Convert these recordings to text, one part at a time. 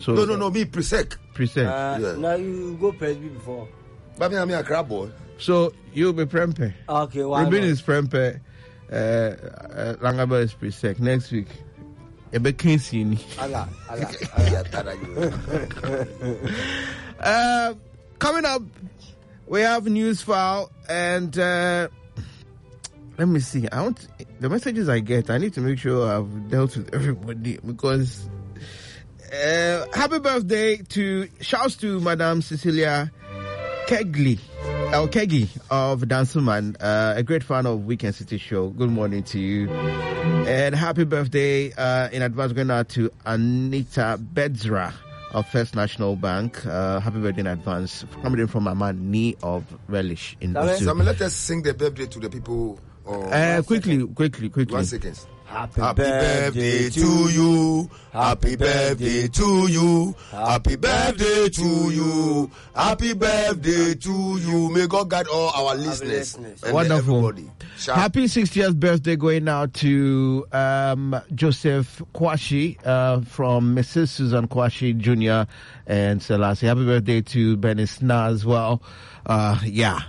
also. No, me pre-sec. Yeah. Now you go Presby before. But I'm a crab boy. So you'll be Prempe. Okay, why Ruben is Prempe. Langaba is pre-sec. Next week. Ebe Casey. Coming up, we have news file and let me see. The messages I get. I need to make sure I've dealt with everybody because happy birthday shouts to Madam Cecilia Keggy of Danceman, a great fan of Weekend City Show. Good morning to you. And happy birthday in advance going out to Anita Bedzra of First National Bank. Happy birthday in advance. Coming in from my man, Nee of Relish in Usu. So let us sing the birthday to the people. Quickly. 1 second. Happy birthday to you. Happy birthday to you. Happy birthday to you. Happy birthday to you. May God guide all our listeners. And wonderful. Everybody. Happy 60th birthday going out to Joseph Kwashi from Mrs. Susan Kwashi Jr. and Selassie. Happy birthday to Benny Sna as well. Yeah.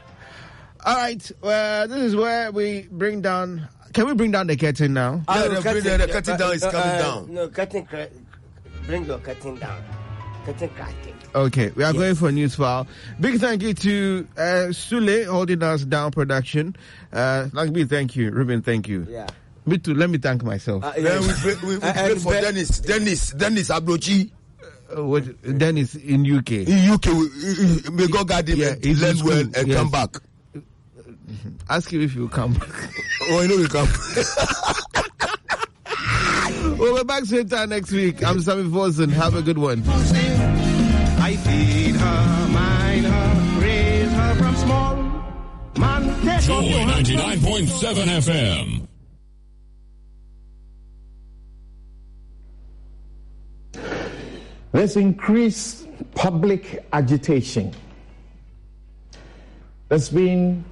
All right. Well, this is where we bring down. Can we bring down the curtain now? The curtain down is coming down. No, bring your curtain down. Curtain cracking. Okay, we are going for a news file. Big thank you to Sule holding us down production. Langby, thank you. Ruben, thank you. Yeah. Me too. Let me thank myself. Then we pray for Dennis Abrochi. Dennis in UK. In UK, may God guide him and learn well and come back. Ask him if you come back. Oh, I know you come. We'll be back same time next week. I'm Sammy Forsen. Have a good one. I feed her, mind her, raise her from small. Man, Joy 99.7 FM. There's increased public agitation. There's been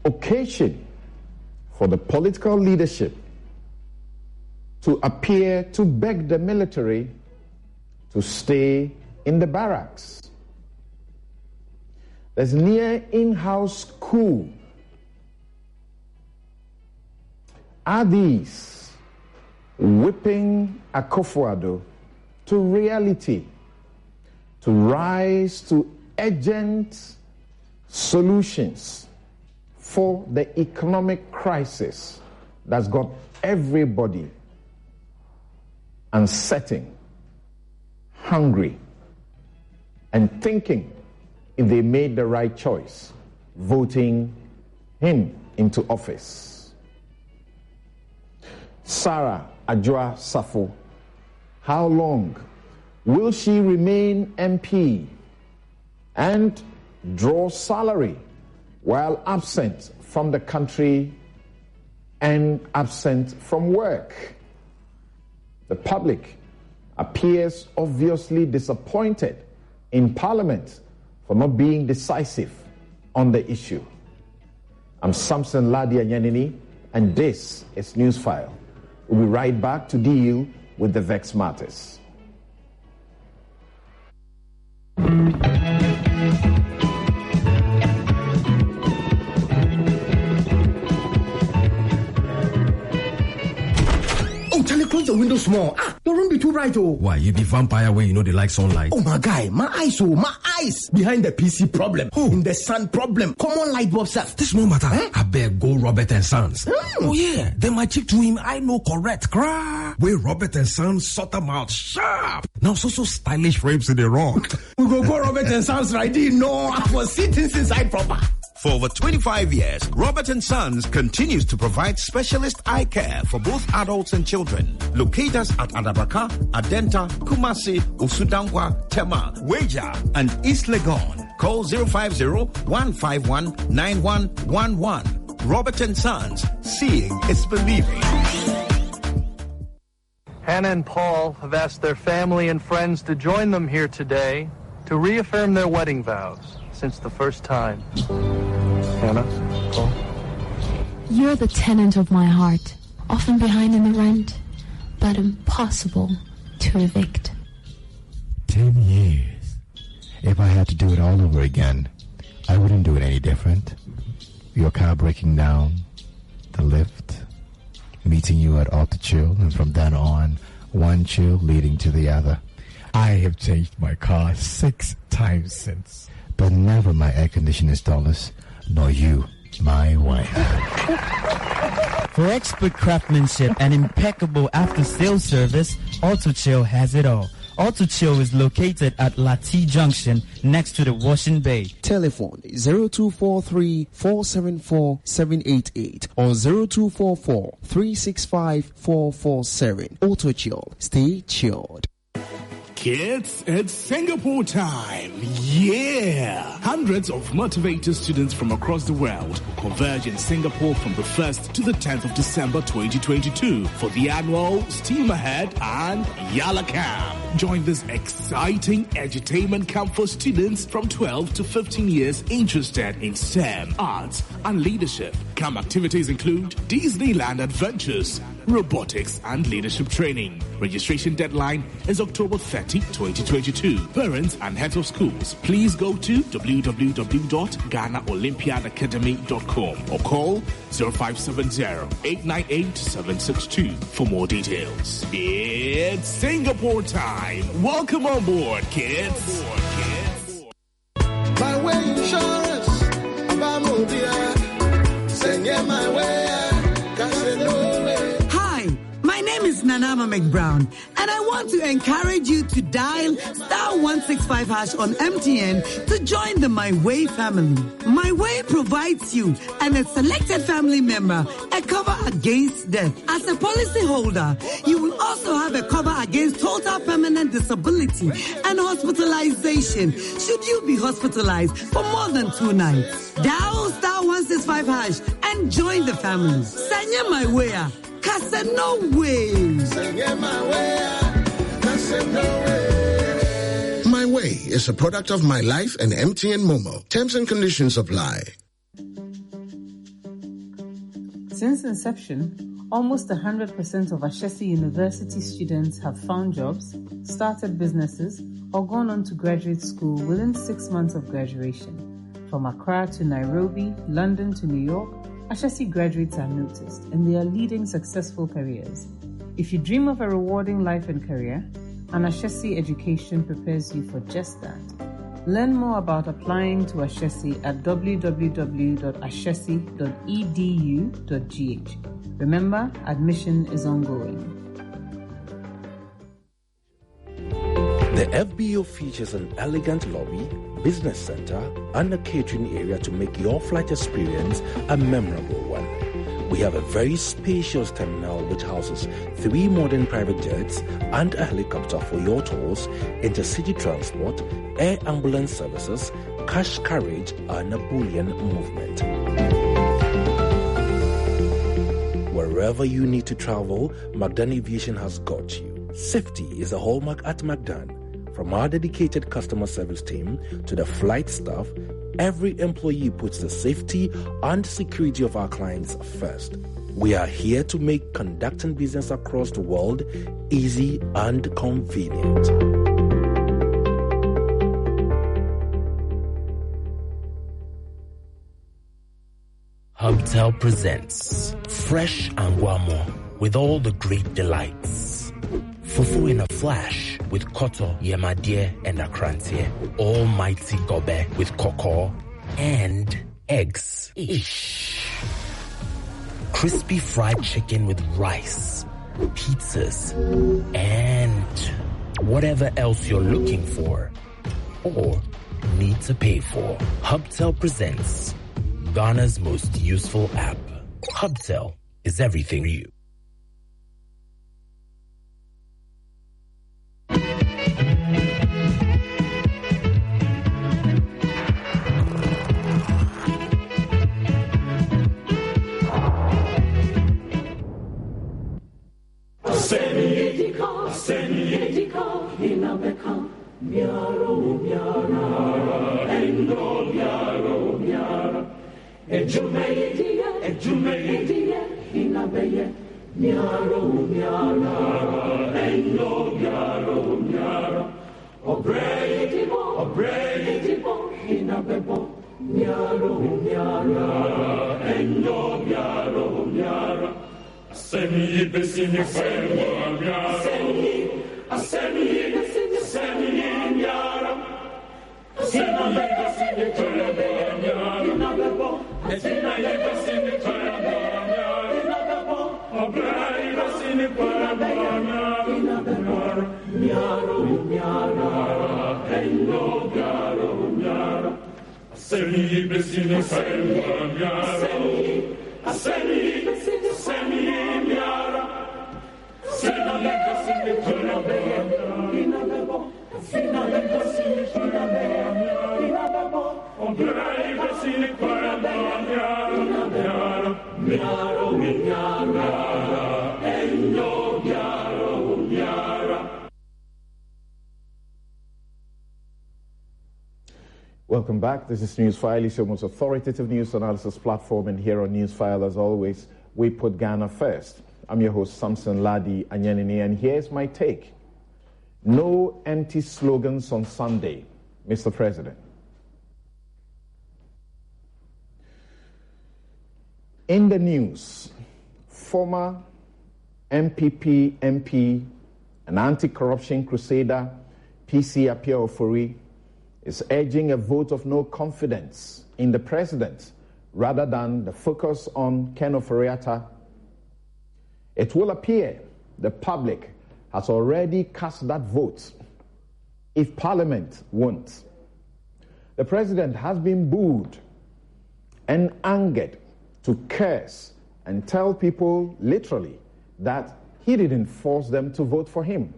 occasion for the political leadership to appear to beg the military to stay in the barracks. There's near in-house coup. Are these whipping Akufo-Addo to reality, to rise to urgent solutions for the economic crisis that's got everybody uncertain, hungry, and thinking if they made the right choice, voting him into office? Sarah Adjoa Safo, how long will she remain MP and draw salary while absent from the country and absent from work? The public appears obviously disappointed in Parliament for not being decisive on the issue. I'm Samson Ladia Yanini, and this is Newsfile. We'll be right back to deal with the vexed matters. Close the window small. Your room be too bright, oh. Why, you be vampire where you know they like sunlight? Oh, my guy, my eyes. Behind the PC problem. In the sun problem. Common light bulb stuff. This no matter. I beg go Robert and Sons. Oh, yeah. Then my chick to him, I know correct. Where Robert and Sons sort them out sharp. Now, so stylish frames in the rock. We go Robert and Sons right in. No, I was sitting inside proper. For over 25 years, Robert & Sons continues to provide specialist eye care for both adults and children. Locate us at Adabraka, Adenta, Kumasi, Usudangwa, Tema, Weja, and East Legon. Call 050-151-9111. Robert & Sons, seeing is believing. Hannah and Paul have asked their family and friends to join them here today to reaffirm their wedding vows since the first time. Hannah, Paul? You're the tenant of my heart, often behind in the rent, but impossible to evict. 10 years. If I had to do it all over again, I wouldn't do it any different. Your car breaking down, the lift, meeting you at Auto Chill, and from then on, one chill leading to the other. I have changed my car 6 times since. But never my air conditioning installers, nor you, my wife. For expert craftsmanship and impeccable after-sales service, Auto Chill has it all. Auto Chill is located at Lati Junction next to the Washing Bay. Telephone 0243-474-788 or 0244-365-447. Auto Chill. Stay chilled. Kids, it's Singapore time. Yeah! Hundreds of motivated students from across the world will converge in Singapore from the 1st to the 10th of December 2022 for the annual Steam Ahead and Yala Camp. Join this exciting edutainment camp for students from 12 to 15 years interested in STEM, arts, and leadership. Camp activities include Disneyland adventures, robotics, and leadership training. Registration deadline is October 30, 2022. Parents and heads of schools, please go to www.GhanaOlympiadacademy.com or call 0570-898-762 for more details. It's Singapore time. Welcome on board, kids. My way insurance, about mobile, send it my way, Hi, my name is Nanama McBrown, and I want to encourage you to dial *165# on MTN to join the My Way family. My Way provides you and a selected family member a cover against death. As a policyholder, you will also have a cover against total permanent disability and hospitalization should you be hospitalized for more than 2 nights. Dial *165# and join the family. Sanya My Way. No way. My Way is a product of My Life and MTN Momo. Terms and conditions apply. Since inception, almost 100% of Ashesi University students have found jobs, started businesses, or gone on to graduate school within 6 months of graduation. From Accra to Nairobi, London to New York, Ashesi graduates are noticed and they are leading successful careers. If you dream of a rewarding life and career, an Ashesi education prepares you for just that. Learn more about applying to Ashesi at www.ashesi.edu.gh. Remember, admission is ongoing. The FBO features an elegant lobby, business center, and a catering area to make your flight experience a memorable one. We have a very spacious terminal which houses 3 modern private jets and a helicopter for your tours, intercity transport, air ambulance services, cash carriage, and a bullion movement. Wherever you need to travel, Magdan Aviation has got you. Safety is a hallmark at Magdan. From our dedicated customer service team to the flight staff, every employee puts the safety and security of our clients first. We are here to make conducting business across the world easy and convenient. Hubtel presents Fresh Anguamo with all the great delights. Fufu in a flash with koto, yemadie, and akrantie. Almighty gobe with koko and eggs. Ish. Crispy fried chicken with rice, pizzas, and whatever else you're looking for or need to pay for. Hubtel presents Ghana's most useful app. Hubtel is everything for you. Welcome back. This is Newsfile, your most authoritative news analysis platform, and here on Newsfile, as always, we put Ghana first. I'm your host, Samson Ladi Anyanini, and here's my take. No empty slogans on Sunday, Mr. President. In the news, former MPP MP and anti-corruption crusader PC Apia Ofori is urging a vote of no confidence in the president rather than the focus on Ken Ofori-Atta. It will appear the public has already cast that vote if Parliament won't. The president has been booed and angered to curse and tell people literally that he didn't force them to vote for him.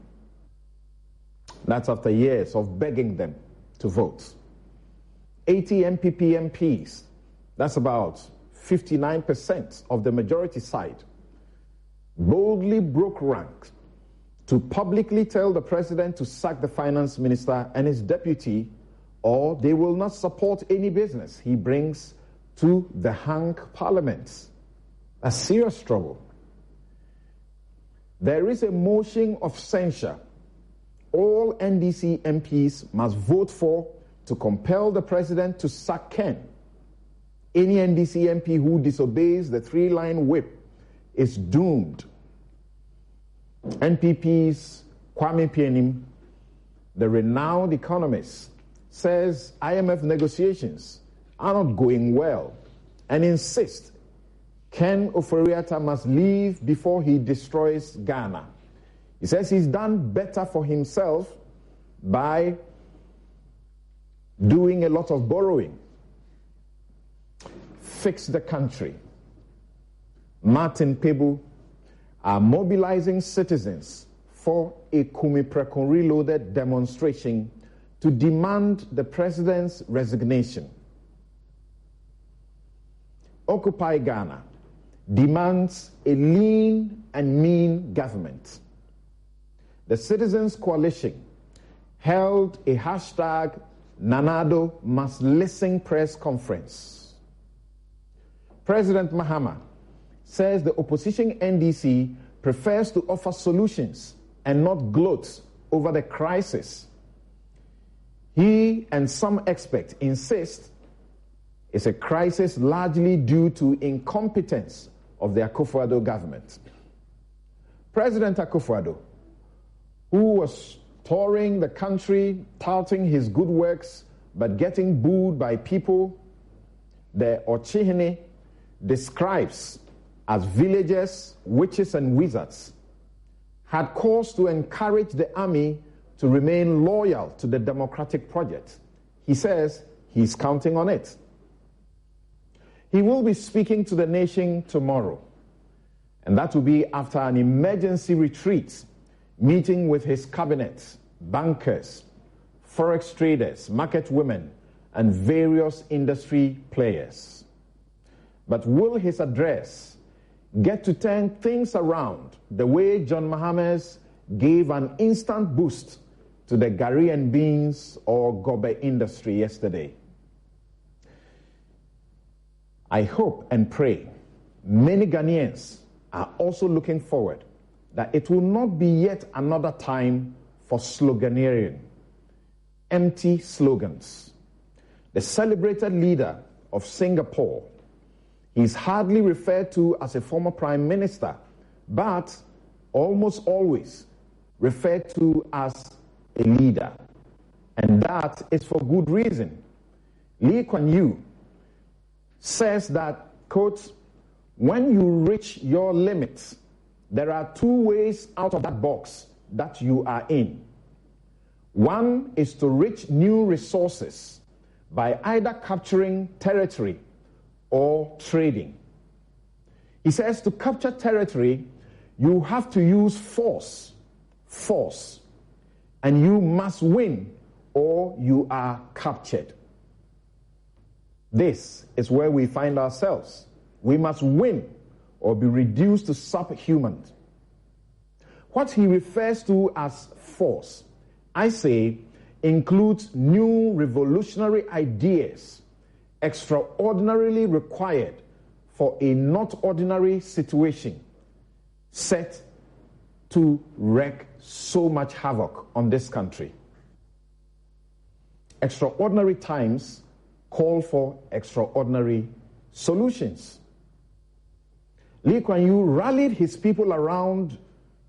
That's after years of begging them to vote. 80 MPP MPs, that's about 59% of the majority side, boldly broke ranks to publicly tell the president to sack the finance minister and his deputy, or they will not support any business he brings to the hung parliament. A serious trouble. There is a motion of censure all NDC MPs must vote for to compel the president to sack Ken. Any NDC MP who disobeys the three-line whip is doomed. NPP's Kwame Pianim, the renowned economist, says IMF negotiations are not going well and insists Ken Ofori-Atta must leave before he destroys Ghana. He says he's done better for himself by doing a lot of borrowing. Fix the country. Martin Pebu are mobilizing citizens for a Kumiprekon Reloaded demonstration to demand the president's resignation. Occupy Ghana demands a lean and mean government. The Citizens Coalition held a hashtag Nanado Must Listen press conference. President Mahama says the opposition NDC prefers to offer solutions and not gloat over the crisis. He and some experts insist it's a crisis largely due to incompetence of the Akufo-Addo government. President Akufo-Addo, who was touring the country, touting his good works, but getting booed by people the Ochihene describes as villagers, witches, and wizards, had cause to encourage the army to remain loyal to the democratic project. He says he's counting on it. He will be speaking to the nation tomorrow, and that will be after an emergency retreat, meeting with his cabinet, bankers, forex traders, market women, and various industry players. But will his address get to turn things around the way John Mahama's gave an instant boost to the Gari and beans or Gobe industry yesterday? I hope and pray many Ghanaians are also looking forward that it will not be yet another time for sloganeering. empty slogans. The celebrated leader of Singapore, he is hardly referred to as a former prime minister, but almost always referred to as a leader. And that is for good reason. Lee Kuan Yew says that, quote, when you reach your limits, there are two ways out of that box that you are in. One is to reach new resources by either capturing territory or trading. He says to capture territory, you have to use force, and you must win or you are captured. This is where we find ourselves. We must win or be reduced to subhuman. What he refers to as force, I say, includes new revolutionary ideas extraordinarily required for a not ordinary situation set to wreak so much havoc on this country. Extraordinary times call for extraordinary solutions. Lee Kuan Yew rallied his people around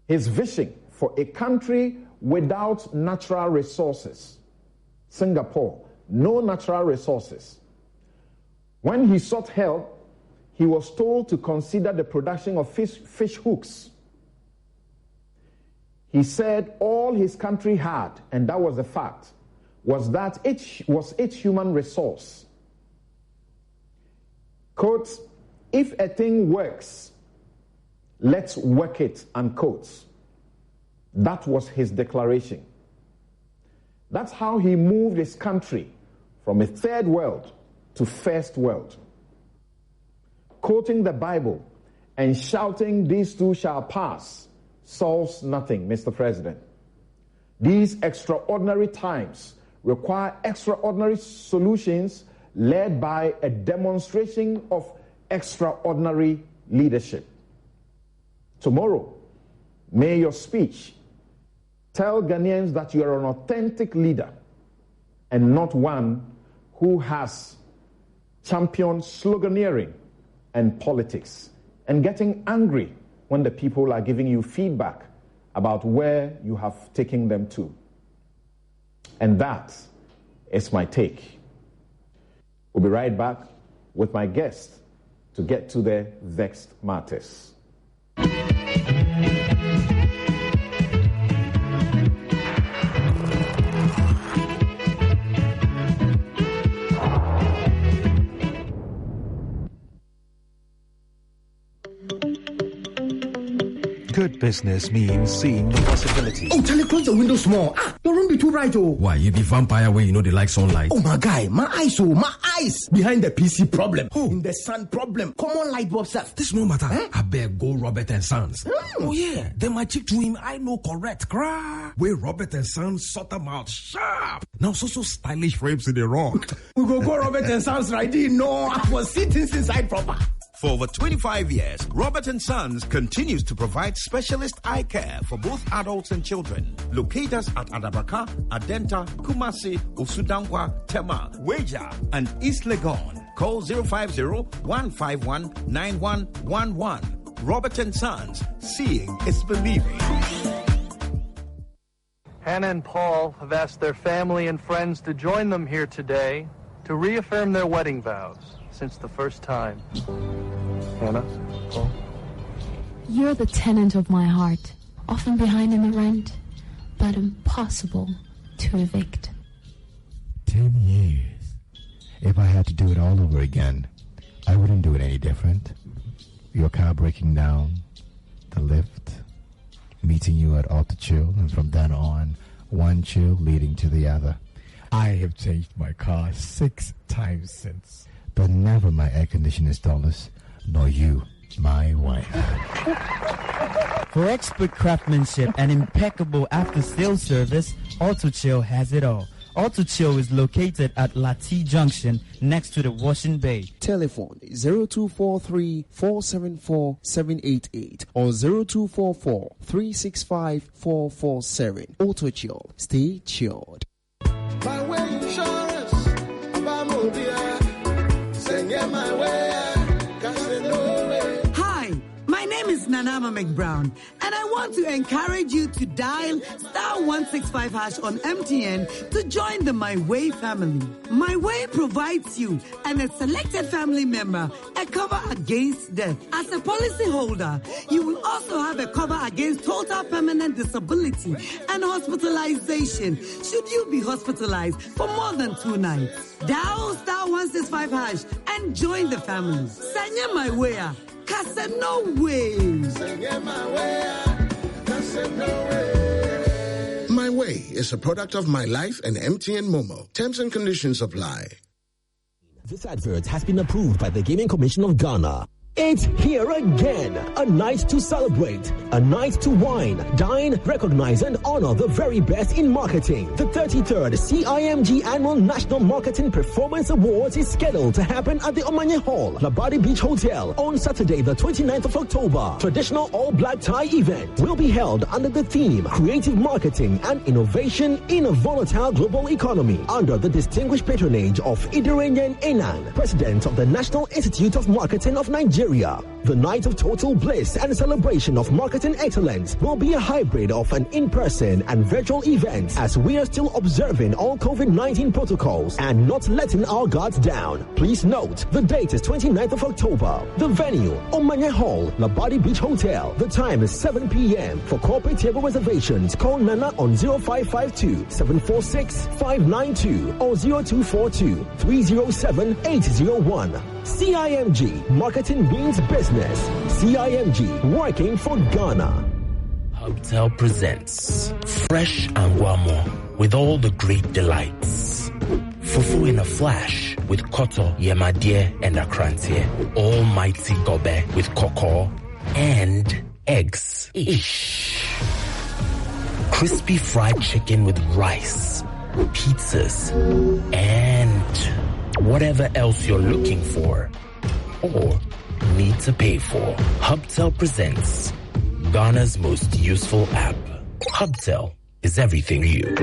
his vision for a country without natural resources. Singapore, no natural resources. When he sought help, he was told to consider the production of fish hooks. He said all his country had, and that was a fact, was that it was its human resource. Quote, if a thing works, let's work it, unquote. That was his declaration. That's how he moved his country from a third world to first world. Quoting the Bible and shouting, these two shall pass, solves nothing, Mr. President. These extraordinary times require extraordinary solutions led by a demonstration of extraordinary leadership. Tomorrow, may your speech tell Ghanaians that you are an authentic leader and not one who has championed sloganeering and politics and getting angry when the people are giving you feedback about where you have taken them to. And that is my take. We'll be right back with my guest to get to the vexed matters. Good business means seeing the possibilities. Oh, Charlie, close the window small. Your room be too bright, oh. Why, you be vampire when you know they like sunlight? Oh, my guy, my eyes. Behind the PC problem. In the sun problem. Common light bulb stuff. This no matter. I beg go Robert and Sons. Oh, yeah. Then my chick to him, I know correct. Cry. Where Robert and Sons sort them out sharp. Now, so stylish frames in the wrong. We go Robert and Sons right in. No, I was sitting inside proper. For over 25 years, Robert & Sons continues to provide specialist eye care for both adults and children. Locate us at Adabraka, Adenta, Kumasi, Usudankwa, Tema, Weja, and East Legon. Call 050-151-9111. Robert & Sons, seeing is believing. Hannah and Paul have asked their family and friends to join them here today to reaffirm their wedding vows since the first time. Hannah, Paul? You're the tenant of my heart, often behind in the rent, but impossible to evict. 10 years. If I had to do it all over again, I wouldn't do it any different. Your car breaking down, the lift, meeting you at Alta Chill, and from then on, one chill leading to the other. I have changed my car 6 times since. But never my air conditioner's dollars, nor you, my wife. For expert craftsmanship and impeccable after-sales service, AutoChill has it all. AutoChill is located at Lati Junction next to the Washing Bay. Telephone 0243-474-788 or 0244-365-447. AutoChill. Stay chilled. Nanama McBrown, and I want to encourage you to dial *165# on MTN to join the My Way family. My Way provides you and a selected family member a cover against death. As a policy holder, you will also have a cover against total permanent disability and hospitalization should you be hospitalized for more than 2 nights. Dial *165# and join the family. Sanya My Way. No way. My Way is a product of My Life and MTN Momo. Terms and conditions apply. This advert has been approved by the Gaming Commission of Ghana. It's here again. A night to celebrate. A night to wine, dine, recognize, and honor the very best in marketing. The 33rd CIMG Annual National Marketing Performance Awards is scheduled to happen at the Omanye Hall, Labadi Beach Hotel, on Saturday, the 29th of October. Traditional all-black tie event will be held under the theme Creative Marketing and Innovation in a Volatile Global Economy, under the distinguished patronage of Idirenyen Enan, President of the National Institute of Marketing of Nigeria. The night of total bliss and celebration of marketing excellence will be a hybrid of an in-person and virtual event, as we are still observing all COVID-19 protocols and not letting our guards down. Please note, the date is 29th of October. The venue, Omanye Hall, Labadi Beach Hotel. The time is 7 p.m. For corporate table reservations, call Nana on 0552-746-592 or 0242-307-801. CIMG, marketing means business. CIMG, working for Ghana. Hubtel presents Fresh Anguamo with all the great delights. Fufu in a flash with koto, yemadie, and akrantie. Almighty gobe with koko and eggs. Ish. Crispy fried chicken with rice, pizzas, and whatever else you're looking for or need to pay for. Hubtel presents Ghana's most useful app. Hubtel is everything you.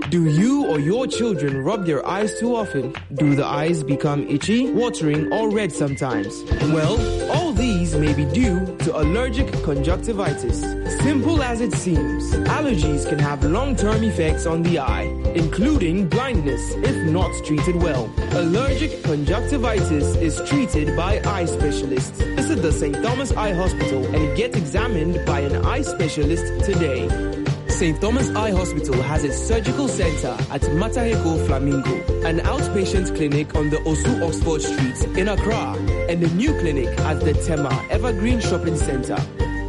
Do you or your children rub their eyes too often? Do the eyes become itchy, watering, or red sometimes? Well, all these may be due to allergic conjunctivitis. Simple as it seems, allergies can have long-term effects on the eye, including blindness if not treated well. Allergic conjunctivitis is treated by eye specialists. Visit the St. Thomas Eye Hospital and get examined by an eye specialist today. St. Thomas Eye Hospital has its surgical center at Mataheko Flamingo, an outpatient clinic on the Osu Oxford Street in Accra, and a new clinic at the Tema Evergreen Shopping Center.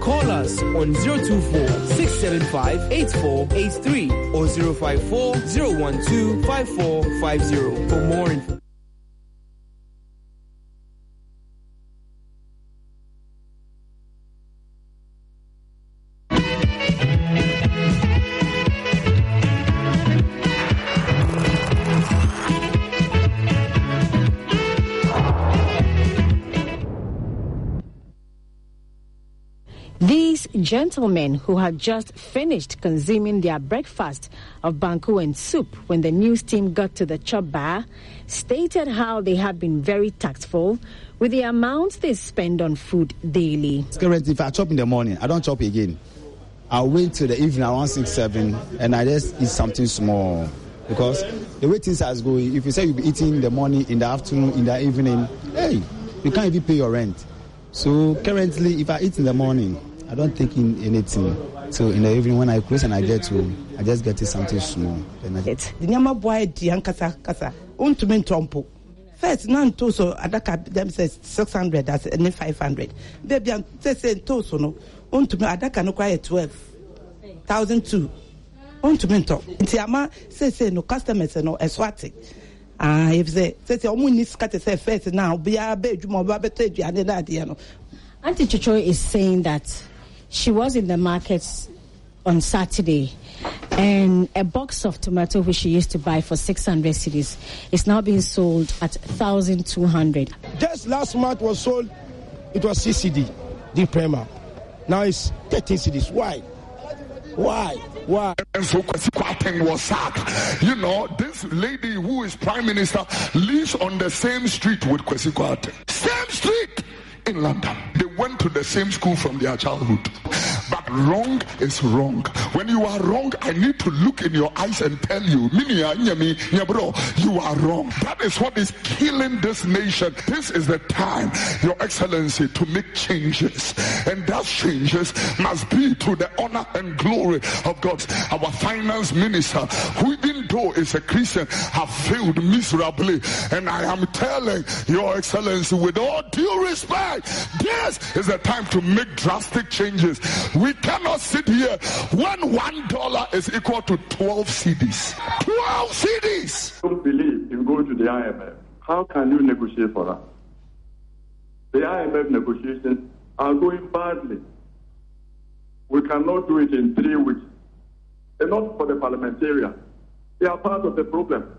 Call us on 024-675-8483 or 054-012-5450 for more information. These gentlemen, who had just finished consuming their breakfast of banku and soup when the news team got to the chop bar, stated how they had been very tactful with the amounts they spend on food daily. Currently, if I chop in the morning, I don't chop again. I'll wait till the evening around 6, 7, and I just eat something small. Because the way things are going, if you say you'll be eating in the morning, in the afternoon, in the evening, hey, you can't even pay your rent. So currently, if I eat in the morning, I don't take in anything. So in the evening when I close and I get home, I just get something small. The nyama boy dian kasa untumen trompo. First nan toso adaka them says 600, that's 500. Baby say toso no untumen adaka no kwai 12,002. Untumen to. Nti ama say no customers no eswati. If they say omu ni skate say first now bia be dwuma ba beto aduane na ade no. Auntie Chicho is saying that she was in the markets on Saturday, and a box of tomato which she used to buy for 600 cedis is now being sold at 1,200. Just last month was sold, it was 6 cedi, the Prema. Now it's 13 cedis. Why? And so Kwasi was sacked. You know, this lady who is prime minister lives on the same street with Kwasi Kwarteng. Same street in London. They went to the same school from their childhood. But wrong is wrong. When you are wrong, I need to look in your eyes and tell you, you are wrong. That is what is killing this nation. This is the time, Your Excellency, to make changes. And that changes must be to the honor and glory of God. Our finance minister, who even though is a Christian, have failed miserably. And I am telling Your Excellency, with all due respect, this is the time to make drastic changes. We cannot sit here when $1 is equal to 12 cedis. 12 cedis! Don't believe in going to the IMF. How can you negotiate for that? The IMF negotiations are going badly. We cannot do it in 3 weeks. And not for the parliamentarians. They are part of the problem.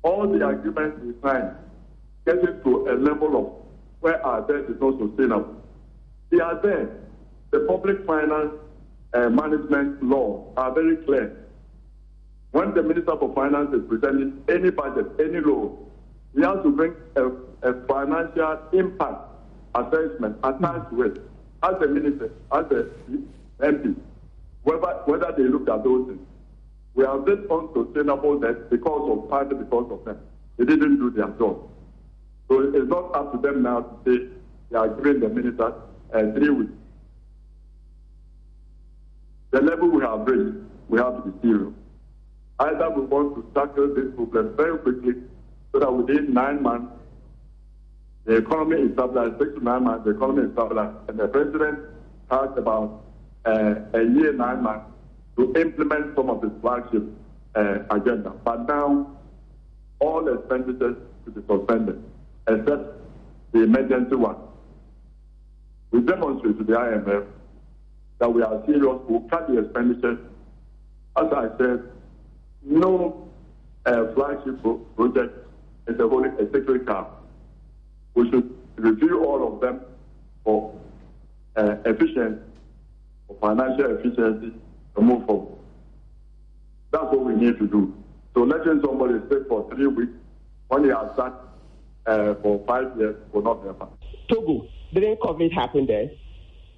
All the agreements we signed get it to a level of where our debt is not sustainable. They are there. The public finance management laws are very clear. When the Minister for Finance is presenting any budget, any law, he has to bring a financial impact assessment attached to it. As a minister, as a MP, whether they look at those things. We are this unsustainable debt partly because of them. They didn't do their job. So it's not up to them now to say they are giving the minister 3 weeks. The level we have reached, we have to be serious. Either we want to tackle this problem very quickly so that within 9 months, the economy is stabilized, 6 to 9 months, the economy is stabilized, and the president has about a year, 9 months to implement some of his flagship agenda. But now, all expenditures should be suspended, except the emergency one. We demonstrate to the IMF that we are serious. We'll cut the expenditures. As I said, no flagship project is a sacred cow. We should review all of them for efficiency, for financial efficiency, and move forward. That's what we need to do. So letting somebody stay for 3 weeks when he has sat for 5 years will not happen. Togo, didn't COVID happen there?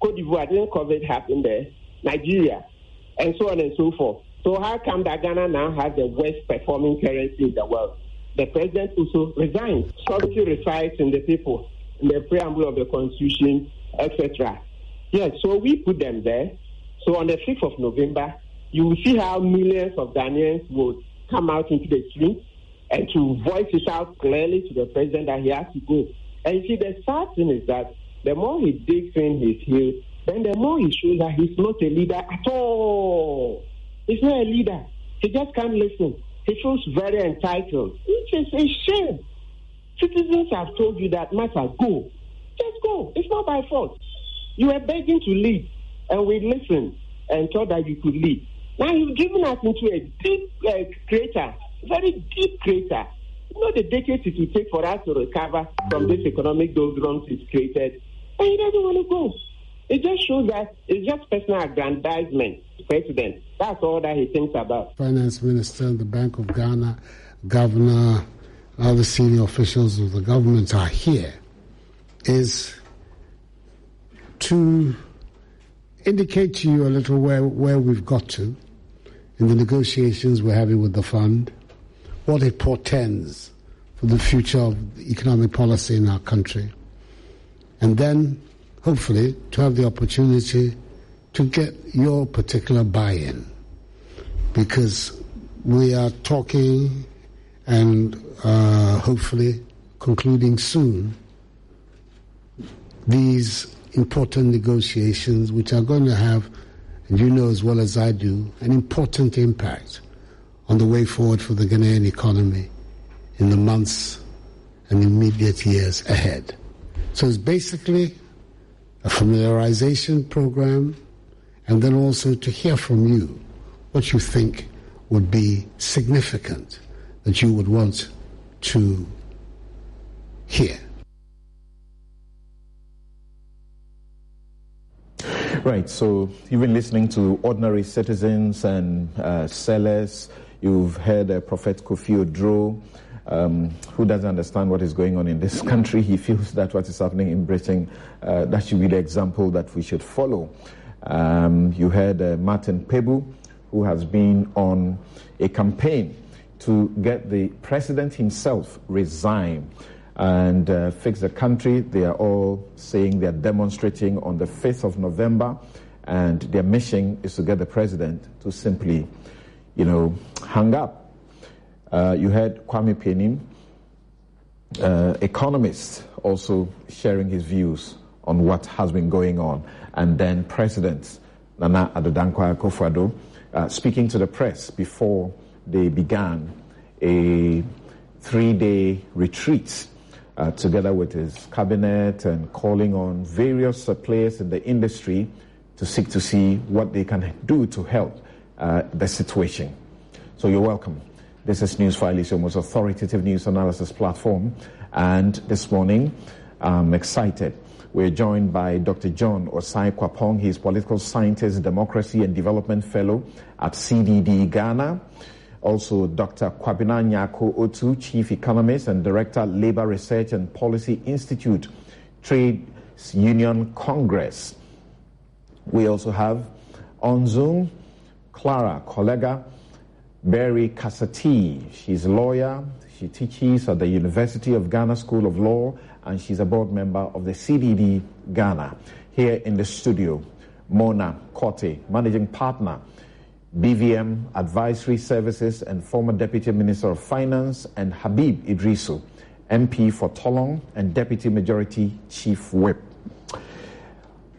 Cote d'Ivoire, didn't COVID happen there? Nigeria, and so on and so forth. So how come that Ghana now has the worst performing currency in the world? The president also resigned. Sovereignty resides in the people, in the preamble of the constitution, etc. Yes, so we put them there. So on the 5th of November, you will see how millions of Ghanaians would come out into the streets and to voice it out clearly to the president that he has to go. And you see, the sad thing is that the more he digs in his heels, then the more he shows that he's not a leader at all. He's not a leader. He just can't listen. He feels very entitled. Which is a shame. Citizens have told you that, Martha, go. Just go. It's not by fault. You were begging to lead, and we listened and thought that you could lead. Now you've driven us into a deep crater, very deep crater. You know the decades it will take for us to recover from this economic doldrums it's created, and he doesn't want to go. It just shows that it's just personal aggrandizement, President. That's all that he thinks about. Finance Minister, the Bank of Ghana, Governor, other senior officials of the government are here, is to indicate to you a little where we've got to in the negotiations we're having with the fund, what it portends for the future of economic policy in our country, and then hopefully to have the opportunity to get your particular buy-in, because we are talking and hopefully concluding soon these important negotiations which are going to have, and you know as well as I do, an important impact on the way forward for the Ghanaian economy in the months and immediate years ahead. So it's basically a familiarization program, and then also to hear from you what you think would be significant that you would want to hear. Right, so you've been listening to ordinary citizens and sellers. You've heard Prophet Kofi Odro who doesn't understand what is going on in this country. He feels that what is happening in Britain, that should be the example that we should follow. You heard Martin Pebu, who has been on a campaign to get the president himself resign and fix the country. They are all saying they are demonstrating on the 5th of November, and their mission is to get the president to simply, hang up. You heard Kwame Penim, economist, also sharing his views on what has been going on. And then President Nana Addo Akufo-Addo speaking to the press before they began a 3-day retreat together with his cabinet and calling on various players in the industry to seek to see what they can do to help the situation. So you're welcome. This is Newsfile, your most authoritative news analysis platform. And this morning, I'm excited. We're joined by Dr. John Osai Kwapong. He's political scientist, democracy and development fellow at CDD Ghana. Also, Dr. Kwabena Nyako Otu, chief economist and director, Labor Research and Policy Institute, Trade Union Congress. We also have on Zoom Clara Kolega Berry Kasati. She's a lawyer. She teaches at the University of Ghana School of Law, and she's a board member of the CDD Ghana. Here in the studio, Mona Kote, managing partner, BVM Advisory Services and former Deputy Minister of Finance, and Habib Idrisu, MP for Tolong and Deputy Majority Chief Whip.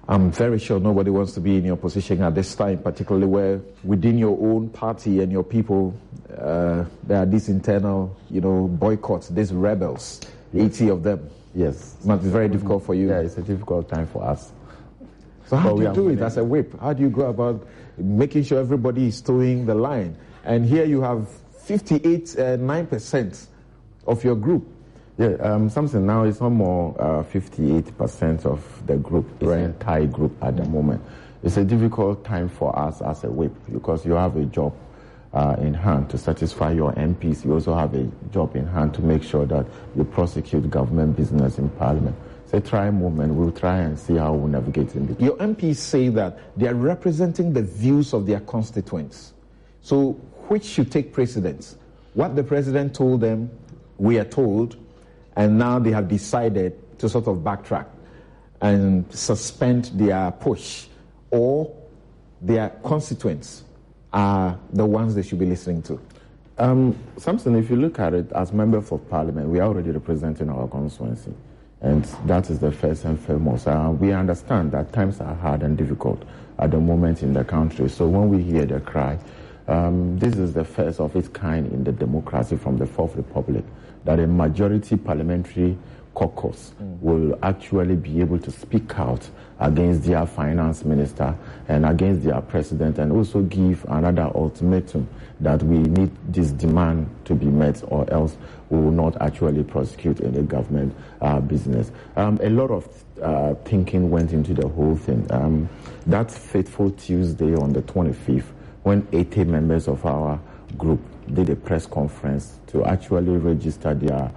I'm very sure nobody wants to be in your position at this time, particularly where within your own party and your people, there are these internal, boycotts, these rebels, 80 of them. Yes. It's very difficult for you. Yeah, it's a difficult time for us. So how do you do it as a whip? How do you go about making sure everybody is towing the line? And here you have 9% of your group. Yeah, something now is no more 58% of the group. It's an entire group at the moment. It's a difficult time for us as a whip because you have a job in hand to satisfy your MPs. You also have a job in hand to make sure that you prosecute government business in Parliament. It's a try movement. We'll try and see how we navigate in it. Your MPs say that they are representing the views of their constituents. So which should take precedence? What the president told them, we are told, and now they have decided to sort of backtrack and suspend their push, or their constituents are the ones they should be listening to. Samson, if you look at it, as members of Parliament, we are already representing our constituency, and that is the first and foremost. We understand that times are hard and difficult at the moment in the country, so when we hear the cry, this is the first of its kind in the democracy from the Fourth Republic, that a majority parliamentary caucus will actually be able to speak out against their finance minister and against their president, and also give another ultimatum that we need this demand to be met, or else we will not actually prosecute any government business. A lot of thinking went into the whole thing. That fateful Tuesday on the 25th, when 80 members of our group did a press conference to actually register their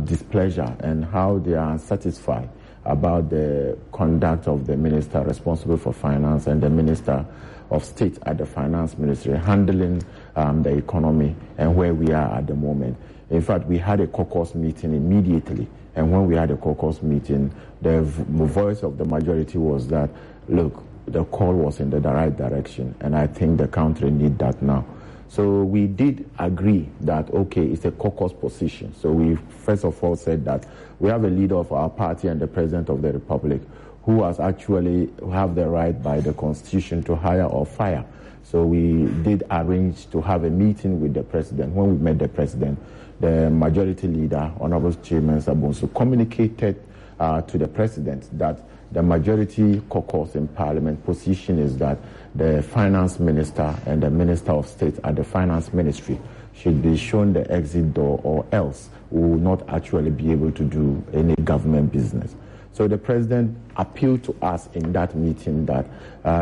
displeasure and how they are unsatisfied about the conduct of the minister responsible for finance and the minister of state at the finance ministry handling the economy and where we are at the moment. In fact, we had a caucus meeting immediately, and when we had a caucus meeting, the voice of the majority was that, look, the call was in the right direction, and I think the country needs that now. So we did agree that, okay, it's a caucus position. So we first of all said that we have a leader of our party and the president of the republic who has actually have the right by the constitution to hire or fire. So we did arrange to have a meeting with the president. When we met the president, the majority leader, Honorable Chairman Sabonsu, communicated to the president that the majority caucus in Parliament position is that the finance minister and the minister of state at the finance ministry should be shown the exit door, or else we will not actually be able to do any government business. So the president appealed to us in that meeting that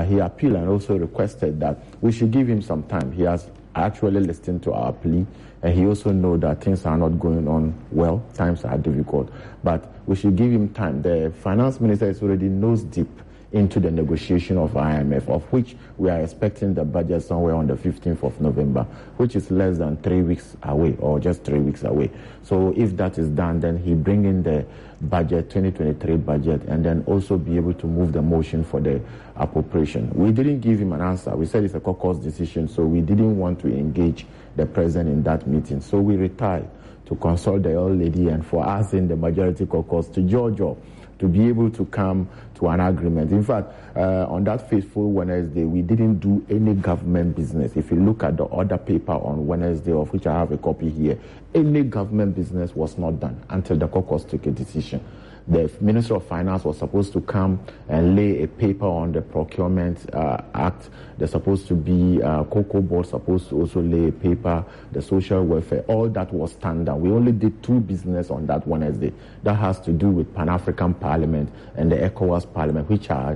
he appealed and also requested that we should give him some time. He has actually listened to our plea, and he also knows that things are not going on well, times are difficult. But we should give him time. The finance minister is already nose deep into the negotiation of IMF, of which we are expecting the budget somewhere on the 15th of November, which is less than 3 weeks away, or just 3 weeks away. So if that is done, then he bring in the budget, 2023 budget, and then also be able to move the motion for the appropriation. We didn't give him an answer. We said it's a caucus decision, so we didn't want to engage the president in that meeting. So we retired to consult the old lady and for us in the majority caucus to Georgia to be able to come to an agreement. In fact, on that fateful Wednesday, we didn't do any government business. If you look at the other paper on Wednesday, of which I have a copy here, any government business was not done until the caucus took a decision. The Minister of Finance was supposed to come and lay a paper on the Procurement Act. There's supposed to be Cocoa Board supposed to also lay a paper, the social welfare. All that was standard. We only did 2 business on that Wednesday. That has to do with Pan-African Parliament and the ECOWAS Parliament, which are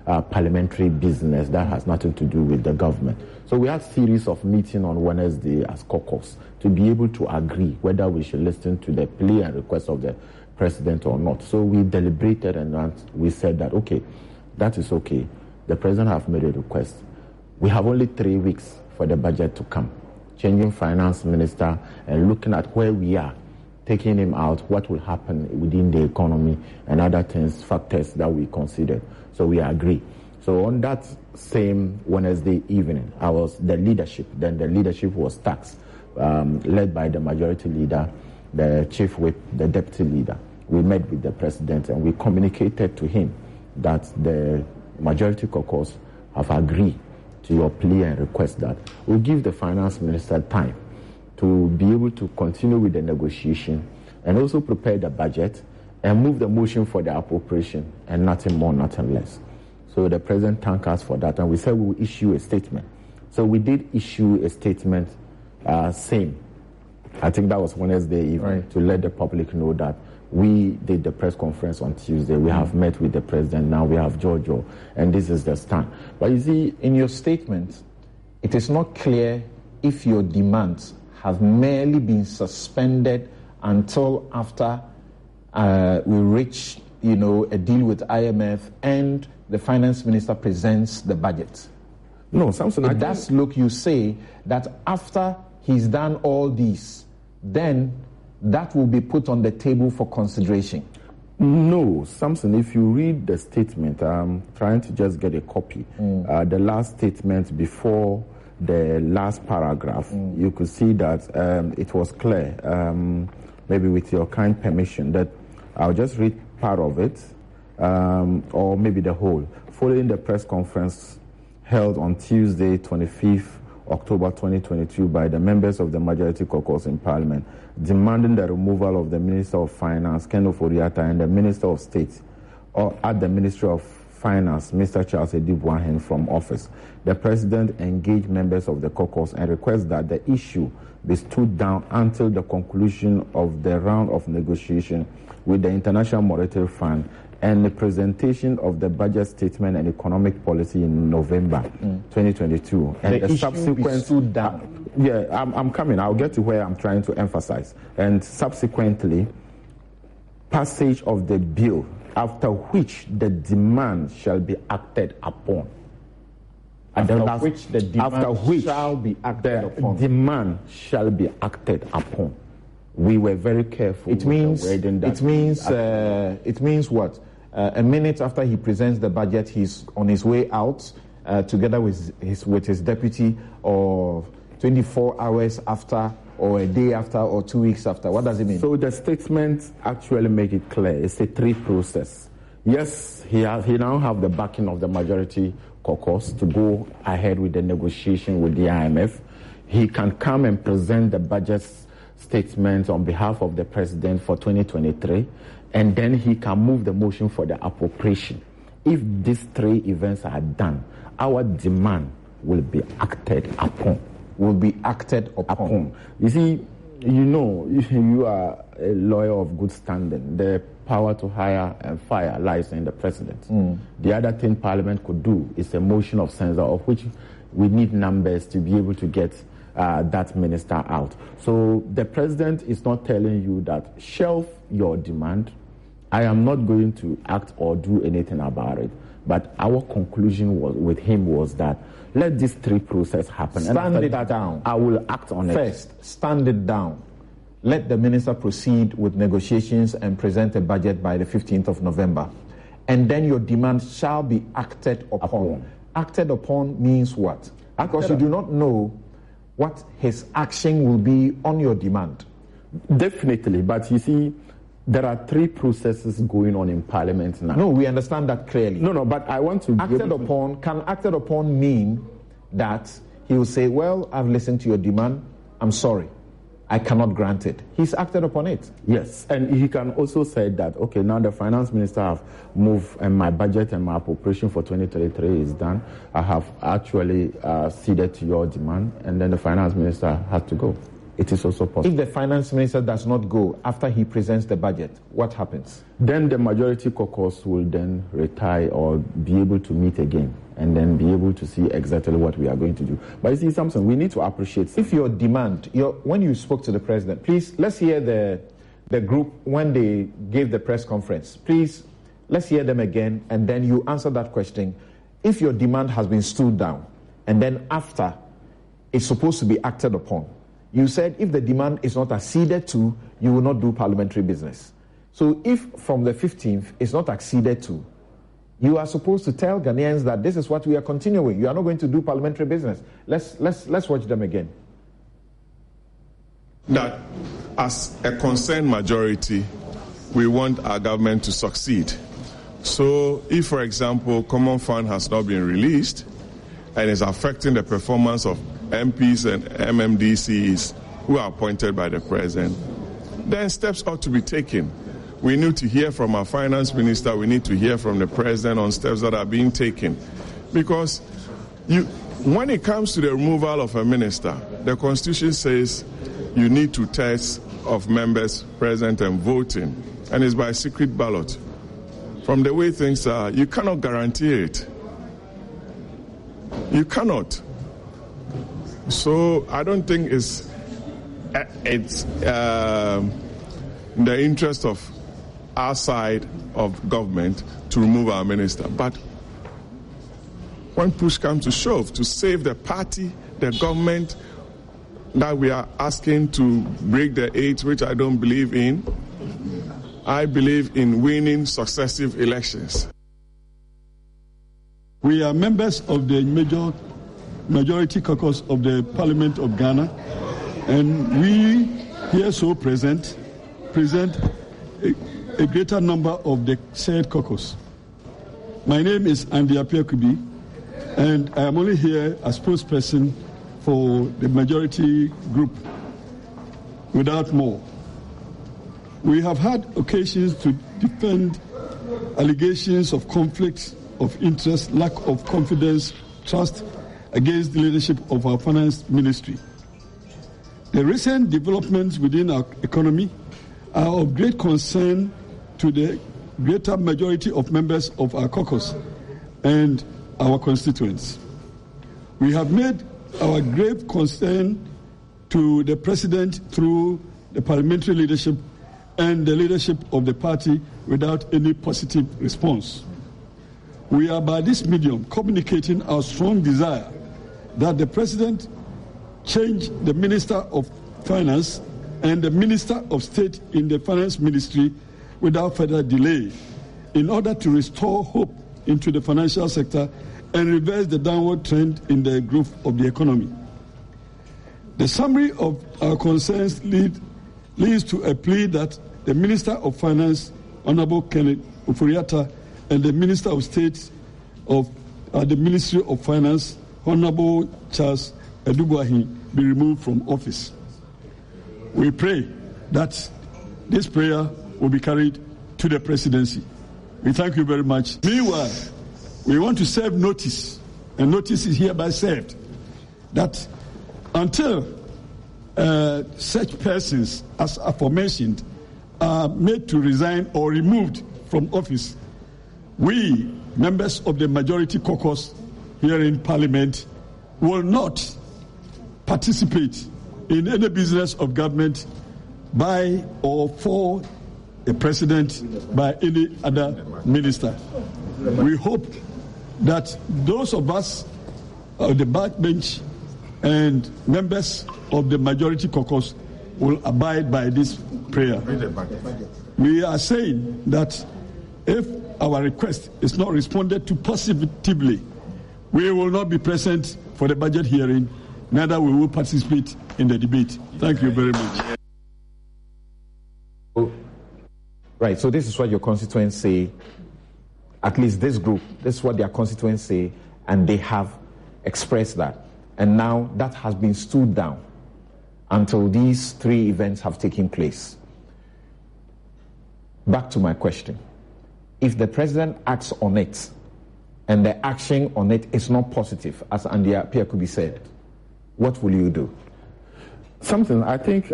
parliamentary business that has nothing to do with the government. So we had a series of meetings on Wednesday as caucus to be able to agree whether we should listen to the plea and request of the president or not. So we deliberated and we said that, okay, that is okay. The president have made a request. We have only 3 weeks for the budget to come. Changing finance minister and looking at where we are, taking him out, what will happen within the economy and other things, factors that we considered. So we agree. So on that same Wednesday evening, I was the leadership. Then the leadership was taxed, led by the majority leader, the chief whip, the deputy leader. We met with the president and we communicated to him that the majority caucus have agreed to your plea and request that we'll give the finance minister time to be able to continue with the negotiation and also prepare the budget and move the motion for the appropriation and nothing more, nothing less. So the president thanked us for that and we said we will issue a statement. So we did issue a statement, same. I think that was Wednesday evening, right, to let the public know that we did the press conference on Tuesday. We have met with the president. Now we have Giorgio, and this is the stand. But you see, in your statement, it is not clear if your demands have merely been suspended until after we reach, a deal with IMF and the finance minister presents the budget. No, Samson, it does look, you say, that after he's done all these, then that will be put on the table for consideration. No, Samson, if you read the statement, I'm trying to just get a copy. The last statement before the last paragraph, you could see that it was clear, maybe with your kind permission, that I'll just read part of it, or maybe the whole. Following the press conference held on Tuesday, 25th October 2022 by the members of the majority caucus in Parliament, demanding the removal of the Minister of Finance, Ken Ofori-Atta, and the Minister of State, or at the Ministry of Finance, Mr. Charles Edibwahen, from office. The President engaged members of the caucus and requested that the issue be stood down until the conclusion of the round of negotiation with the International Monetary Fund and the presentation of the budget statement and economic policy in November 2022. And the subsequent stood down. I'm coming. I'll get to where I'm trying to emphasize. And subsequently, passage of the bill, after which the demand shall be acted upon. After which the demand shall be acted upon. Demand shall be acted upon. We were very careful. It means what? A minute after he presents the budget, he's on his way out together with his deputy, or 24 hours after, or a day after, or 2 weeks after. What does it mean? So the statement actually make it clear. It's a 3 process. Yes, he now have the backing of the majority caucus to go ahead with the negotiation with the IMF. He can come and present the budget statement on behalf of the president for 2023, and then he can move the motion for the appropriation. If these 3 events are done, our demand will be acted upon. You see, you are a lawyer of good standing. The power to hire and fire lies in the president. The other thing Parliament could do is a motion of censure, of which we need numbers to be able to get that minister out. So the president is not telling you that shelf your demand. I am not going to act or do anything about it. But our conclusion with him was that let these three processes happen. Stand it down. I will act on it. First, stand it down. Let the minister proceed with negotiations and present a budget by the 15th of November. And then your demand shall be acted upon. Acted upon means what? Because you do not know what his action will be on your demand. Definitely, but you see, there are three processes going on in Parliament now. No, we understand that clearly. No, but I want to... Can acted upon mean that he will say, well, I've listened to your demand, I'm sorry, I cannot grant it. He's acted upon it. Yes, and he can also say that, okay, now the finance minister have moved and my budget and my appropriation for 2023 is done. I have actually ceded to your demand, and then the finance minister has to go. It is also possible. If the finance minister does not go after he presents the budget, what happens? Then the majority caucus will then retire or be able to meet again and then be able to see exactly what we are going to do. But you see, something we need to appreciate. If your demand, when you spoke to the president, please, let's hear the group when they gave the press conference. Please, let's hear them again, and then you answer that question. If your demand has been stood down, and then after it's supposed to be acted upon, you said if the demand is not acceded to, you will not do parliamentary business. So if from the 15th it's not acceded to, you are supposed to tell Ghanaians that this is what we are continuing. You are not going to do parliamentary business. Let's watch them again. That as a concerned majority, we want our government to succeed. So if, for example, common fund has not been released and is affecting the performance of MPs and MMDCs who are appointed by the president, then steps ought to be taken. We need to hear from our finance minister, we need to hear from the president on steps that are being taken. Because when it comes to the removal of a minister, the constitution says you need 2/3 of members present and voting, and it's by secret ballot. From the way things are, you cannot guarantee it. You cannot. So I don't think it's in the interest of our side of government to remove our minister. But when push comes to shove, to save the party, the government that we are asking to break the eight, which I don't believe in, I believe in winning successive elections. We are members of the majority caucus of the Parliament of Ghana, and we here so present a greater number of the said caucus. My name is Andy Apiakubi, and I am only here as spokesperson for the majority group, without more. We have had occasions to defend allegations of conflicts of interest, lack of confidence, trust against the leadership of our finance ministry. The recent developments within our economy are of great concern to the greater majority of members of our caucus and our constituents. We have made our grave concern to the president through the parliamentary leadership and the leadership of the party without any positive response. We are by this medium communicating our strong desire that the president change the Minister of Finance and the Minister of State in the Finance Ministry without further delay in order to restore hope into the financial sector and reverse the downward trend in the growth of the economy. The summary of our concerns leads to a plea that the Minister of Finance, Honorable Kenneth Oforiatta, and the Minister of State of the Ministry of Finance, Honorable Charles Edubuahi, be removed from office. We pray that this prayer will be carried to the presidency. We thank you very much. Meanwhile, we want to serve notice, and notice is hereby served, that until such persons as aforementioned are made to resign or removed from office, we, members of the majority caucus here in Parliament, will not participate in any business of government by or for a president by any other minister. We hope that those of us on the backbench and members of the majority caucus will abide by this prayer. We are saying that if our request is not responded to positively, we will not be present for the budget hearing, neither we will participate in the debate. Thank you very much. Right, so this is what your constituents say, at least this group, this is what their constituents say, and they have expressed that. And now that has been stood down until these three events have taken place. Back to my question. If the president acts on it, and the action on it is not positive, as Andy Appiah-Kubi said, what will you do? Something, I think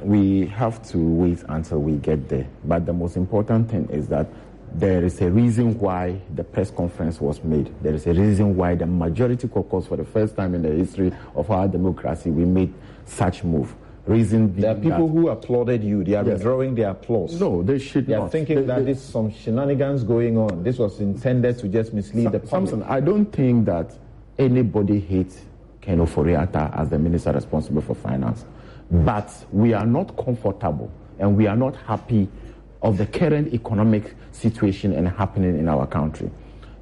we have to wait until we get there. But the most important thing is that there is a reason why the press conference was made. There is a reason why the majority caucus, for the first time in the history of our democracy, we made such move. Reason there are people who applauded you. They are withdrawing their applause. No, they should not. They are thinking that there's some shenanigans going on. This was intended to just mislead the public. I don't think that anybody hates Ken Ofori-Atta as the minister responsible for finance. But we are not comfortable and we are not happy of the current economic situation and happening in our country.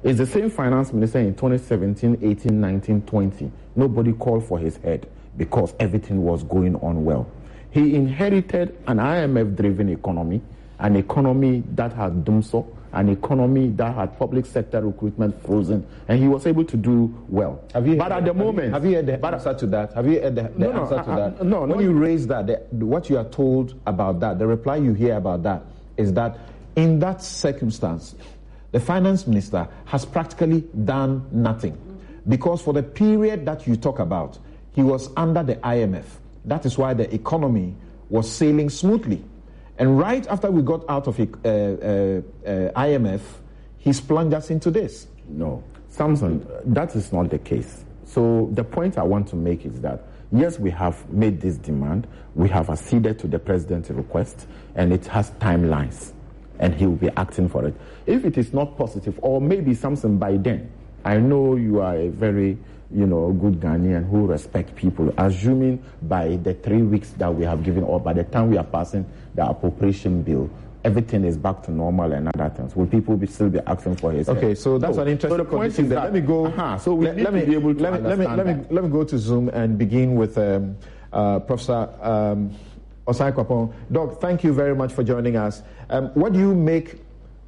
It's the same finance minister in 2017, 18, 19, 20. Nobody called for his head because everything was going on well. He inherited an IMF-driven economy, an economy that had DUMSO, an economy that had public sector recruitment frozen, and he was able to do well. Have you heard the answer to that? Have you heard the answer to that? No. When you raise that, what you are told about that, the reply you hear about that is that in that circumstance, the finance minister has practically done nothing. Because for the period that you talk about, he was under the IMF. That is why the economy was sailing smoothly. And right after we got out of IMF, he plunged us into this. No, Samson, that is not the case. So the point I want to make is that, yes, we have made this demand, we have acceded to the president's request, and it has timelines, and he will be acting for it. If it is not positive, or maybe Samson by then, I know you are a very good Ghanaian who respect people, assuming by the 3 weeks that we have given, or by the time we are passing the appropriation bill, everything is back to normal and other things. Will people still be asking for his Okay, head? so that's an interesting condition. Let me go. So we need to be able to understand that. Let me go to Zoom and begin with Professor Osai Kwapong. Doc, thank you very much for joining us. What do you make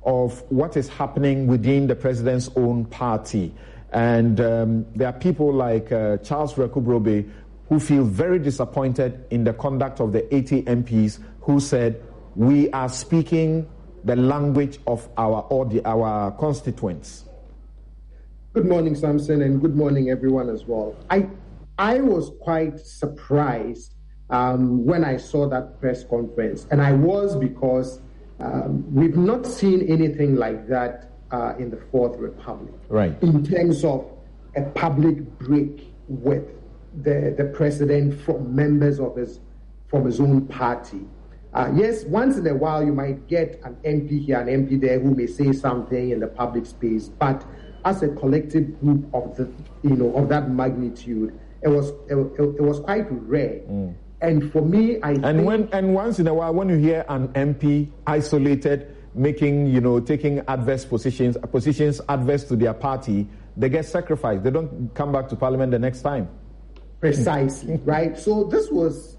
of what is happening within the president's own party? And there are people like Charles Rekubrobe who feel very disappointed in the conduct of the 80 MPs who said, we are speaking the language of our constituents. Good morning, Samson, and good morning, everyone as well. I was quite surprised when I saw that press conference, and I was because we've not seen anything like that in the Fourth Republic, right? In terms of a public break with the president from members of from his own party. Yes, once in a while you might get an MP here, an MP there who may say something in the public space, but as a collective group of of that magnitude, it was quite rare. Mm. And for me, once in a while when you hear an MP isolated taking adverse positions adverse to their party, they get sacrificed. They don't come back to parliament the next time. Precisely, right? So this was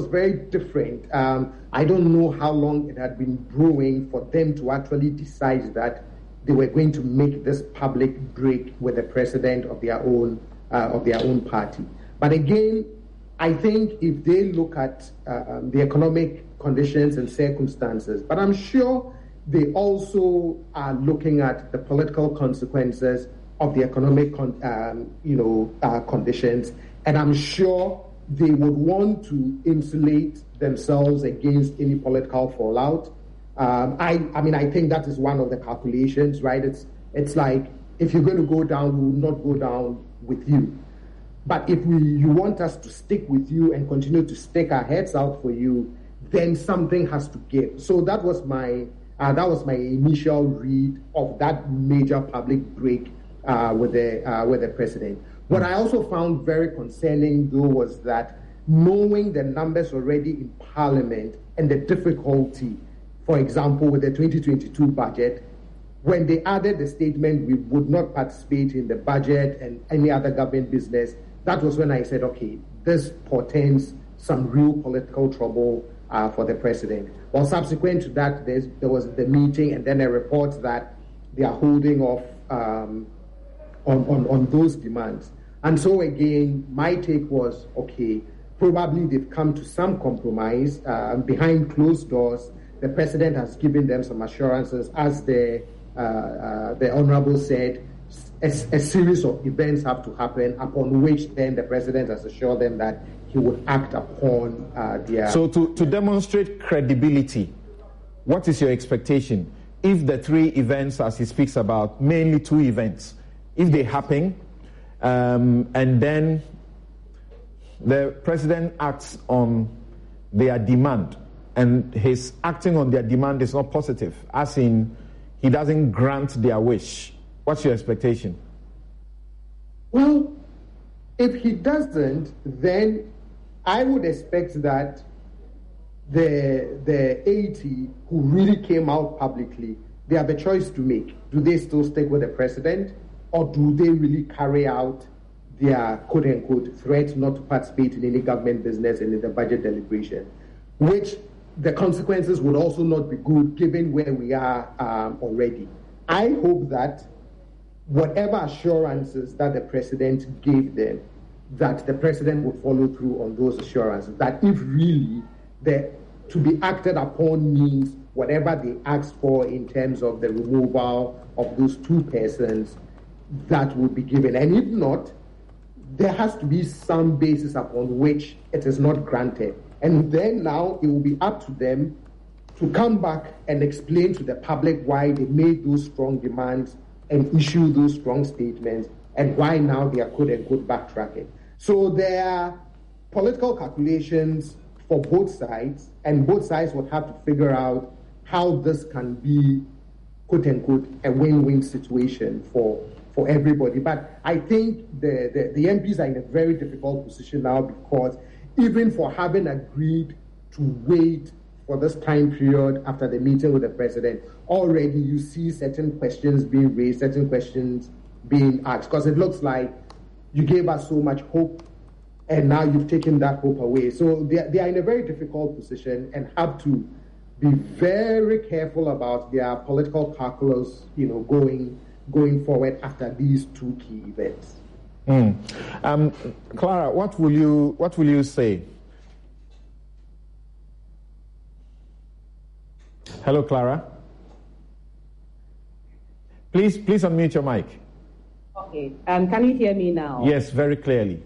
very different. I don't know how long it had been brewing for them to actually decide that they were going to make this public break with the president of their own party. But again, I think if they look at the economic conditions and circumstances, but I'm sure they also are looking at the political consequences of the economic conditions, and I'm sure they would want to insulate themselves against any political fallout. I think that is one of the calculations, right? It's like, if you're going to go down, we will not go down with you. But if you want us to stick with you and continue to stick our heads out for you, then something has to give. So that was my initial read of that major public break with the president. What I also found very concerning, though, was that knowing the numbers already in Parliament and the difficulty, for example, with the 2022 budget, when they added the statement, we would not participate in the budget and any other government business, that was when I said, okay, this portends some real political trouble for the president. Well, subsequent to that, there was the meeting and then a report that they are holding off on those demands. And so again, my take was, okay, probably they've come to some compromise behind closed doors. The president has given them some assurances, as the Honorable said, a series of events have to happen, upon which then the president has assured them that he would act upon their... So to demonstrate credibility, what is your expectation? If the three events, as he speaks about, mainly two events, if they happen, and then the president acts on their demand, and his acting on their demand is not positive, as in he doesn't grant their wish, what's your expectation? Well, if he doesn't, then I would expect that the 80 who really came out publicly, they have a choice to make. Do they still stick with the president, or do they really carry out their quote-unquote threat not to participate in any government business and in the budget deliberation, which the consequences would also not be good given where we are already. I hope that whatever assurances that the president gave them, that the president would follow through on those assurances, that if really to be acted upon means whatever they asked for in terms of the removal of those two persons, that will be given. And if not, there has to be some basis upon which it is not granted. And then now it will be up to them to come back and explain to the public why they made those strong demands and issue those strong statements, and why now they are quote-unquote backtracking. So there are political calculations for both sides, and both sides would have to figure out how this can be quote-unquote a win-win situation for everybody. But I think the MPs are in a very difficult position now, because even for having agreed to wait for this time period after the meeting with the president, already you see certain questions being raised, certain questions being asked, because it looks like you gave us so much hope and now you've taken that hope away. So they are in a very difficult position and have to be very careful about their political calculus, going forward after these two key events. Clara, what will you say? Hello, Clara. Please unmute your mic. Okay. Can you hear me now? Yes, very clearly.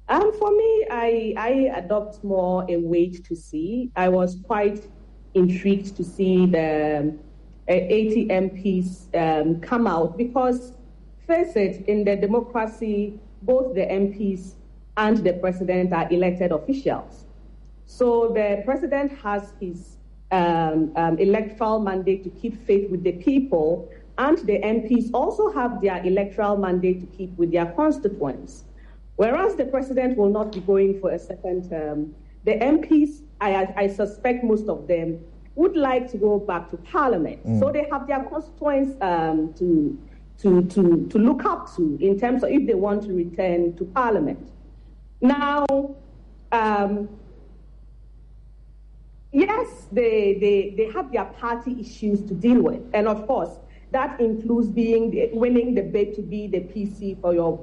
For me, I adopt more a wait to see. I was quite intrigued to see the 80 MPs come out, because, face it, in the democracy, both the MPs and the president are elected officials. So the president has his electoral mandate to keep faith with the people, and the MPs also have their electoral mandate to keep with their constituents. Whereas the president will not be going for a second term, the MPs, I suspect most of them, would like to go back to Parliament. So they have their constituents to look up to in terms of if they want to return to Parliament. Now, yes, they have their party issues to deal with, and of course, that includes winning the bid to be the PC for your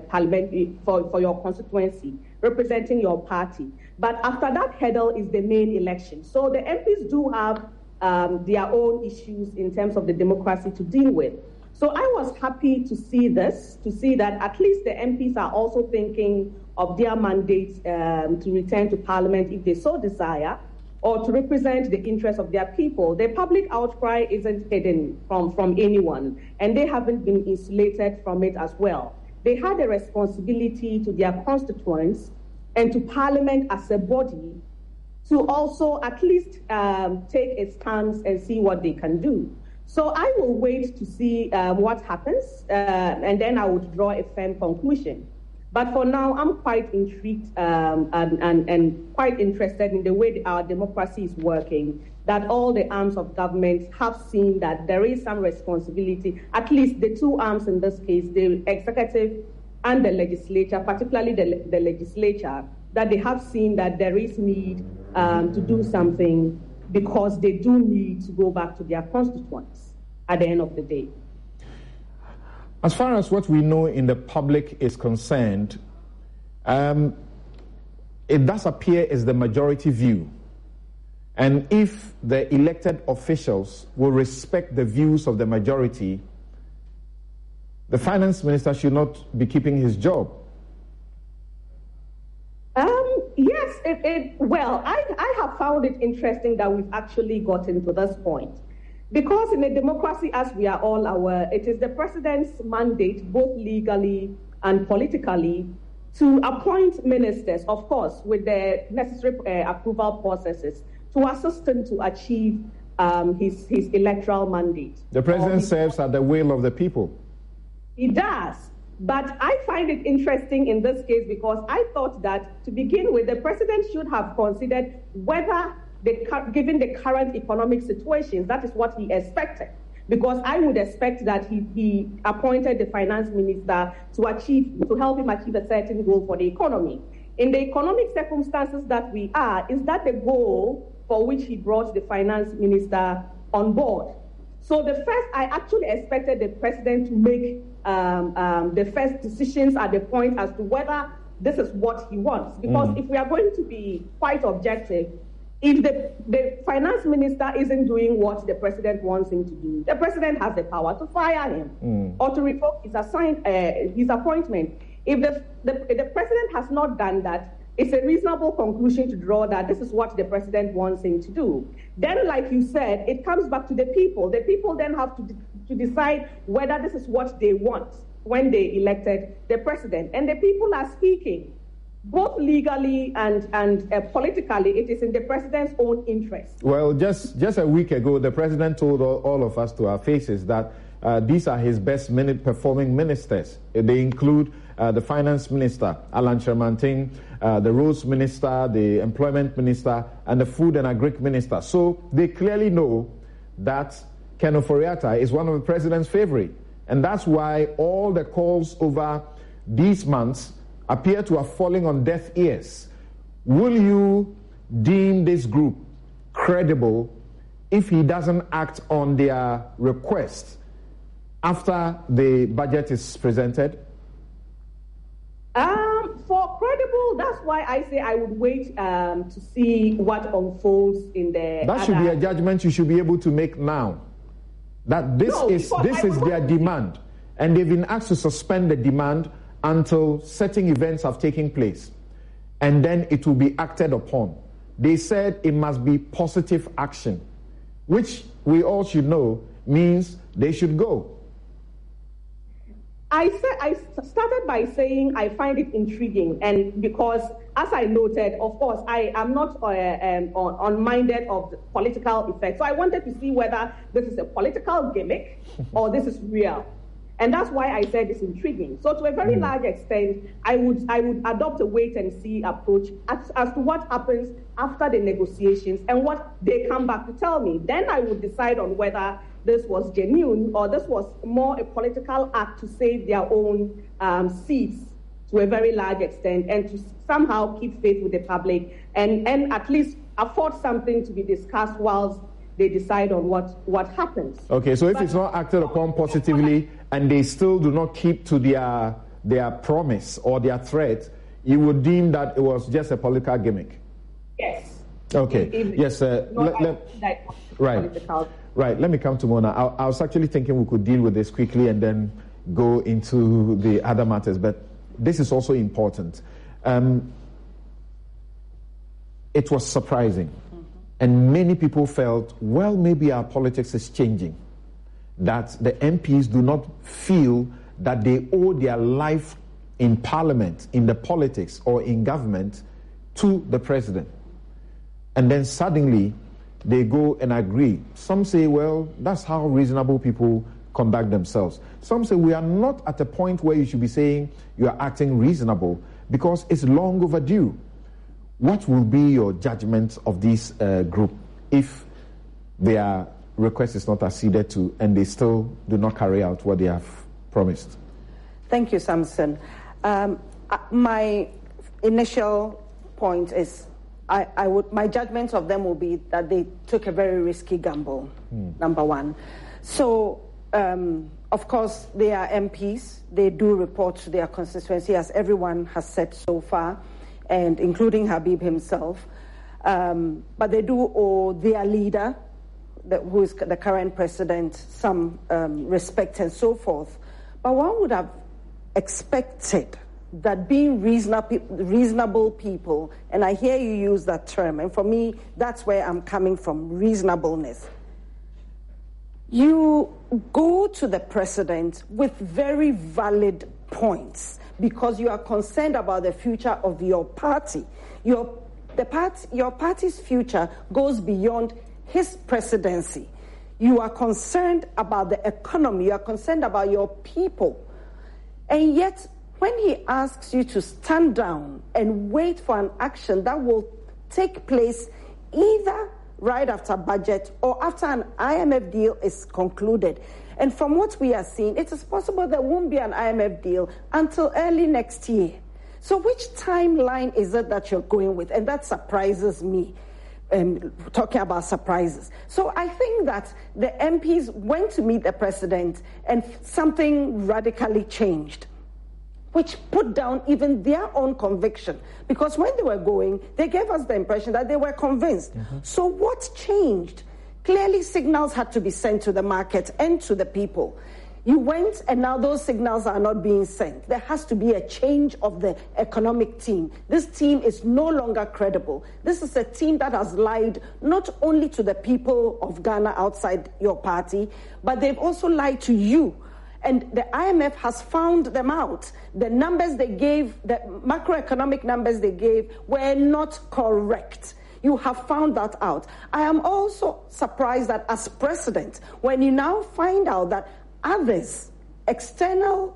parliament, for your constituency, representing your party. But after that hurdle is the main election. So the MPs do have their own issues in terms of the democracy to deal with. So I was happy to see that at least the MPs are also thinking of their mandates to return to Parliament if they so desire, or to represent the interests of their people. The public outcry isn't hidden from anyone, and they haven't been insulated from it as well. they had a responsibility to their constituents and to Parliament as a body to also at least take a stance and see what they can do. So I will wait to see what happens, and then I would draw a firm conclusion. But for now, I'm quite intrigued and quite interested in the way our democracy is working, that all the arms of government have seen that there is some responsibility, at least the two arms in this case, the executive and the legislature, particularly the legislature, that they have seen that there is need to do something because they do need to go back to their constituents at the end of the day. As far as what we know in the public is concerned, it does appear as the majority view. And if the elected officials will respect the views of the majority, the finance minister should not be keeping his job. Yes, well, I have found it interesting that we've actually gotten to this point. Because in a democracy, as we are all aware, it is the president's mandate, both legally and politically, to appoint ministers, of course, with the necessary approval processes, to assist him to achieve his electoral mandate. The president serves at the will of the people. He does. But I find it interesting in this case because I thought that, to begin with, the president should have considered whether, given the current economic situations, that is what he expected. Because I would expect that he appointed the finance minister to help him achieve a certain goal for the economy. In the economic circumstances that we are, is that the goal for which he brought the finance minister on board? So I actually expected the president to make the first decisions at the point as to whether this is what he wants. Because if we are going to be quite objective, if the finance minister isn't doing what the president wants him to do, the president has the power to fire him or to revoke his appointment. If the president has not done that, it's a reasonable conclusion to draw that this is what the president wants him to do. Then, like you said, it comes back to the people. The people then have to decide whether this is what they want when they elected the president. And the people are speaking. Both legally and politically, it is in the president's own interest. Well, just a week ago, the president told all of us to our faces that these are his best performing ministers. They include the finance minister, Alan Shermantin, the roads minister, the employment minister, and the food and agric minister. So they clearly know that Ken Ofori-Atta is one of the president's favorite. And that's why all the calls over these months appear to have fallen on deaf ears. Will you deem this group credible if he doesn't act on their request after the budget is presented? For credible, that's why I say I would wait to see what unfolds in the. That should be a judgment you should be able to make now. That this is their demand, and they've been asked to suspend the demand until certain events have taken place, and then it will be acted upon. They said it must be positive action, which we all should know means they should go. I started by saying I find it intriguing, and because, as I noted, of course, I am not unminded of the political effect. So I wanted to see whether this is a political gimmick or this is real. And that's why I said it's intriguing. So to a very large extent, I would adopt a wait-and-see approach as to what happens after the negotiations and what they come back to tell me. Then I would decide on whether this was genuine or this was more a political act to save their own seats to a very large extent and to somehow keep faith with the public and at least afford something to be discussed whilst they decide on what happens. Okay, so if it's not acted upon positively and they still do not keep to their promise or their threat, you would deem that it was just a political gimmick? Yes. Okay. Yes. Right. Let me come to Mona. I was actually thinking we could deal with this quickly and then go into the other matters, but this is also important. It was surprising. And many people felt, well, maybe our politics is changing. That the MPs do not feel that they owe their life in parliament, in the politics, or in government to the president. And then suddenly they go and agree. Some say, well, that's how reasonable people conduct themselves. Some say we are not at a point where you should be saying you are acting reasonable because it's long overdue. What will be your judgment of this group if their request is not acceded to and they still do not carry out what they have promised? Thank you, Samson. My initial point is my judgment of them will be that they took a very risky gamble, number one. So, of course, they are MPs. They do report to their constituency, as everyone has said so far, and including Habib himself. But they do owe their leader, who is the current president, some respect and so forth. But one would have expected that being reasonable people, and I hear you use that term, and for me, that's where I'm coming from, reasonableness. You go to the president with very valid points because you are concerned about the future of your party. Your party's future goes beyond his presidency. You are concerned about the economy. You are concerned about your people. And yet, when he asks you to stand down and wait for an action that will take place either right after budget or after an IMF deal is concluded, and from what we are seeing, it is possible there won't be an IMF deal until early next year. So which timeline is it that you're going with? And that surprises me, talking about surprises. So I think that the MPs went to meet the president and something radically changed, which put down even their own conviction. Because when they were going, they gave us the impression that they were convinced. So what changed? Clearly, signals had to be sent to the market and to the people. You went, and now those signals are not being sent. There has to be a change of the economic team. This team is no longer credible. This is a team that has lied not only to the people of Ghana outside your party, but they've also lied to you. And the IMF has found them out. The numbers they gave, the macroeconomic numbers they gave, were not correct. You have found that out. I am also surprised that as president, when you now find out that others, external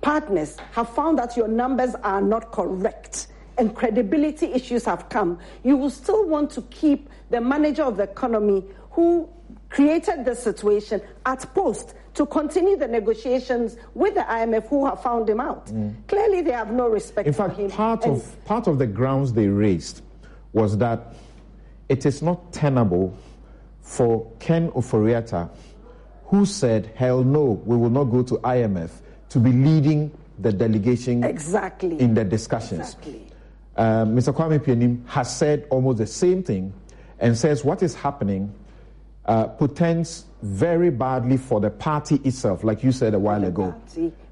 partners, have found that your numbers are not correct and credibility issues have come, you will still want to keep the manager of the economy who created the situation at post to continue the negotiations with the IMF who have found him out. Clearly, they have no respect for him. In fact, part of the grounds they raised was that it is not tenable for Ken Ofori-Atta, who said, hell no, we will not go to IMF, to be leading the delegation in the discussions. Mr. Kwame Pianim has said almost the same thing and says what is happening portends very badly for the party itself, like you said a while ago.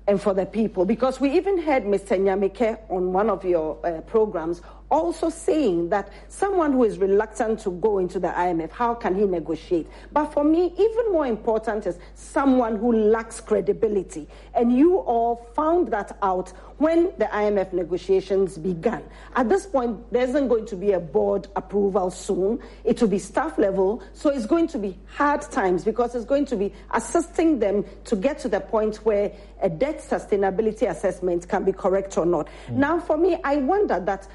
And for the people, because we even heard Mr. Nyamike on one of your programs also saying that someone who is reluctant to go into the IMF, how can he negotiate? But for me, even more important is someone who lacks credibility. And you all found that out when the IMF negotiations began. At this point, there isn't going to be a board approval soon. It will be staff level. So it's going to be hard times because it's going to be assisting them to get to the point where a debt sustainability assessment can be correct or not. Now, for me, I wonder that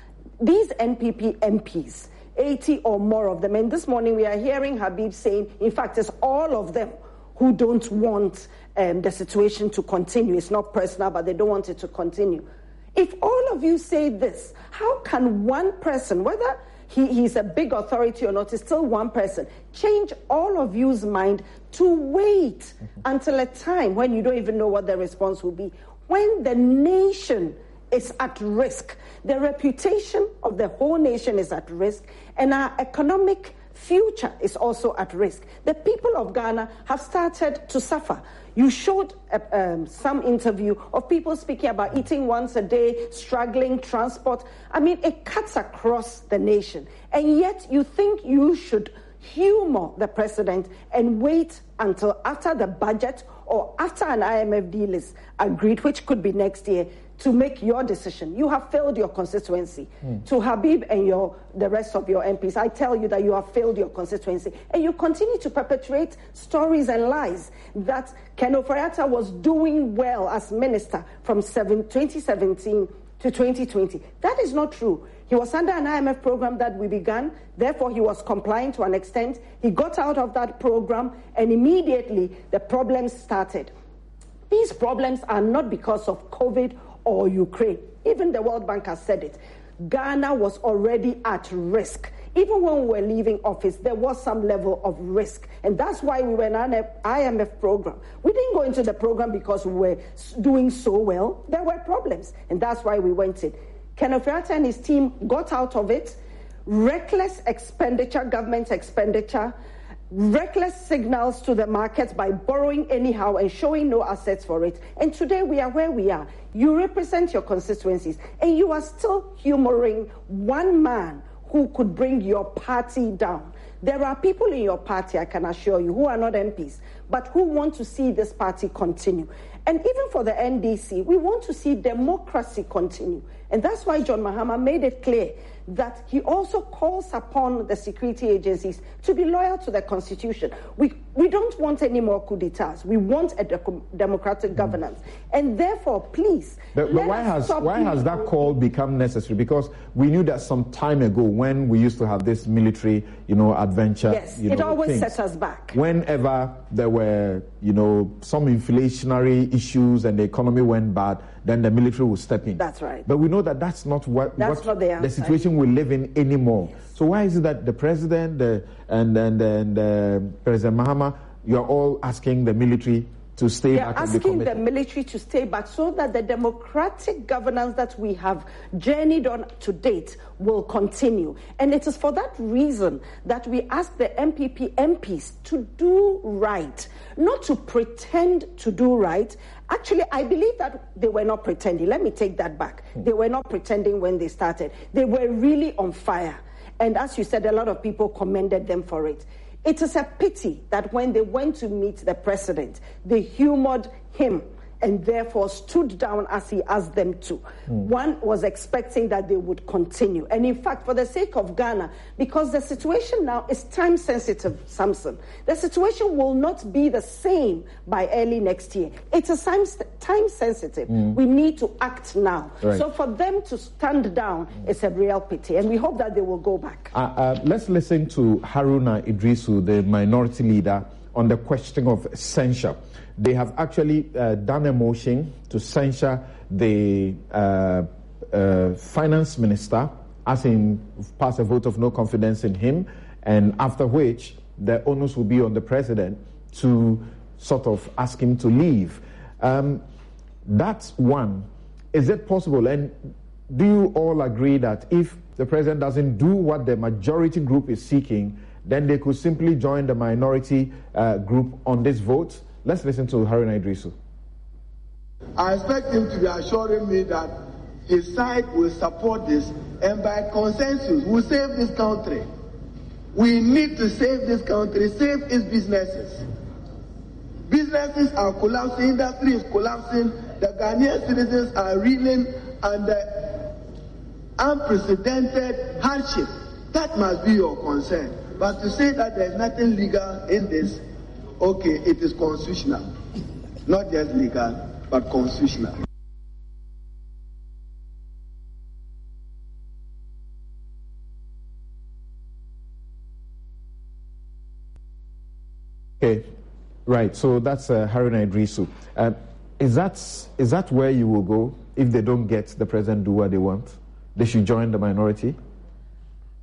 these NPP MPs, 80 or more of them, and this morning we are hearing Habib saying, in fact, it's all of them who don't want the situation to continue. It's not personal, but they don't want it to continue. If all of you say this, how can one person, whether he's a big authority or not, he's still one person, change all of you's mind to wait until a time when you don't even know what the response will be, when the nation is at risk? The reputation of the whole nation is at risk, and our economic future is also at risk. The people of Ghana have started to suffer. You showed some interview of people speaking about eating once a day, struggling, transport. I mean, it cuts across the nation. And yet you think you should humor the president and wait until after the budget or after an IMF deal is agreed, which could be next year, to make your decision. You have failed your constituency. To Habib and the rest of your MPs, I tell you that you have failed your constituency. And you continue to perpetrate stories and lies that Ken Ofori-Atta was doing well as minister from 2017 to 2020. That is not true. He was under an IMF program that we began, therefore he was complying to an extent. He got out of that program and immediately the problems started. These problems are not because of COVID or Ukraine. Even the World Bank has said it. Ghana was already at risk. Even when we were leaving office, there was some level of risk. And that's why we were in an IMF program. We didn't go into the program because we were doing so well. There were problems. And that's why we went in. Ken Ofori-Atta and his team got out of it. Reckless expenditure, government expenditure, reckless signals to the markets by borrowing anyhow and showing no assets for it. And today we are where we are. You represent your constituencies and you are still humoring one man who could bring your party down. There are people in your party, I can assure you, who are not MPs, but who want to see this party continue. And even for the NDC, we want to see democracy continue. And that's why John Mahama made it clear that he also calls upon the security agencies to be loyal to the Constitution. We don't want any more coup d'etats. We want a democratic governance. And therefore, please, But why has that call become necessary? Because we knew that some time ago when we used to have this military, adventure. Yes, it always set us back. Whenever there were, some inflationary issues and the economy went bad, then the military will step in. That's right. But we know that that's not what the situation we live in anymore. Yes. So why is it that the president and President Mahama, you're all asking the military to stay back? They're asking the military to stay back so that the democratic governance that we have journeyed on to date will continue. And it is for that reason that we ask the MPP MPs to do right, not to pretend to do right. Actually, I believe that they were not pretending. Let me take that back. They were not pretending when they started. They were really on fire. And as you said, a lot of people commended them for it. It is a pity that when they went to meet the president, they humored him and therefore stood down as he asked them to. One was expecting that they would continue. And in fact, for the sake of Ghana, because the situation now is time sensitive, Samson, the situation will not be the same by early next year. It is time sensitive. We need to act now. Right. So for them to stand down is a real pity. And we hope that they will go back. Let's listen to Haruna Idrisu, the minority leader, on the question of censure. They have actually done a motion to censure the finance minister, as in pass a vote of no confidence in him, and after which the onus will be on the president to sort of ask him to leave. That's one. Is it possible? And do you all agree that if the president doesn't do what the majority group is seeking, then they could simply join the minority group on this vote? Let's listen to Haruna Idrisu. I expect him to be assuring me that his side will support this, and by consensus, we'll save this country. We need to save this country, save its businesses. Businesses are collapsing, industry is collapsing, the Ghanaian citizens are reeling under unprecedented hardship. That must be your concern. But to say that there's nothing legal in this, okay, it is constitutional. Not just legal, but constitutional. Okay, right. So that's Haruna Idrisu. Is that where you will go if they don't get the president do what they want? They should join the minority?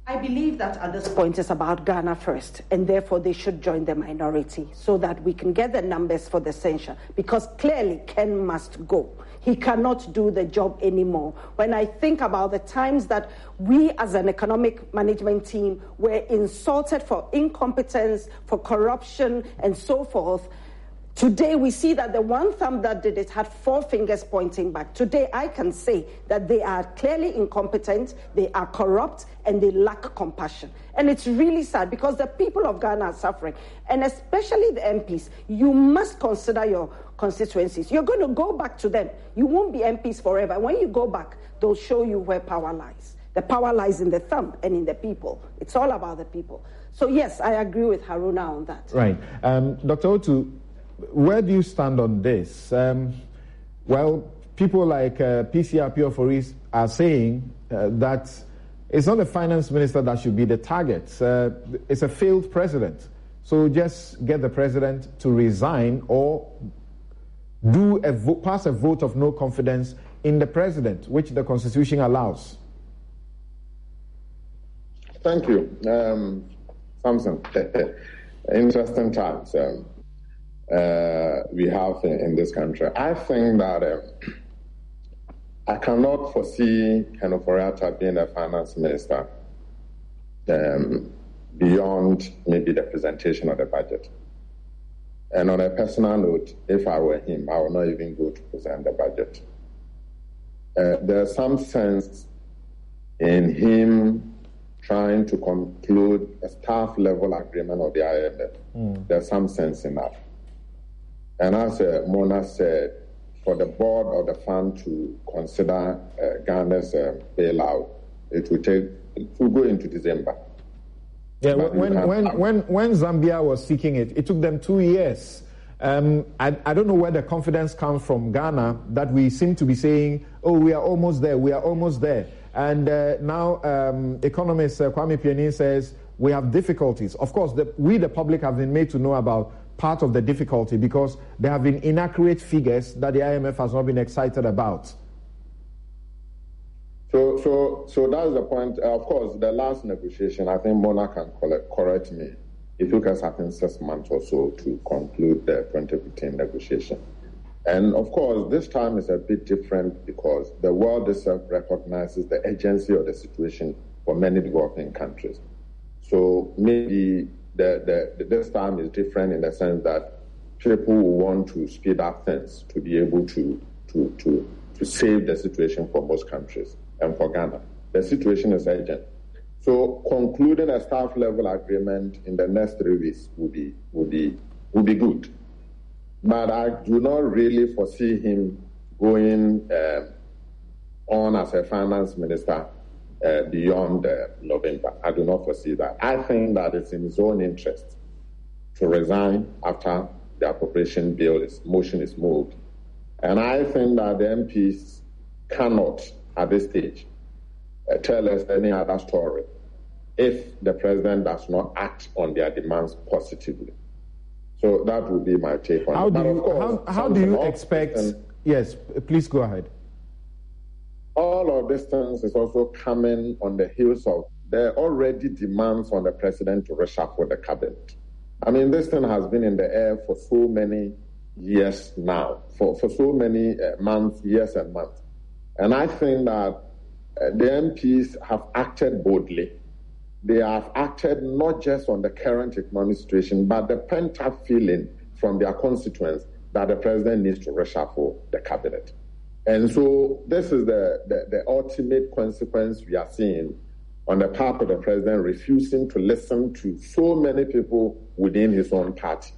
I believe that at this point it's about Ghana first, and therefore they should join the minority so that we can get the numbers for the censure, because clearly Ken must go. He cannot do the job anymore. When I think about the times that we as an economic management team were insulted for incompetence, for corruption, and so forth, Today, we see that the one thumb that did it had 4 fingers pointing back. Today, I can say that they are clearly incompetent, they are corrupt, and they lack compassion. And it's really sad because the people of Ghana are suffering, and especially the MPs. You must consider your constituencies. You're going to go back to them. You won't be MPs forever. When you go back, they'll show you where power lies. The power lies in the thumb and in the people. It's all about the people. So, yes, I agree with Haruna on that. Right. Dr. Otu, where do you stand on this? Well, people like PCRP Oforis are saying that it's not the finance minister that should be the target. It's a failed president. So just get the president to resign or pass a vote of no confidence in the president, which the Constitution allows. Thank you. Samson, interesting times. We have in this country. I think that I cannot foresee Ken Ofori-Atta being a finance minister beyond maybe the presentation of the budget. And on a personal note, if I were him, I would not even go to present the budget. There's some sense in him trying to conclude a staff-level agreement of the IMF. There's some sense in that. And as Mona said, for the board of the fund to consider Ghana's bailout, it will go into December. Yeah, when Zambia was seeking it took them 2 years. I don't know where the confidence comes from Ghana that we seem to be saying, oh, we are almost there, we are almost there. And now economist Kwame Pianin says we have difficulties. Of course, we, the public, have been made to know about part of the difficulty because there have been inaccurate figures that the IMF has not been excited about. So that's the point. Of course, the last negotiation, I think Mona can correct me. It took us, I think, 6 months or so to conclude the 2015 negotiation. And of course, this time is a bit different because the world itself recognizes the urgency of the situation for many developing countries. So maybe this time is different in the sense that people will want to speed up things to be able to save the situation for most countries and for Ghana. The situation is urgent. So concluding a staff-level agreement in the next 3 weeks will be good. But I do not really foresee him going on as a finance minister beyond November. I do not foresee that. I think that it's in his own interest to resign after the appropriation motion is moved. And I think that the MPs cannot, at this stage, tell us any other story if the president does not act on their demands positively. So that would be my take on it. How do you expect... Yes, please go ahead. All of these things is also coming on the heels of the already demands on the president to reshuffle the cabinet. I mean, this thing has been in the air for so many years now, for so many months, years and months. And I think that the MPs have acted boldly. They have acted not just on the current economic situation, but the pent-up feeling from their constituents that the president needs to reshuffle the cabinet. And so this is the ultimate consequence we are seeing on the part of the president refusing to listen to so many people within his own party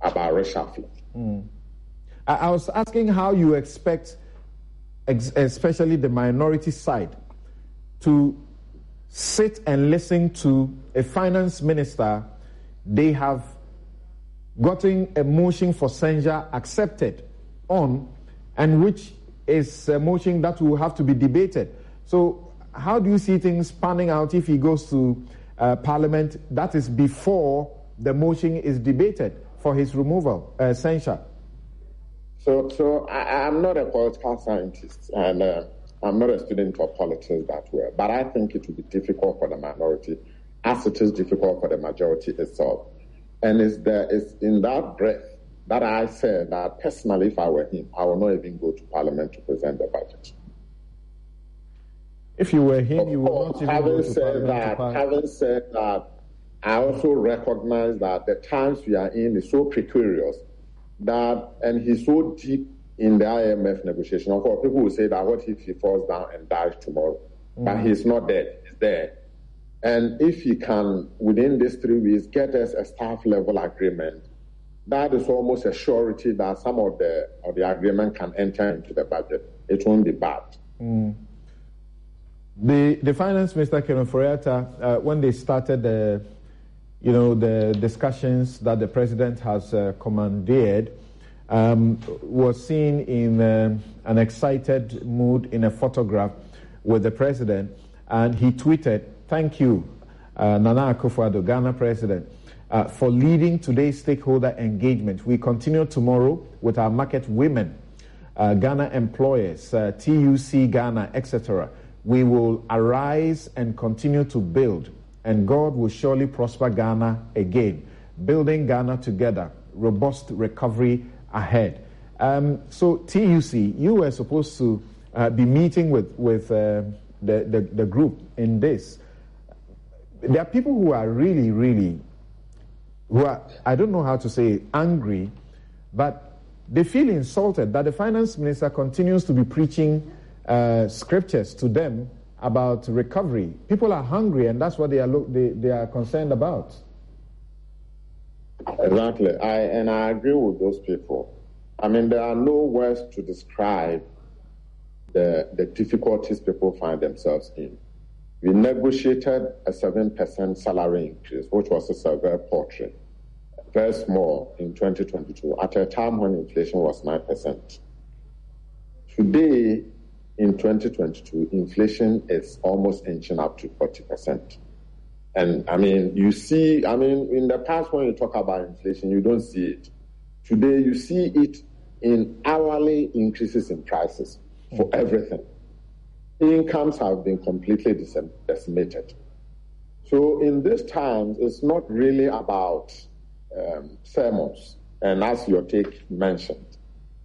about reshuffling. I was asking how you expect, especially the minority side, to sit and listen to a finance minister. They have gotten a motion for censure accepted on, and which is a motion that will have to be debated. So how do you see things panning out if he goes to Parliament? That is before the motion is debated for his removal, censure. So I'm not a political scientist, and I'm not a student of politics that well, but I think it will be difficult for the minority as it is difficult for the majority itself. And it's in that breath that I said that personally, if I were him, I would not even go to Parliament to present the budget. If you were him, you would not even go to Parliament. Having said that, I also recognize that the times we are in is so precarious that, and he's so deep in the IMF negotiation. Of course, people will say that what if he falls down and dies tomorrow? But he's not dead, he's there. And if he can, within these 3 weeks, get us a staff level agreement, that is almost a surety that some of the agreement can enter into the budget. It won't be bad. The finance minister, Kenneth Foriata, when they started the discussions that the president has commandeered, was seen in an excited mood in a photograph with the president, and he tweeted, "Thank you, Nana Akufo-Addo, Ghana president, for leading today's stakeholder engagement. We continue tomorrow with our market women, Ghana employers, TUC Ghana, etc. We will arise and continue to build, and God will surely prosper Ghana again. Building Ghana together, robust recovery ahead." So TUC, you were supposed to be meeting with the group in this. There are people who are really, who are, I don't know how to say, angry, but they feel insulted that the finance minister continues to be preaching scriptures to them about recovery. People are hungry, and that's what they are concerned about. Exactly, I agree with those people. I mean, there are no words to describe the difficulties people find themselves in. We negotiated a 7% salary increase, which was a severe portrait, very small in 2022, at a time when inflation was 9%. Today, in 2022, inflation is almost inching up to 40%. And I mean, you see, in the past when you talk about inflation, you don't see it. Today, you see it in hourly increases in prices for everything. Incomes have been completely decimated. So in these times, it's not really about sermons, and as your take mentioned,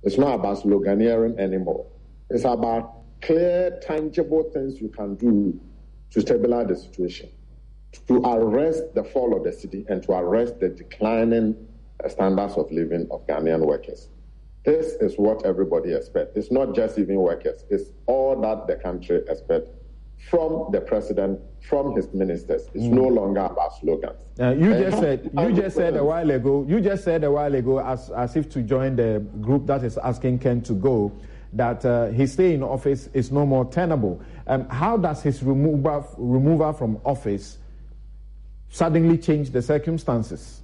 it's not about sloganeering anymore. It's about clear, tangible things you can do to stabilize the situation, to arrest the fall of the city and to arrest the declining standards of living of Ghanaian workers. This is what everybody expects. It's not just even workers. It's all that the country expects from the president, from his ministers. It's no longer about slogans. You just said a while ago, as if to join the group that is asking Ken to go, that his stay in office is no more tenable. How does his removal from office suddenly change the circumstances?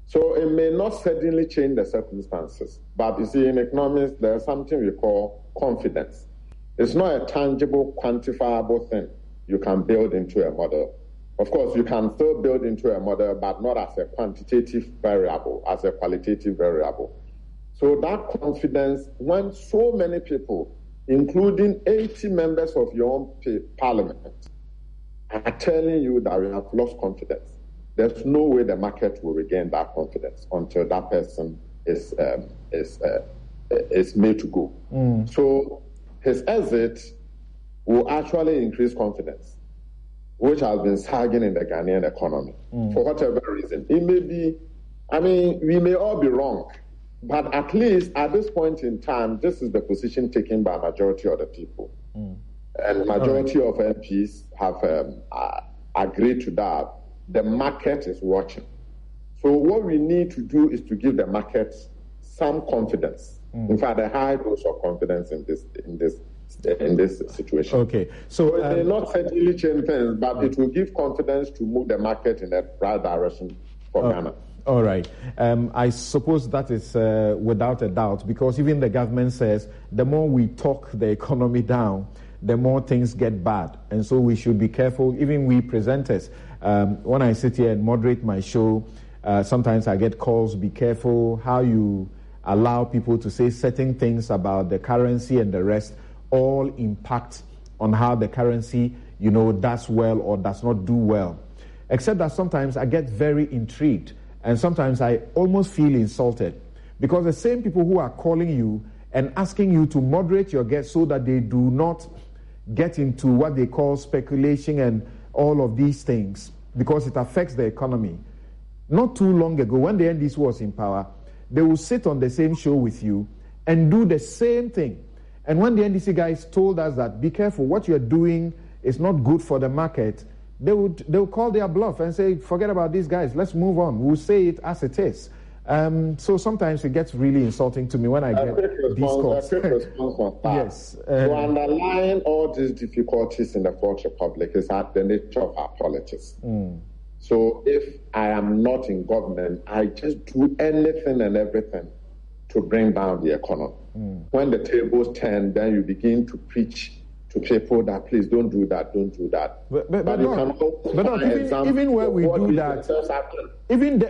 So it may not suddenly change the circumstances, but you see, in economics, there's something we call confidence. It's not a tangible, quantifiable thing you can build into a model. Of course, you can still build into a model, but not as a quantitative variable, as a qualitative variable. So that confidence, when so many people, including 80 members of your own parliament, are telling you that we have lost confidence, there's no way the market will regain that confidence until that person is made to go. So his exit will actually increase confidence, which has been sagging in the Ghanaian economy for whatever reason. It may be, we may all be wrong, but at least at this point in time, this is the position taken by majority of the people. And majority of MPs have agreed to that. The market is watching. So what we need to do is to give the market some confidence. In fact, a high dose of confidence in this situation. Okay, so it may not certainly change things, but it will give confidence to move the market in the right direction for Ghana. All right. I suppose that is without a doubt, because even the government says the more we talk the economy down, the more things get bad. And so we should be careful, even we presenters. When I sit here and moderate my show, sometimes I get calls, be careful how you allow people to say certain things about the currency and the rest, all impact on how the currency, does well or does not do well. Except that sometimes I get very intrigued, and sometimes I almost feel insulted, because the same people who are calling you and asking you to moderate your guests so that they do not get into what they call speculation and all of these things, because it affects the economy. Not too long ago, when the NDC was in power, they will sit on the same show with you and do the same thing. And when the NDC guys told us that, be careful, what you're doing is not good for the market, they'll call their bluff and say, forget about these guys, let's move on. We'll say it as it is. So sometimes it gets really insulting to me when I get these calls. Yes. To underline all these difficulties in the Fourth Republic is at the nature of our politics. So if I am not in government, I just do anything and everything to bring down the economy. When the tables turn, then you begin to preach to people that please don't do that, don't do that. But even where we do that,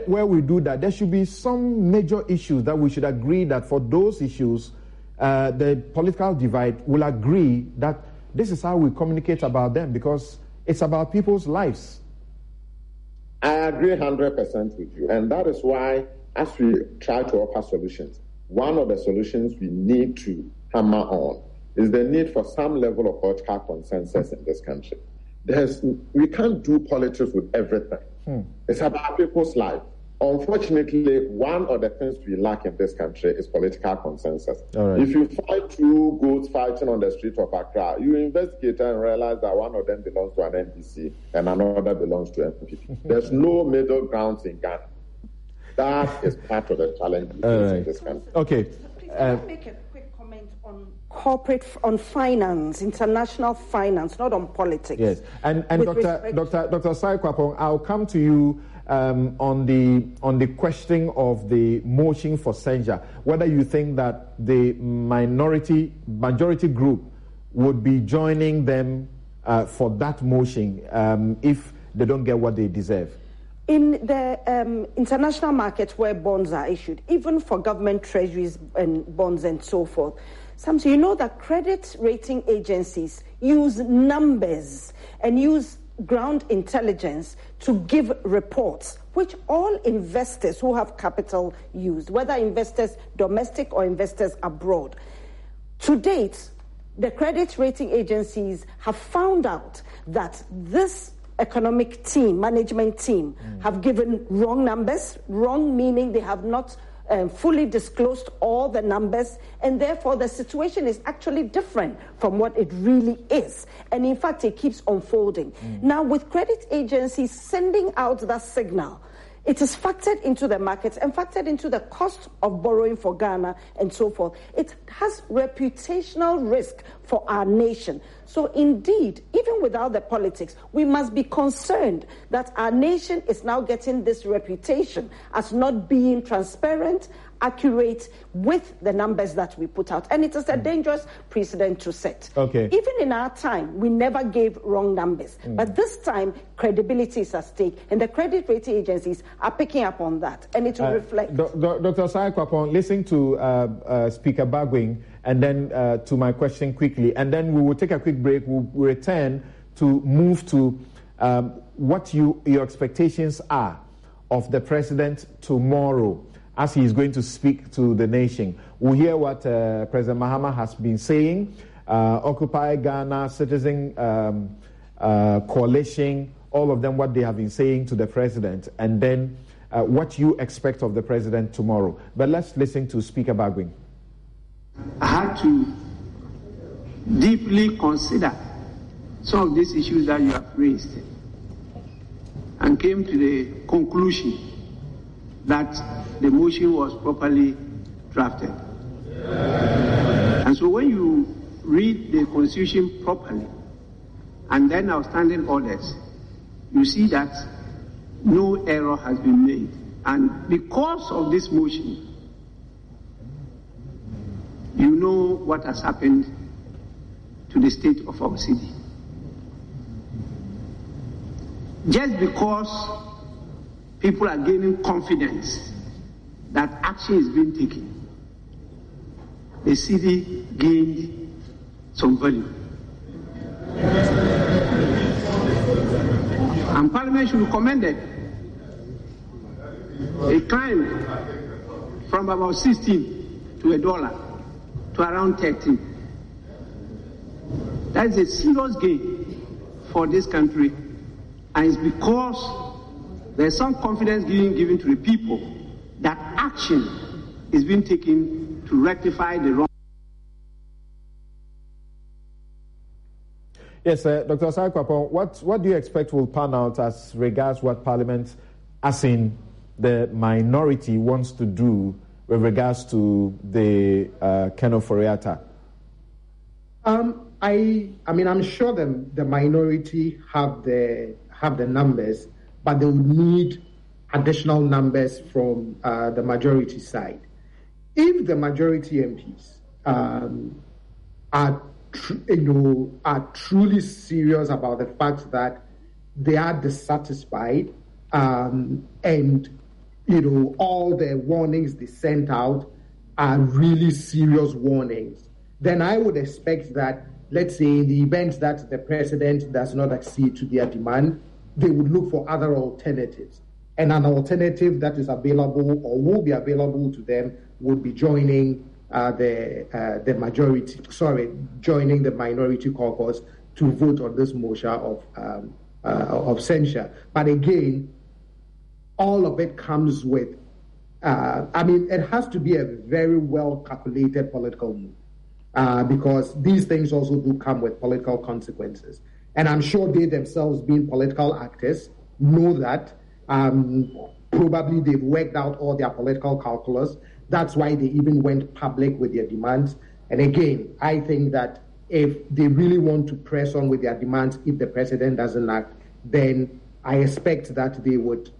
where we do that, there should be some major issues that we should agree that for those issues, the political divide will agree that this is how we communicate about them, because it's about people's lives. I agree 100% with you, and that is why, as we try to offer solutions, one of the solutions we need to hammer on is the need for some level of political consensus in this country. We can't do politics with everything. It's about people's life. Unfortunately, one of the things we lack in this country is political consensus. Right. If you find two goats fighting on the street of Accra, you investigate and realize that one of them belongs to an NDC and another belongs to NPP. There's no middle ground in Ghana. That is part of the challenge in this country. Okay. Please, can I make a quick comment on finance, international finance, not on politics? Yes, and Dr. Sai Kwapong, I'll come to you on the question of the motion for censure. Whether you think that the majority group would be joining them for that motion if they don't get what they deserve. In the international markets where bonds are issued, even for government treasuries and bonds and so forth, Samson, you know that credit rating agencies use numbers and use ground intelligence to give reports, which all investors who have capital use, whether investors domestic or investors abroad. To date, the credit rating agencies have found out that this economic team, management team, have given wrong numbers, wrong meaning they have not fully disclosed all the numbers, and therefore the situation is actually different from what it really is. And in fact, it keeps unfolding. Now, with credit agencies sending out that signal, it is factored into the markets and factored into the cost of borrowing for Ghana and so forth. It has reputational risk for our nation. So indeed, even without the politics, we must be concerned that our nation is now getting this reputation as not being transparent, accurate with the numbers that we put out. And it is a dangerous precedent to set. Okay. Even in our time, we never gave wrong numbers. But this time, credibility is at stake. And the credit rating agencies are picking up on that. And it will reflect. Dr. Sai Kwapong, listen to Speaker Bagwing, and then to my question quickly. And then we will take a quick break. We'll return to move to what your expectations are of the president tomorrow, as he is going to speak to the nation. We'll hear what President Mahama has been saying, Occupy Ghana, Citizen Coalition, all of them, what they have been saying to the president, and then what you expect of the president tomorrow. But let's listen to Speaker Bagwing. I had to deeply consider some of these issues that you have raised and came to the conclusion that the motion was properly drafted. And so when you read the Constitution properly and then our standing orders, you see that no error has been made. And because of this motion, you know what has happened to the state of our city. Just because people are gaining confidence that action is being taken, the city gained some value. And Parliament should be commended. It climbed from about 16 to $1 to around 13. That is a serious gain for this country, and it's because there's some confidence given to the people that action is being taken to rectify the wrong. Yes, Dr. Osai-Kwapong, what do you expect will pan out as regards what Parliament, as in the minority, wants to do with regards to the Keno Foriata? I'm sure the minority have the numbers, but they would need additional numbers from the majority side. If the majority MPs are truly serious about the fact that they are dissatisfied, and all the warnings they sent out are really serious warnings, then I would expect that, let's say, in the event that the president does not accede to their demand, they would look for other alternatives. And an alternative that is available or will be available to them would be joining joining the minority caucus to vote on this motion of censure. But again, all of it comes with, it has to be a very well calculated political move. Because these things also do come with political consequences. And I'm sure they themselves, being political actors, know that. Probably they've worked out all their political calculus. That's why they even went public with their demands. And again, I think that if they really want to press on with their demands, if the president doesn't act, then I expect that they would,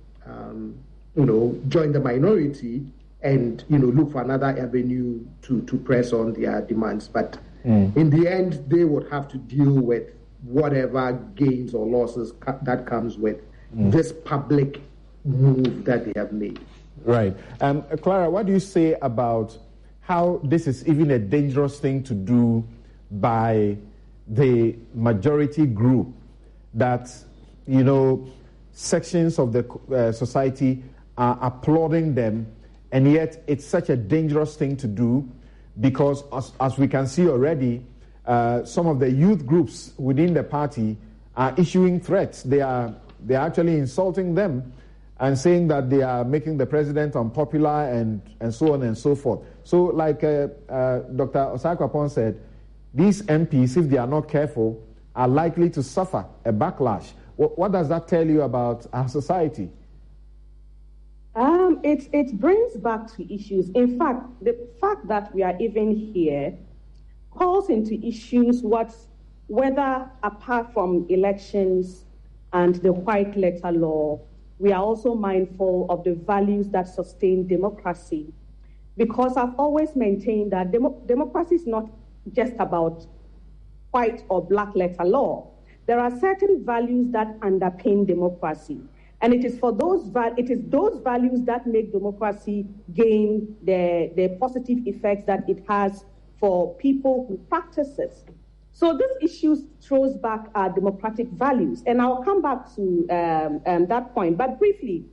join the minority and look for another avenue to press on their demands. But in the end, they would have to deal with whatever gains or losses that comes with this public move that they have made. Right. Clara, what do you say about how this is even a dangerous thing to do by the majority group, that, sections of the society are applauding them, and yet it's such a dangerous thing to do because, as we can see already, some of the youth groups within the party are issuing threats. They are actually insulting them and saying that they are making the president unpopular and so on and so forth. So like Dr. Osai-Kwapong said, these MPs, if they are not careful, are likely to suffer a backlash. What does that tell you about our society? It brings back to issues. In fact, the fact that we are even here calls into issues whether apart from elections and the white letter law, we are also mindful of the values that sustain democracy. Because I've always maintained that democracy is not just about white or black letter law. There are certain values that underpin democracy. And it is those values that make democracy gain the positive effects that it has for people who practice it. So this issue throws back our democratic values. And I'll come back to that point. But briefly,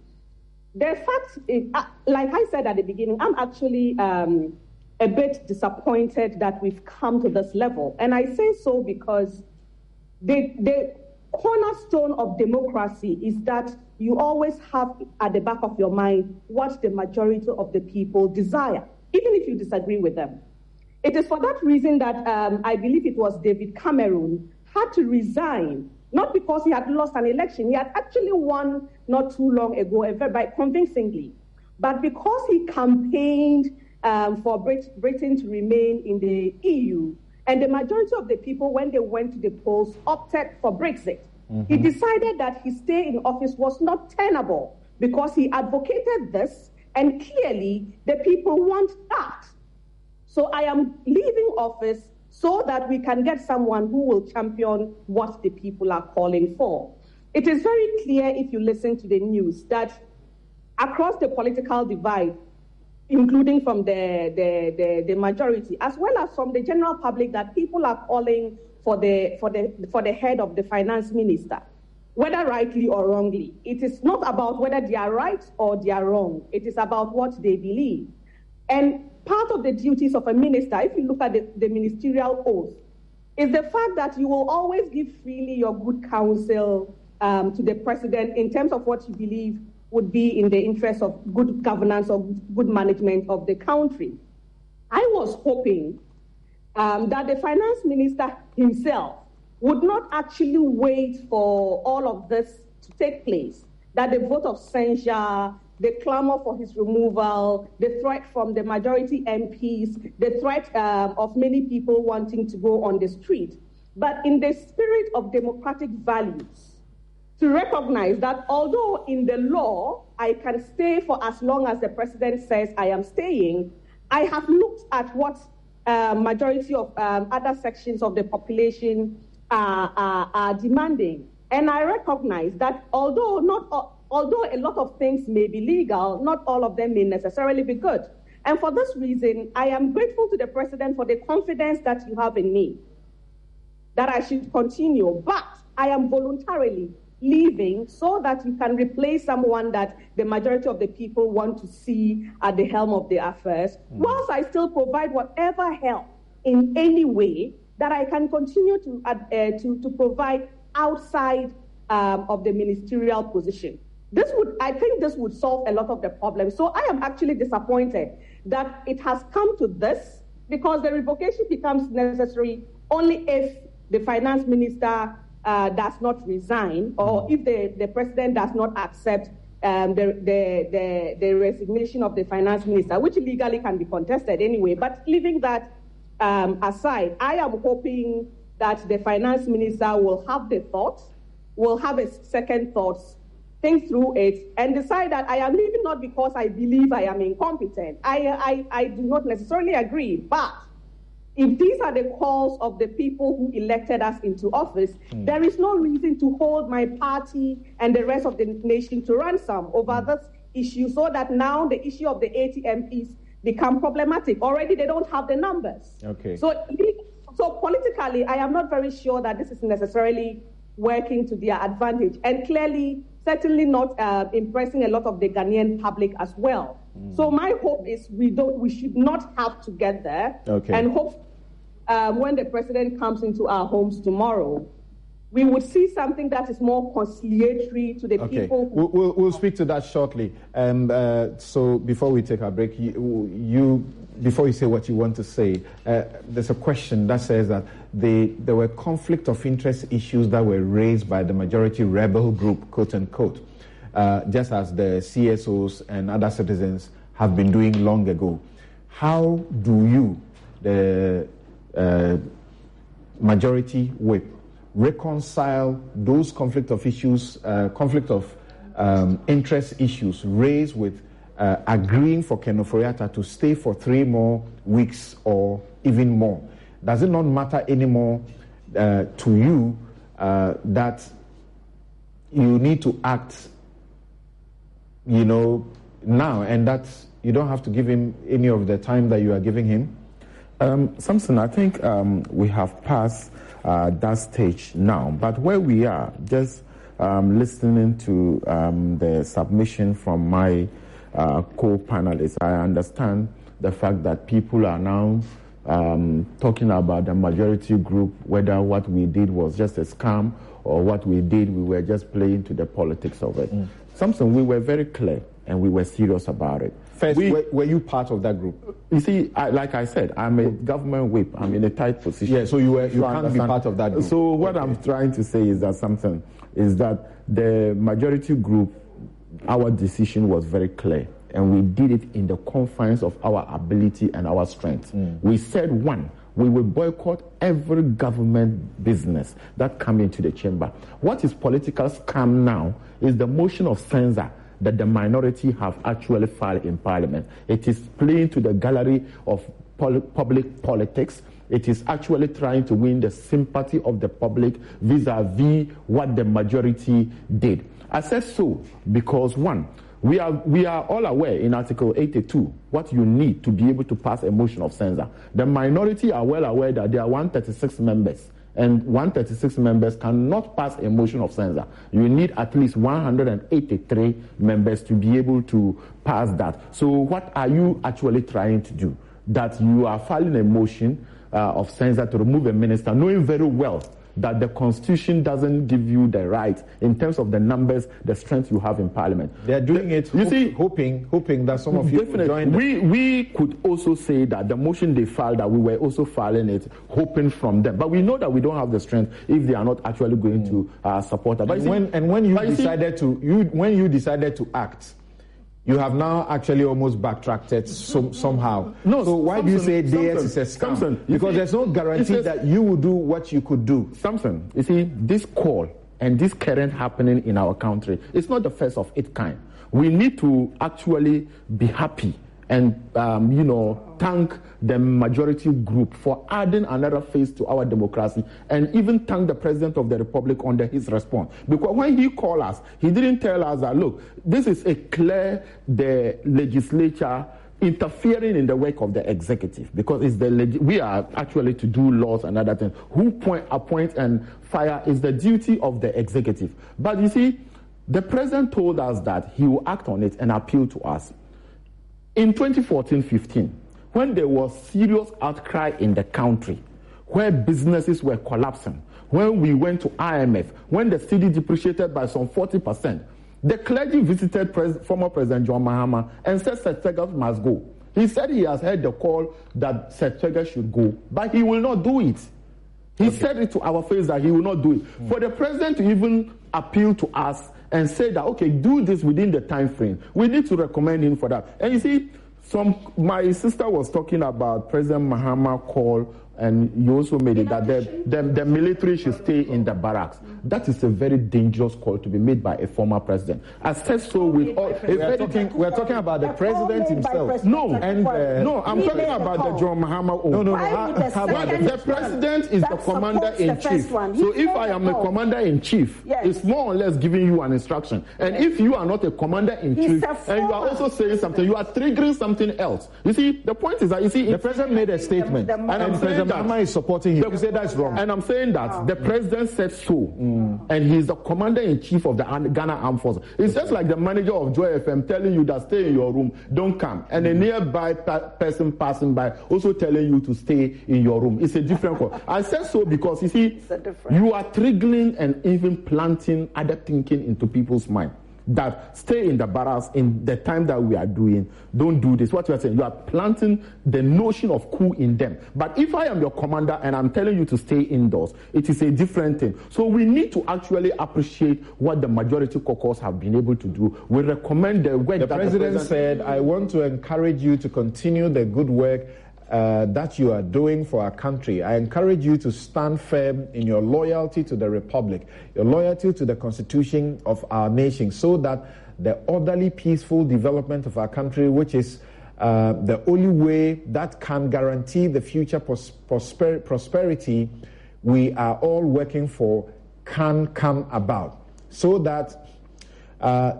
the fact is, like I said at the beginning, I'm actually a bit disappointed that we've come to this level. And I say so because the cornerstone of democracy is that you always have at the back of your mind what the majority of the people desire, even if you disagree with them. It is for that reason that I believe it was David Cameron had to resign, not because he had lost an election. He had actually won not too long ago, convincingly, but because he campaigned for Britain to remain in the EU. And the majority of the people, when they went to the polls, opted for Brexit. Mm-hmm. He decided that his stay in office was not tenable because he advocated this, and clearly the people want that. So I am leaving office so that we can get someone who will champion what the people are calling for. It is very clear if you listen to the news that across the political divide, including from the majority, as well as from the general public, that people are calling for the head of the finance minister, whether rightly or wrongly. It is not about whether they are right or they are wrong. It is about what they believe. And part of the duties of a minister, if you look at the ministerial oath, is the fact that you will always give freely your good counsel to the president in terms of what you believe would be in the interest of good governance or good management of the country. I was hoping that the finance minister himself would not actually wait for all of this to take place, that the vote of censure, the clamor for his removal, the threat from the majority MPs, the threat of many people wanting to go on the street, but in the spirit of democratic values, to recognize that although in the law I can stay for as long as the president says I am staying, I have looked at what majority of other sections of the population are demanding. And I recognize that although a lot of things may be legal, not all of them may necessarily be good. And for this reason, I am grateful to the president for the confidence that you have in me, that I should continue. But I am voluntarily leaving so that you can replace someone that the majority of the people want to see at the helm of the affairs, whilst I still provide whatever help in any way that I can continue to provide outside of the ministerial position. I think this would solve a lot of the problems. So I am actually disappointed that it has come to this, because the revocation becomes necessary only if the finance minister does not resign, or if the president does not accept the resignation of the finance minister, which legally can be contested anyway. But leaving that aside, I am hoping that the finance minister will have the thoughts, will have a second thoughts, think through it, and decide that I am leaving not because I believe I am incompetent. I do not necessarily agree, but if these are the calls of the people who elected us into office, there is no reason to hold my party and the rest of the nation to ransom over this issue, so that now the issue of the 80 MPs become problematic. Already they don't have the numbers. Okay. So politically, I am not very sure that this is necessarily working to their advantage, and clearly, certainly not impressing a lot of the Ghanaian public as well. So my hope is we should not have to get there. Okay. And hope when the president comes into our homes tomorrow, we would see something that is more conciliatory to the people. We'll speak to that shortly. So before we take our break, before you say what you want to say, there's a question that says that there were conflict of interest issues that were raised by the majority rebel group, quote unquote, just as the CSOs and other citizens have been doing long ago. How do you, the majority whip, reconcile those conflict of interest issues raised with agreeing for Ken Ofori-Atta to stay for 3 more weeks or even more? Does it not matter anymore to you that you need to act, now, and that you don't have to give him any of the time that you are giving him? Samson, I think we have passed that stage now. But where we are, just listening to the submission from my co-panelists, I understand the fact that people are now talking about the majority group, whether what we did was just a scam or what we did, we were just playing to the politics of it. Samson, we were very clear and we were serious about it. First, were you part of that group? You see, like I said, I'm a government whip. I'm in a tight position. Yeah, so you can't be part of that group. So what I'm trying to say is that the majority group, our decision was very clear, and we did it in the confines of our ability and our strength. We said, one, we will boycott every government business that come into the chamber. What is political scam now is the motion of censure that the minority have actually filed in Parliament. It is playing to the gallery of public politics. It is actually trying to win the sympathy of the public vis-a-vis what the majority did. I said so because, one, we are all aware in Article 82 what you need to be able to pass a motion of censure. The minority are well aware that there are 136 members, and 136 members cannot pass a motion of censure. You need at least 183 members to be able to pass that. So what are you actually trying to do? That you are filing a motion of censure to remove a minister, knowing very well that the Constitution doesn't give you the right in terms of the numbers, the strength you have in Parliament. They're doing it, hoping that some of you will join them. We could also say that the motion they filed, that we were also filing it, hoping from them. But we know that we don't have the strength if they are not actually going to support that. But when you decided to act, you have now actually almost backtracked somehow. No, so why do you say theirs is a scam? Because there's no guarantee that you will do what you could do. Samson, you see, this call and this current happening in our country, it's not the first of its kind. We need to actually be happy and, thank the majority group for adding another phase to our democracy, and even thank the President of the Republic under his response. Because when he called us, he didn't tell us that, look, this is the legislature interfering in the work of the executive, because it's we are actually to do laws and other things. Who appoint and fire is the duty of the executive. But you see, the President told us that he will act on it and appeal to us. In 2014-15, when there was serious outcry in the country, where businesses were collapsing, when we went to IMF, when the cedi depreciated by some 40%, the clergy visited former President John Mahama and said Setega must go. He said he has heard the call that Setega should go, but he will not do it. He said it to our face that he will not do it. For the President to even appeal to us and say that, okay, do this within the time frame, we need to recommend him for that. And you see, my sister was talking about President Mahama call, and you also made it that the military should stay in the barracks. That is a very dangerous call to be made by a former president. I said so with all. We're talking about the president himself. No, I'm talking about the John Mahama. No. How about the president is the commander-in-chief. So if I am a commander-in-chief, it's more or less giving you an instruction. And if you are not a commander-in-chief and you are also saying something, you are triggering something else. You see, the point is that, the president made a statement, and President Mahama is supporting him. You say that's wrong. And I'm saying that the president said so, and he's the commander-in-chief of the Ghana Armed Forces. It's just like the manager of Joy FM telling you that stay in your room, don't come. And a nearby person passing by also telling you to stay in your room. It's a different call. I said so because, you see, you are triggering and even planting other thinking into people's mind. That stay in the barracks in the time that we are doing, don't do this. What you are saying, you are planting the notion of coup in them. But if I am your commander and I'm telling you to stay indoors, it is a different thing. So we need to actually appreciate what the majority caucus have been able to do. We recommend the work that the president said, I want to encourage you to continue the good work that you are doing for our country. I encourage you to stand firm in your loyalty to the Republic, your loyalty to the Constitution of our nation, so that the orderly, peaceful development of our country, which is the only way that can guarantee the future prosperity we are all working for, can come about, so that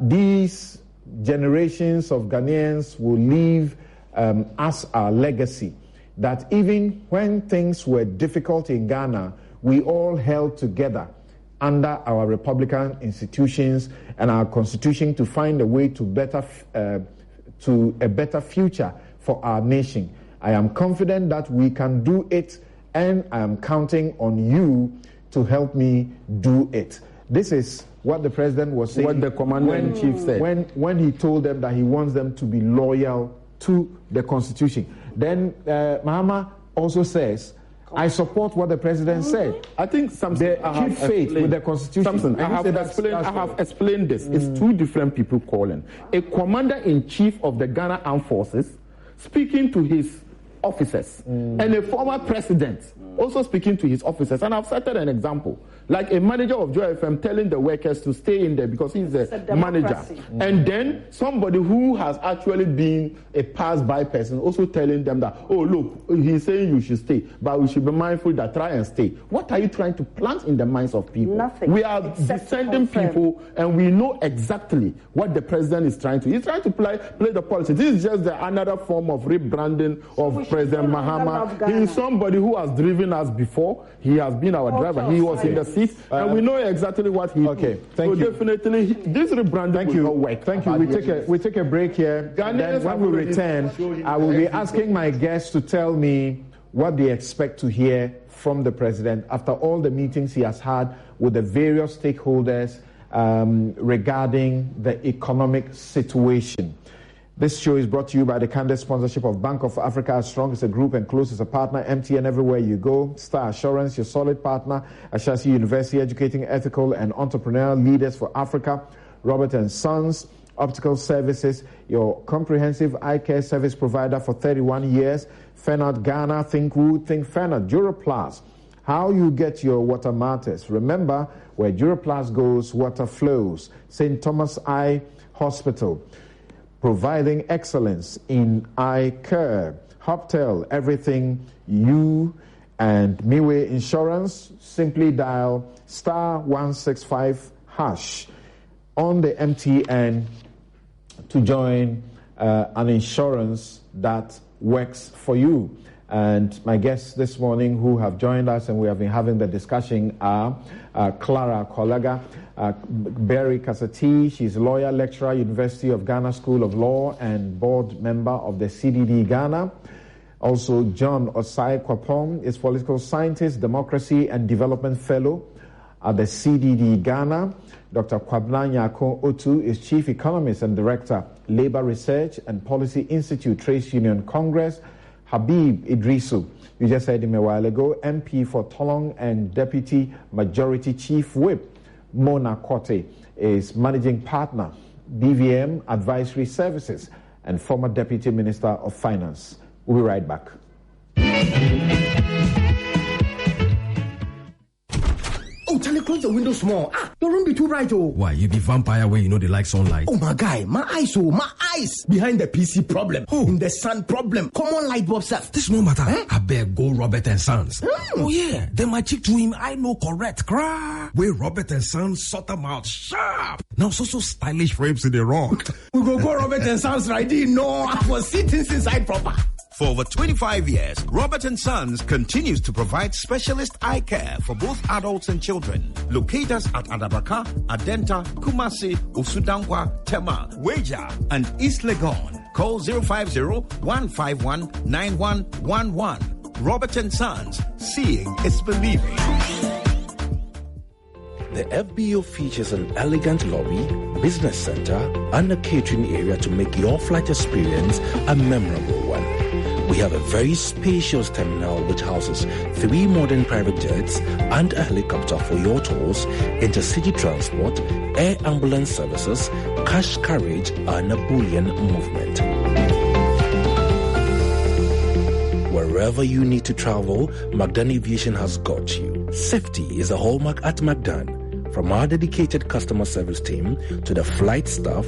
these generations of Ghanaians will leave us our legacy, that even when things were difficult in Ghana, we all held together under our republican institutions and our constitution to find a way to a better future for our nation. I am confident that we can do it, and I am counting on you to help me do it. This is what the president was saying. What the commander-in-chief said. When he told them that he wants them to be loyal to the Constitution. Then Mahama also says, I support what the president said. I think keep faith with the Constitution. I have explained this. It's two different people calling. A commander-in-chief of the Ghana Armed Forces speaking to his officers, and a former president also speaking to his officers. And I've cited an example, like a manager of Joy FM telling the workers to stay in there because he's a manager. And then somebody who has actually been a pass-by person also telling them that, oh, look, he's saying you should stay, but we should be mindful that try and stay. What are you trying to plant in the minds of people? Nothing. We are descending people, and we know exactly what the president is trying to. He's trying to play the politics. This is just another form of rebranding of President Mahama. He is somebody who has driven us before. He has been our driver. He was in the seat, and we know exactly what he did. Thank you. Definitely, this rebranding will not work. Thank you. We take a break here. Then when we return, I will be asking my guests to tell me what they expect to hear from the president after all the meetings he has had with the various stakeholders regarding the economic situation. This show is brought to you by the candid sponsorship of Bank of Africa. As strong as a group and close as a partner, MTN everywhere you go. Star Assurance, your solid partner. Ashasi University, educating ethical and entrepreneurial leaders for Africa. Robert & Sons Optical Services, your comprehensive eye care service provider for 31 years. Fenard Ghana, think Wood, think Fenard. Duraplast, how you get your water matters. Remember, where Duraplast goes, water flows. St. Thomas Eye Hospital, providing excellence in eye care. Hoptel, everything you and Miwe Insurance. Simply dial *165# on the MTN to join an insurance that works for you. And my guests this morning who have joined us and we have been having the discussion are Clara Kolega, Barry Kasati. She's a lawyer, lecturer, University of Ghana School of Law and board member of the CDD Ghana. Also, John Osai Kwapong is political scientist, democracy and development fellow at the CDD Ghana. Dr. Kwabna Nyako Otu is chief economist and director, Labor Research and Policy Institute, Trades Union Congress. Habib Idrisu, you just said him a while ago, MP for Tolong and Deputy Majority Chief Whip. Mona Kote is managing partner, BVM Advisory Services, and former Deputy Minister of Finance. We'll be right back. Oh, Charlie, close the window small. Your room be too bright, oh. Why, you be vampire where you know they like sunlight? Oh, my guy, my eyes. Behind the PC problem. Oh. In the sun problem. Common light bulb stuff. This no matter. I beg go Robert & Sons. Oh, yeah. Then my chick to him, I know correct. Cry. Where Robert & Sons sort them out sharp. Now, so stylish frames in the rock. We go Robert & Sons right in. No, I was sitting inside proper. For over 25 years, Robert & Sons continues to provide specialist eye care for both adults and children. Locate us at Adabraka, Adenta, Kumasi, Usudankwa, Tema, Weja, and East Legon. Call 050-151-9111. Robert & Sons, seeing is believing. The FBO features an elegant lobby, business center, and a catering area to make your flight experience a memorable one. We have a very spacious terminal which houses 3 modern private jets and a helicopter for your tours, intercity transport, air ambulance services, cash carriage, and a bullion movement. Wherever you need to travel, Magdan Aviation has got you. Safety is a hallmark at Magdan. From our dedicated customer service team to the flight staff,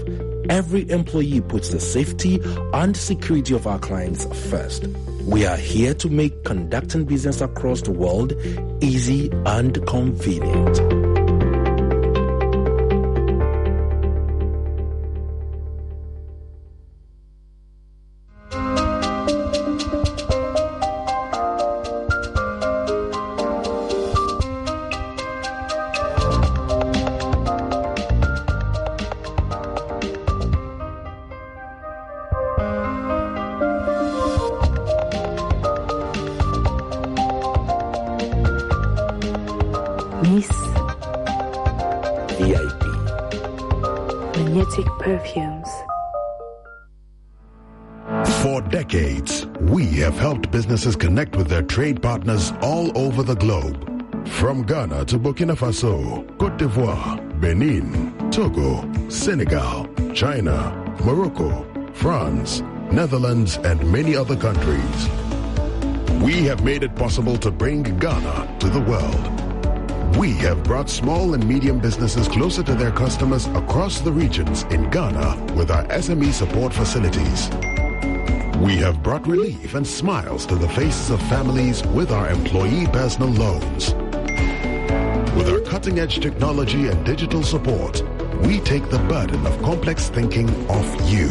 every employee puts the safety and security of our clients first. We are here to make conducting business across the world easy and convenient. Perfumes. For decades, we have helped businesses connect with their trade partners all over the globe. From Ghana to Burkina Faso, Côte d'Ivoire, Benin, Togo, Senegal, China, Morocco, France, Netherlands, and many other countries. We have made it possible to bring Ghana to the world. We have brought small and medium businesses closer to their customers across the regions in Ghana with our SME support facilities. We have brought relief and smiles to the faces of families with our employee personal loans. With our cutting-edge technology and digital support, we take the burden of complex thinking off you,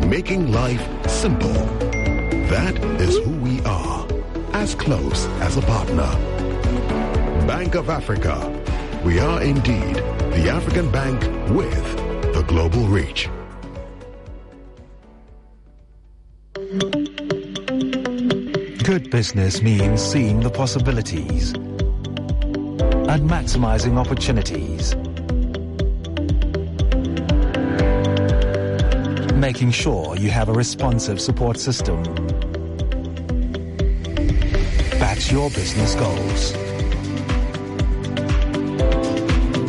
making life simple. That is who we are, as close as a partner. Bank of Africa. We are indeed the African bank with the global reach. Good business means seeing the possibilities and maximizing opportunities. Making sure you have a responsive support system. Backs your business goals.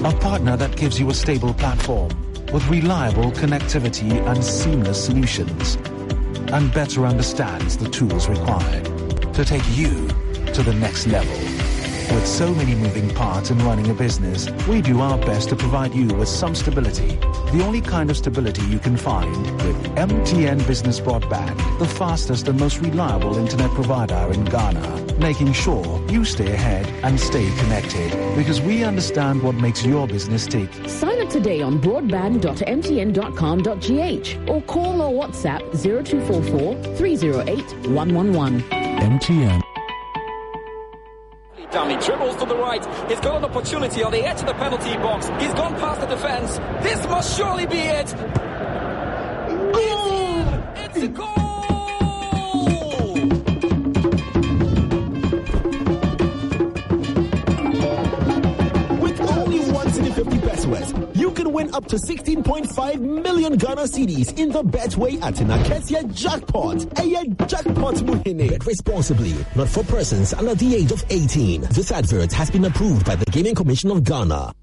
A partner that gives you a stable platform with reliable connectivity and seamless solutions, and better understands the tools required to take you to the next level. With so many moving parts in running a business, we do our best to provide you with some stability. The only kind of stability you can find with MTN Business Broadband, the fastest and most reliable internet provider in Ghana, making sure you stay ahead and stay connected, because we understand what makes your business tick. Sign up today on broadband.mtn.com.gh or call or WhatsApp 0244 308 111. MTN. He dribbles to the right. He's got an opportunity on the edge of the penalty box. He's gone past the defense. This must surely be it. Goal! It's a goal! With only 150 pesos, you can win up to 16.5 million Ghana cedis in the Betway Atina Kesia jackpot. Jackpot muhine. Bet responsibly, not for persons under the age of 18. This advert has been approved by the Gaming Commission of Ghana.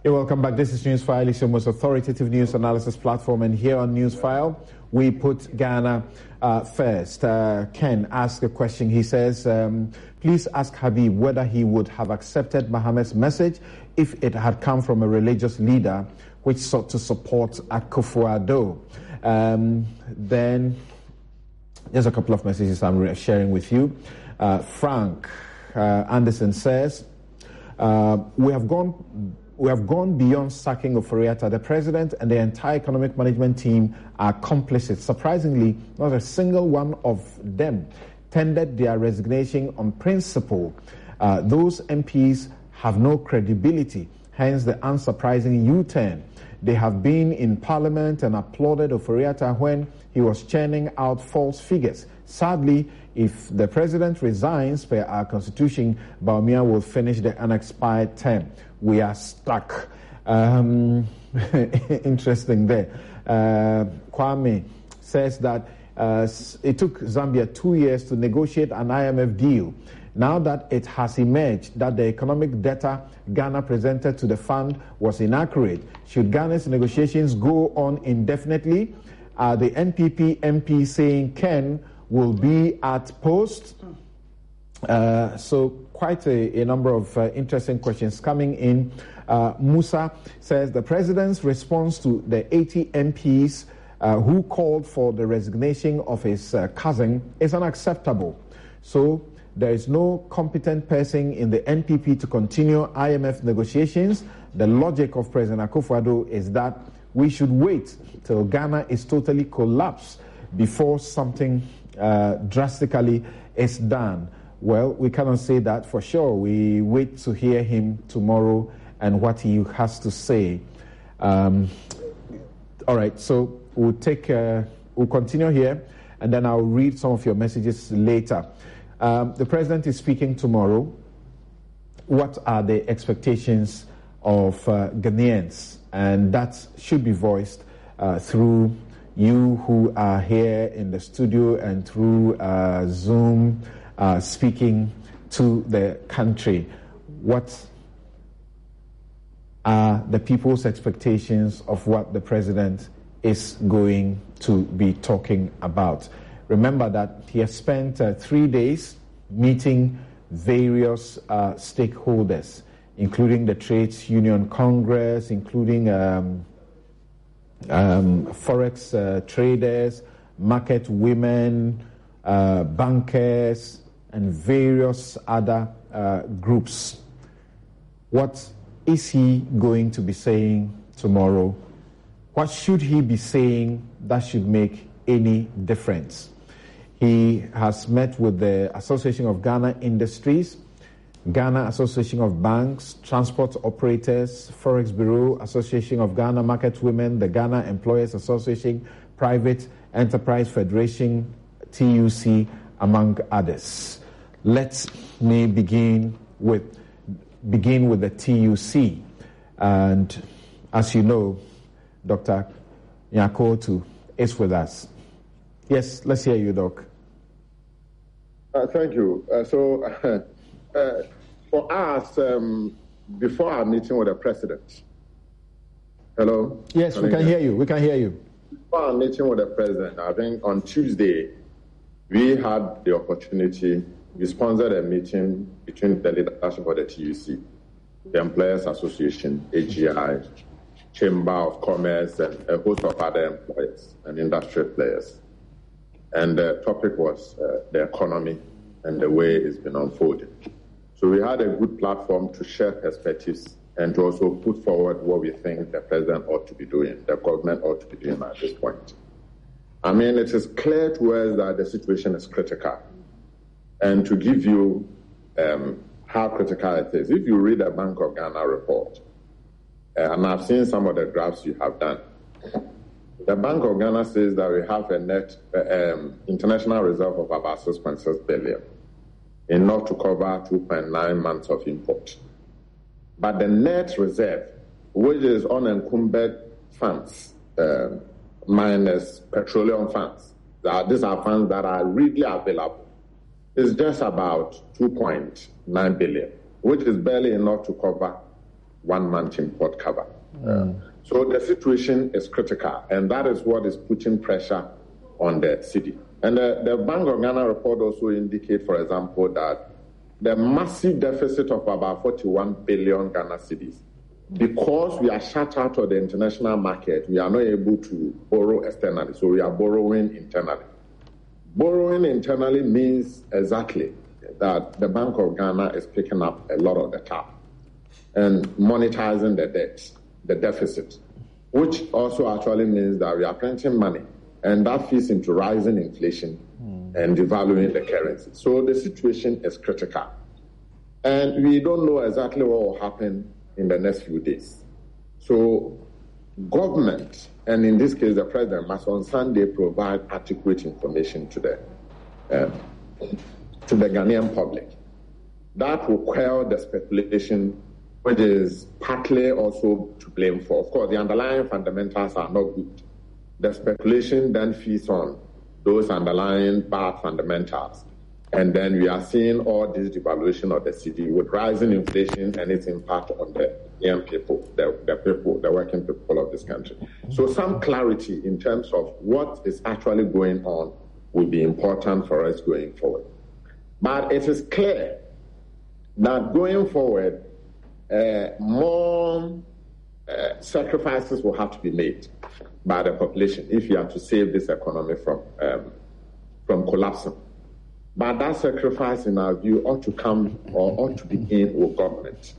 Welcome back. This is Newsfile. It's your most authoritative news analysis platform, and here on Newsfile, we put Ghana first. Ken asked a question. He says, please ask Habib whether he would have accepted Mohammed's message if it had come from a religious leader which sought to support Akufo-Addo. Then, there's a couple of messages I'm sharing with you. Frank Anderson says, we have gone beyond sacking of Ofori-Atta. The president and the entire economic management team are complicit. Surprisingly, not a single one of them tendered their resignation on principle. Those MPs have no credibility, hence the unsurprising U-turn. They have been in parliament and applauded Ofori-Atta when he was churning out false figures. Sadly, if the president resigns per our constitution, Bawumia will finish the unexpired term. We are stuck. Interesting there. Kwame says that it took Zambia 2 years to negotiate an IMF deal. Now that it has emerged that the economic data Ghana presented to the fund was inaccurate, should Ghana's negotiations go on indefinitely? The NPP MP saying Ken will be at post. So quite a number of interesting questions coming in. Musa says the president's response to the 80 MPs who called for the resignation of his cousin is unacceptable. So there is no competent person in the NPP to continue IMF negotiations. The logic of President Akufo-Addo is that we should wait till Ghana is totally collapsed before something drastically is done. Well, we cannot say that for sure. We wait to hear him tomorrow and what he has to say. All right, so we'll continue here, and then I'll read some of your messages later. The president is speaking tomorrow. What are the expectations of Ghanaians? And that should be voiced through you who are here in the studio and through Zoom, speaking to the country. What are the people's expectations of what the president is going to be talking about? Remember that he has spent 3 days meeting various stakeholders, including the Trades Union Congress, including forex traders, market women, bankers, and various other groups. What is he going to be saying tomorrow? What should he be saying that should make any difference? He has met with the Association of Ghana Industries, Ghana Association of Banks, Transport Operators, Forex Bureau, Association of Ghana Market Women, the Ghana Employers Association, Private Enterprise Federation, TUC, among others. Let me begin with the TUC. And as you know, Dr. Nyakotu is with us. Yes, let's hear you, Doc. Thank you. For us, before our meeting with the president, hello? Yes, we can hear you. We can hear you. Before our meeting with the president, I think on Tuesday, we had the opportunity, we sponsored a meeting between the leadership of the TUC, the Employers Association, AGI, Chamber of Commerce, and a host of other employers and industry players. And the topic was the economy and the way it's been unfolding. So we had a good platform to share perspectives and to also put forward what we think the president ought to be doing, the government ought to be doing at this point. I mean, it is clear to us that the situation is critical. And to give you how critical it is, if you read the Bank of Ghana report, and I've seen some of the graphs you have done, the Bank of Ghana says that we have a net international reserve of about 6.6 billion, enough to cover 2.9 months of import. But the net reserve, which is unencumbered funds, minus petroleum funds, these are funds that are readily available, is just about 2.9 billion, which is barely enough to cover 1 month import cover. So the situation is critical, and that is what is putting pressure on the city. And the Bank of Ghana report also indicates, for example, that the massive deficit of about 41 billion Ghana cedis, because we are shut out of the international market, we are not able to borrow externally, so we are borrowing internally. Borrowing internally means exactly that the Bank of Ghana is picking up a lot of the tab and monetizing the debt, the deficit, which also actually means that we are printing money, and that feeds into rising inflation and devaluing the currency. So the situation is critical. And we don't know exactly what will happen in the next few days. So government, and in this case the president, must on Sunday provide adequate information to the Ghanaian public. That will quell the speculation, which is partly also to blame for. Of course, the underlying fundamentals are not good. The speculation then feeds on those underlying bad fundamentals. And then we are seeing all this devaluation of the city with rising inflation and its impact on the young people, the working people of this country. So some clarity in terms of what is actually going on will be important for us going forward. But it is clear that going forward, more sacrifices will have to be made by the population if you are to save this economy from collapsing. But that sacrifice, in our view, ought to come or ought to begin with government.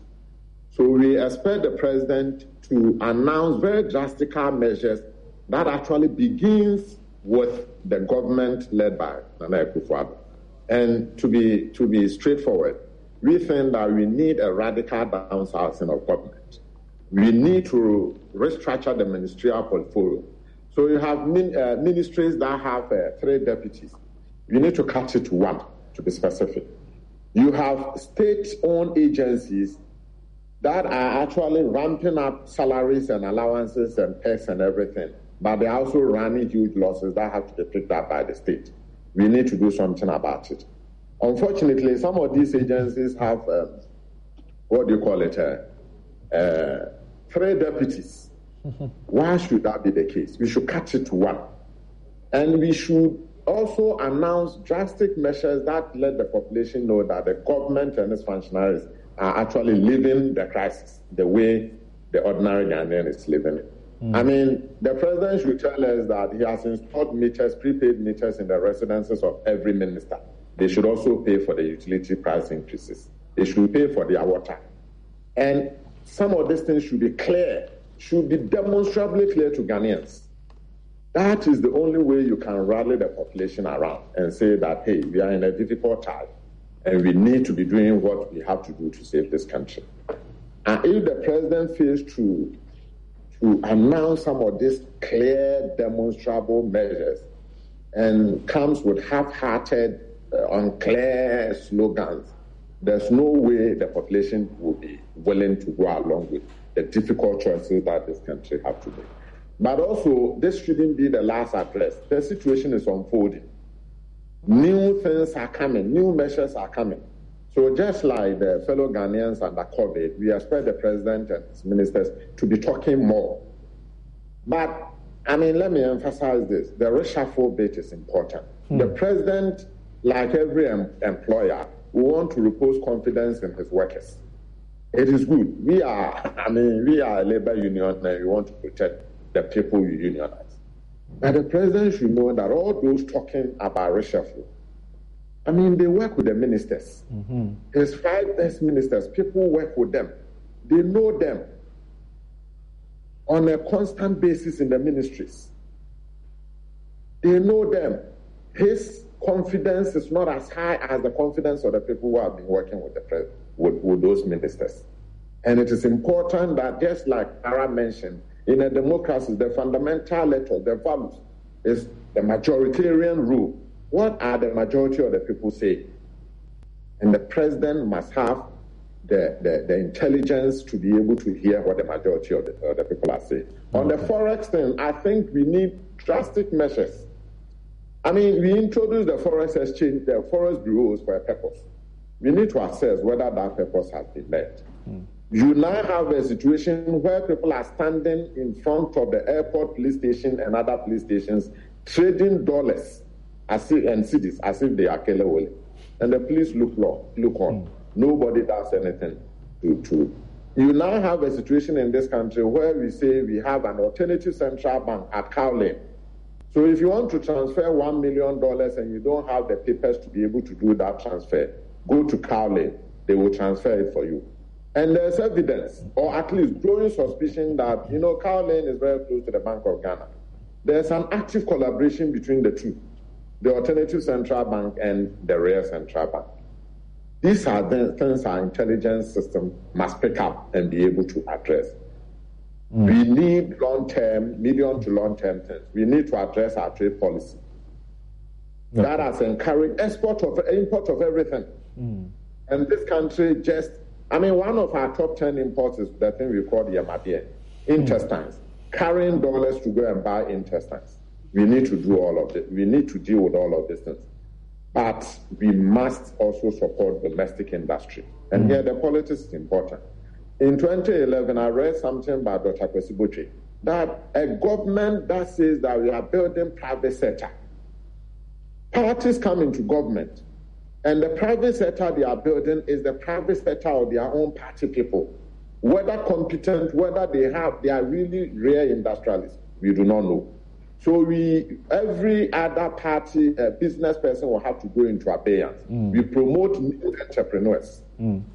So we expect the president to announce very drastic measures that actually begins with the government led by Nana Akufo-Addo. And to be straightforward, we think that we need a radical downsizing of government. We need to restructure the ministerial portfolio. So you have ministries that have 3 deputies. You need to cut it to 1, to be specific. You have state-owned agencies that are actually ramping up salaries and allowances and perks and everything, but they're also running huge losses that have to be picked up by the state. We need to do something about it. Unfortunately, some of these agencies have, 3 deputies. Why should that be the case? We should cut it to 1. And we should also announce drastic measures that let the population know that the government and its functionaries are actually living the crisis the way the ordinary Ghanaian is living it. I mean, the president should tell us that he has installed meters, prepaid meters in the residences of every minister. They should also pay for the utility price increases. They should pay for their water. And some of these things should be clear, should be demonstrably clear to Ghanaians. That is the only way you can rally the population around and say that, hey, we are in a difficult time and we need to be doing what we have to do to save this country. And if the president fails to announce some of these clear, demonstrable measures and comes with half-hearted, unclear slogans, there's no way the population will be willing to go along with the difficult choices that this country have to make. But also, this shouldn't be the last address. The situation is unfolding. New things are coming, new measures are coming. So just like the fellow Ghanaians under COVID, we expect the president and his ministers to be talking more. But, let me emphasize this. The reshuffle bit is important. The president, like every employer, will want to repose confidence in his workers. It is good. We are a labor union and we want to protect the people we unionize. But the president should know that all those talking about reshuffle, they work with the ministers. His 5 best ministers, people work with them. They know them on a constant basis in the ministries. They know them. His confidence is not as high as the confidence of the people who have been working with with those ministers. And it is important that, just like Ara mentioned, in a democracy, the fundamental letter, the values, is the majoritarian rule. What are the majority of the people saying? And the president must have the intelligence to be able to hear what the majority of the people are saying. On the forex thing, I think we need drastic measures. We introduced the forex exchange, the forex bureaus for a purpose. We need to assess whether that purpose has been met. You now have a situation where people are standing in front of the airport police station and other police stations trading dollars and cedis as if they are Kelewole. And the police look on. Nobody does anything to. You now have a situation in this country where we say we have an alternative central bank at Cowley. So if you want to transfer $1 million and you don't have the papers to be able to do that transfer, go to Cowley. They will transfer it for you. And there's evidence, or at least growing suspicion that, Cowley is very close to the Bank of Ghana. There's an active collaboration between the two, the alternative central bank and the real central bank. These are the things our intelligence system must pick up and be able to address. We need long-term, medium to long-term things. We need to address our trade policy. That has encouraged import of everything. And this country one of our top 10 imports is the thing we call the Yamadia, intestines. Carrying dollars to go and buy intestines. We need to do all of it. We need to deal with all of these things. But we must also support domestic industry. And here the politics is important. In 2011, I read something by Dr. Kwesi Botwe, that a government that says that we are building private sector. Parties come into government, and the private sector they are building is the private sector of their own party people. Whether competent, whether they are really rare industrialists, we do not know. So every other party, business person will have to go into abeyance. We promote new entrepreneurs. And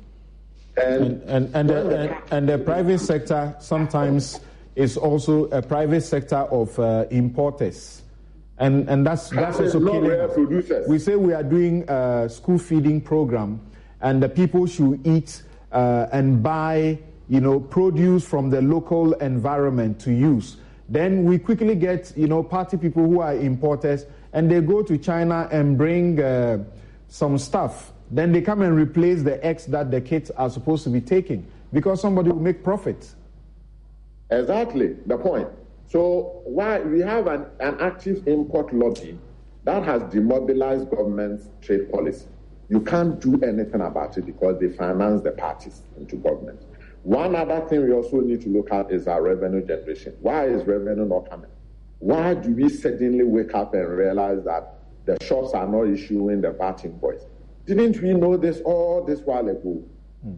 the private sector sometimes is also a private sector of importers. And that's also killing producers. We say we are doing a school feeding program, and the people should eat and buy, produce from the local environment to use. Then we quickly get, party people who are importers, and they go to China and bring some stuff. Then they come and replace the eggs that the kids are supposed to be taking because somebody will make profit. Exactly, the point. So why we have an active import lobby that has demobilized government's trade policy. You can't do anything about it because they finance the parties into government. One other thing we also need to look at is our revenue generation. Why is revenue not coming? Why do we suddenly wake up and realize that the shops are not issuing the VAT invoice? Didn't we know this all this while ago?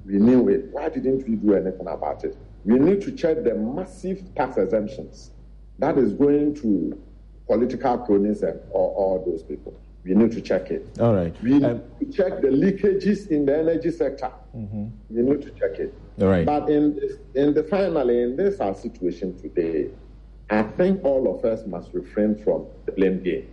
We knew it. Why didn't we do anything about it? We need to check the massive tax exemptions that is going to political cronies and all those people. We need to check it. All right. We need to check the leakages in the energy sector. We need to check it. All right. But finally, in this our situation today, I think all of us must refrain from the blame game.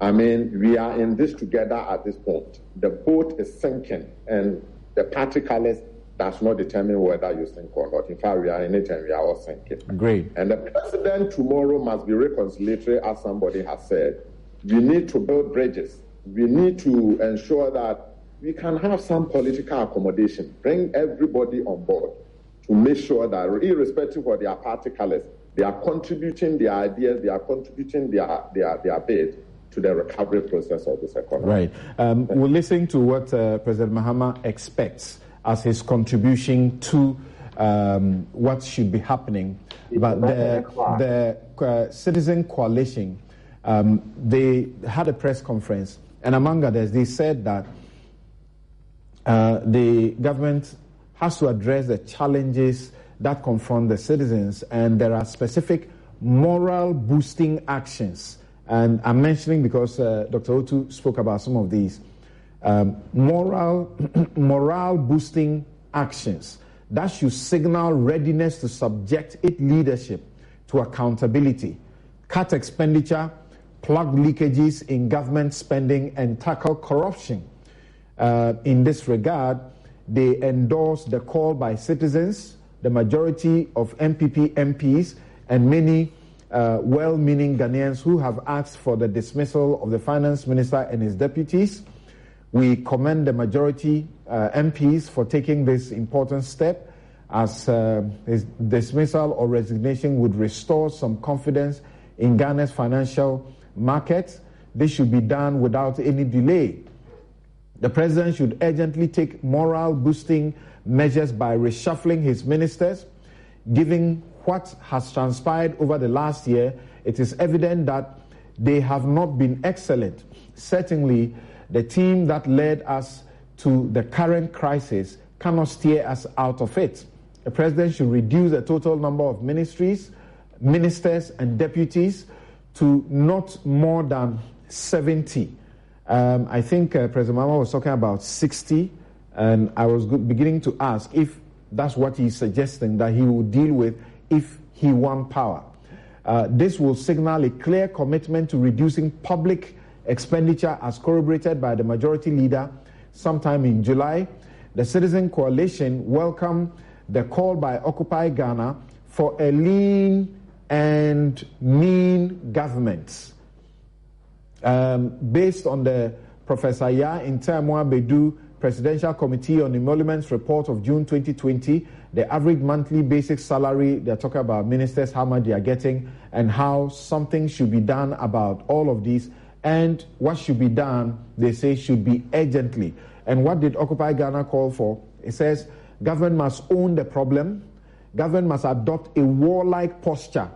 I mean, we are in this together at this point. The boat is sinking, and the party colors does not determine whether you sink or not. In fact, we are in it and we are all sinking. Great. And the president tomorrow must be reconciliatory, as somebody has said. We need to build bridges. We need to ensure that we can have some political accommodation, bring everybody on board to make sure that, irrespective of their party colors, they are contributing their ideas, they are contributing their bid to the recovery process of this economy. Right. We'll listen to what President Mahama expects as his contribution to what should be happening. But the Citizen Coalition, they had a press conference, and among others, they said that the government has to address the challenges that confront the citizens, and there are specific moral-boosting actions. And I'm mentioning because Dr. Otu spoke about some of these morale-boosting actions that should signal readiness to subject its leadership to accountability, cut expenditure, plug leakages in government spending, and tackle corruption. In this regard, they endorsed the call by citizens, the majority of MPP MPs, and many well-meaning Ghanaians who have asked for the dismissal of the finance minister and his deputies. We commend the majority MPs for taking this important step, as his dismissal or resignation would restore some confidence in Ghana's financial markets. This should be done without any delay. The president should urgently take morale-boosting measures by reshuffling his ministers. Given what has transpired over the last year, it is evident that they have not been excellent. Certainly, the team that led us to the current crisis cannot steer us out of it. The president should reduce the total number of ministers, and deputies to not more than 70. I think President Mahama was talking about 60, and I was beginning to ask if that's what he's suggesting that he will deal with if he won power. This will signal a clear commitment to reducing public expenditure as corroborated by the majority leader sometime in July. The Citizen Coalition welcomed the call by Occupy Ghana for a lean and mean government. Based on the Professor Ya Intamwa Bedu Presidential Committee on Emoluments report of June 2020, the average monthly basic salary, they're talking about ministers, how much they are getting, and how something should be done about all of these. And what should be done, they say, should be urgently. And what did Occupy Ghana call for? It says, government must own the problem, government must adopt a warlike posture,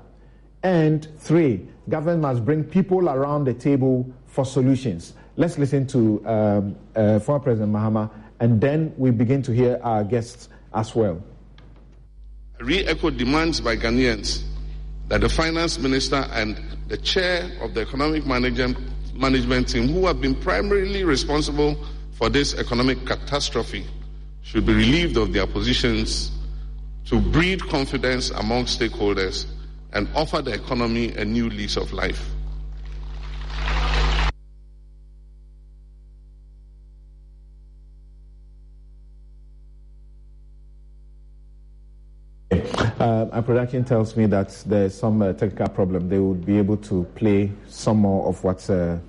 and 3, government must bring people around the table for solutions. Let's listen to former President Mahama, and then we begin to hear our guests as well. I re-echo demands by Ghanaians that the finance minister and the chair of the economic management team, who have been primarily responsible for this economic catastrophe, should be relieved of their positions to breed confidence among stakeholders and offer the economy a new lease of life. Our production tells me that there's some technical problem. They would be able to play some more of what the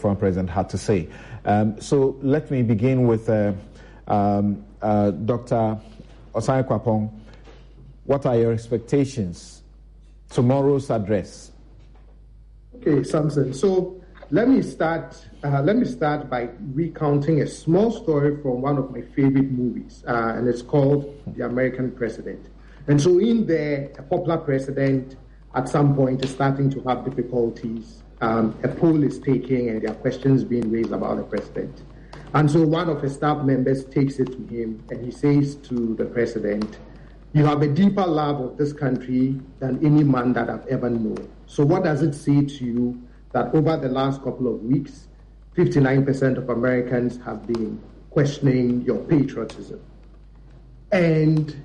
former president had to say. So let me begin with Dr. Osai Kwapong. What are your expectations? Tomorrow's address. Okay, Samson. So let me start by recounting a small story from one of my favorite movies, and it's called The American President. And so in there, a popular president at some point is starting to have difficulties. A poll is taken and there are questions being raised about the president. And so one of his staff members takes it to him and he says to the president, "You have a deeper love of this country than any man that I've ever known. So what does it say to you that over the last couple of weeks, 59% of Americans have been questioning your patriotism. And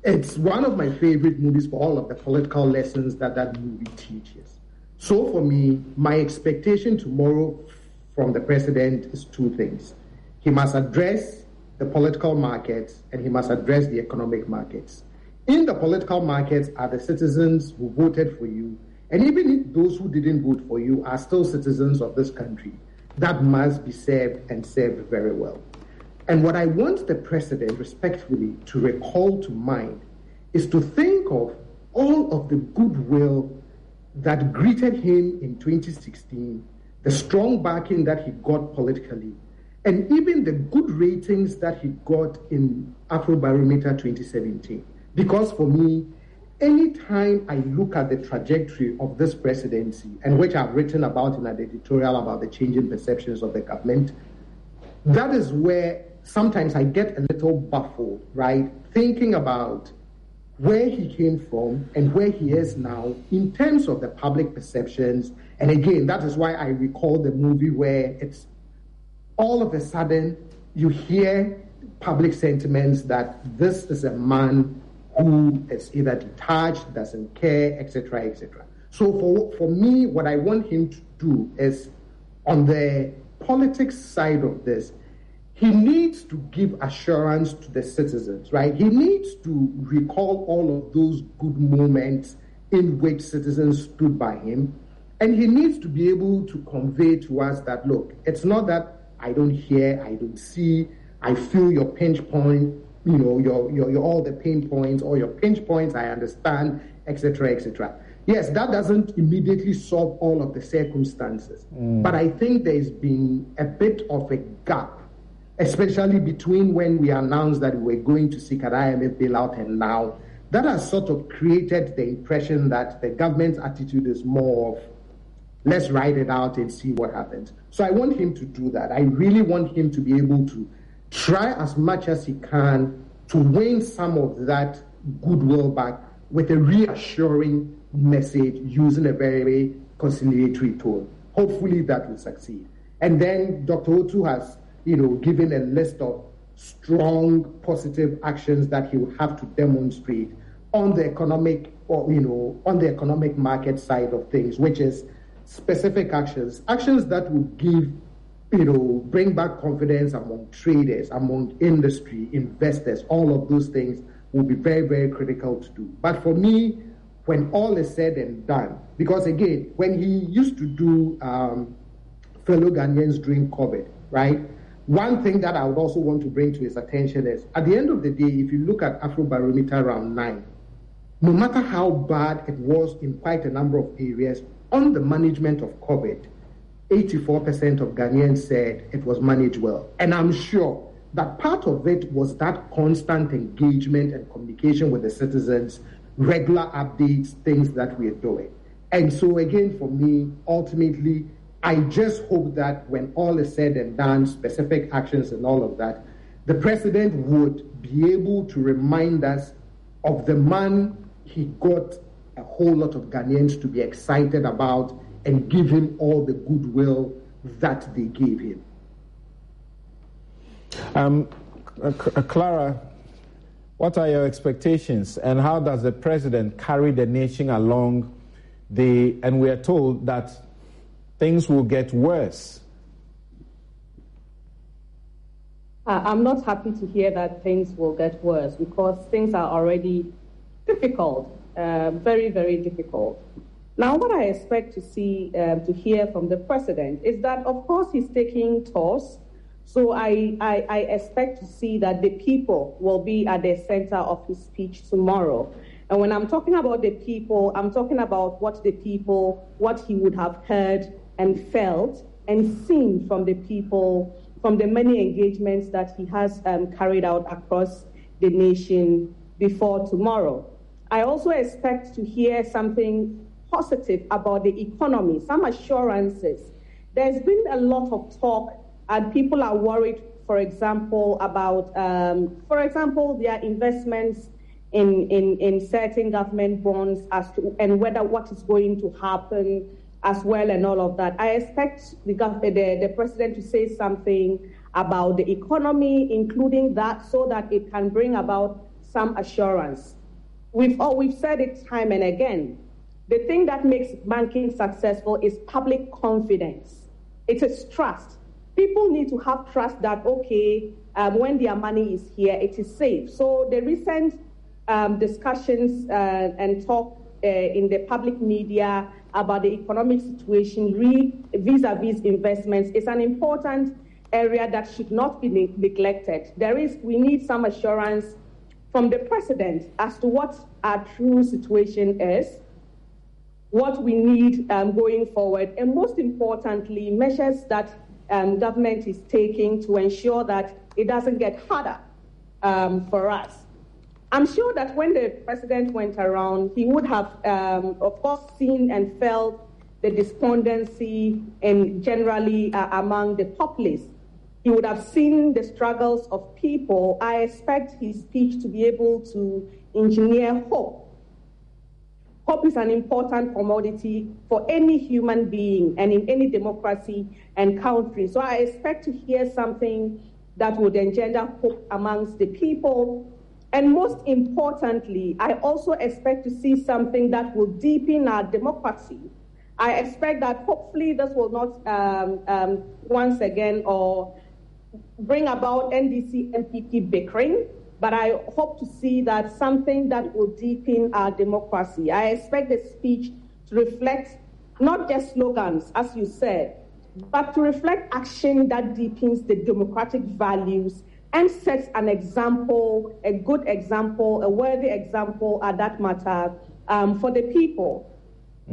it's one of my favorite movies for all of the political lessons that movie teaches. So for me, my expectation tomorrow from the president is two things. He must address the political markets and he must address the economic markets. In the political markets are the citizens who voted for you, and even if those who didn't vote for you are still citizens of this country that must be served and served very well. And what I want the president respectfully to recall to mind is to think of all of the goodwill that greeted him in 2016, the strong backing that he got politically, and even the good ratings that he got in Afrobarometer 2017. Because for me, anytime I look at the trajectory of this presidency, and which I've written about in an editorial about the changing perceptions of the government, that is where sometimes I get a little baffled, right? Thinking about where he came from and where he is now in terms of the public perceptions. And again, that is why I recall the movie where it's all of a sudden you hear public sentiments that this is a man who is either detached, doesn't care, etc., etc. So for me, what I want him to do is, on the politics side of this, he needs to give assurance to the citizens, right? He needs to recall all of those good moments in which citizens stood by him. And he needs to be able to convey to us that, look, it's not that I don't hear, I don't see, I feel your pinch point, you know, your all the pain points, or your pinch points, I understand, etc., etc. Yes, that doesn't immediately solve all of the circumstances. But I think there's been a bit of a gap, especially between when we announced that we were going to seek an IMF bailout and now. That has sort of created the impression that the government's attitude is more of, let's ride it out and see what happens. So I want him to do that. I really want him to be able to try as much as he can to win some of that goodwill back with a reassuring message using a very, very conciliatory tone. Hopefully that will succeed. And then Dr. Otu has, given a list of strong positive actions that he will have to demonstrate on the economic on the economic market side of things, which is specific actions that would give, bring back confidence among traders, among industry, investors. All of those things will be very, very critical to do. But for me, when all is said and done, because again, when he used to do fellow Ghanaians during COVID, right? One thing that I would also want to bring to his attention is, at the end of the day, if you look at Afrobarometer round 9, no matter how bad it was in quite a number of areas, on the management of COVID, 84% of Ghanaians said it was managed well. And I'm sure that part of it was that constant engagement and communication with the citizens, regular updates, things that we're doing. And so again, for me, ultimately, I just hope that when all is said and done, specific actions and all of that, the president would be able to remind us of the man he got a whole lot of Ghanaians to be excited about and give him all the goodwill that they gave him. Clara, what are your expectations, and how does the president carry the nation along and we are told that things will get worse? I'm not happy to hear that things will get worse, because things are already difficult, very, very difficult. Now, what I expect to hear from the president is that, of course, he's taking tours. So I expect to see that the people will be at the center of his speech tomorrow. And when I'm talking about the people, I'm talking about what he would have heard and felt and seen from the people, from the many engagements that he has carried out across the nation before tomorrow. I also expect to hear something positive about the economy, some assurances. There's been a lot of talk, and people are worried, for example, about, their investments in certain government bonds and whether what is going to happen as well and all of that. I expect the president to say something about the economy, including that, so that it can bring about some assurance. We've said it time and again. The thing that makes banking successful is public confidence. It is trust. People need to have trust that, when their money is here, it is safe. So the recent discussions and talk in the public media about the economic situation vis-a-vis investments is an important area that should not be neglected. We need some assurance from the president as to what our true situation is, what we need going forward, and most importantly, measures that government is taking to ensure that it doesn't get harder for us. I'm sure that when the president went around, he would have, of course, seen and felt the despondency and generally among the populace. He would have seen the struggles of people. I expect his speech to be able to engineer hope. Hope is an important commodity for any human being and in any democracy and country. So I expect to hear something that would engender hope amongst the people. And most importantly, I also expect to see something that will deepen our democracy. I expect that hopefully this will not once again or bring about NDC MPP bickering, but I hope to see that something that will deepen our democracy. I expect the speech to reflect not just slogans, as you said, but to reflect action that deepens the democratic values and sets an example, a good example, a worthy example at that matter for the people.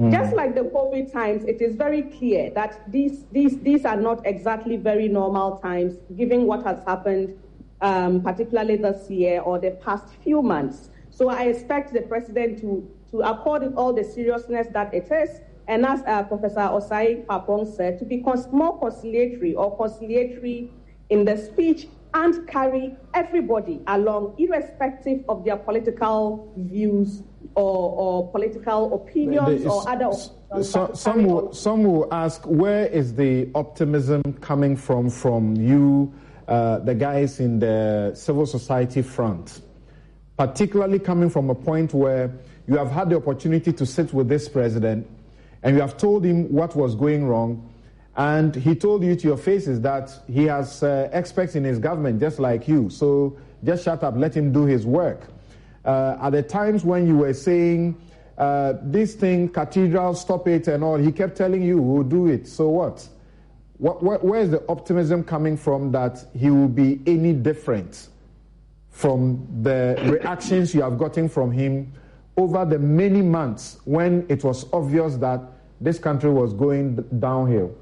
Just like the COVID times, it is very clear that these are not exactly very normal times, given what has happened, particularly this year or the past few months. So I expect the president to accord it all the seriousness that it is, and as Professor Osai Papong said, to be more conciliatory in the speech and carry everybody along, irrespective of their political views or political opinions or other opinions. Some will ask, where is the optimism coming from you, the guys in the civil society front, particularly coming from a point where you have had the opportunity to sit with this president and you have told him what was going wrong, and he told you to your faces that he has experts in his government just like you, so just shut up, let him do his work. At the times when you were saying, this thing, cathedral, stop it and all, he kept telling you, we'll do it, so what? Where is the optimism coming from that he will be any different from the reactions you have gotten from him over the many months when it was obvious that this country was going downhill?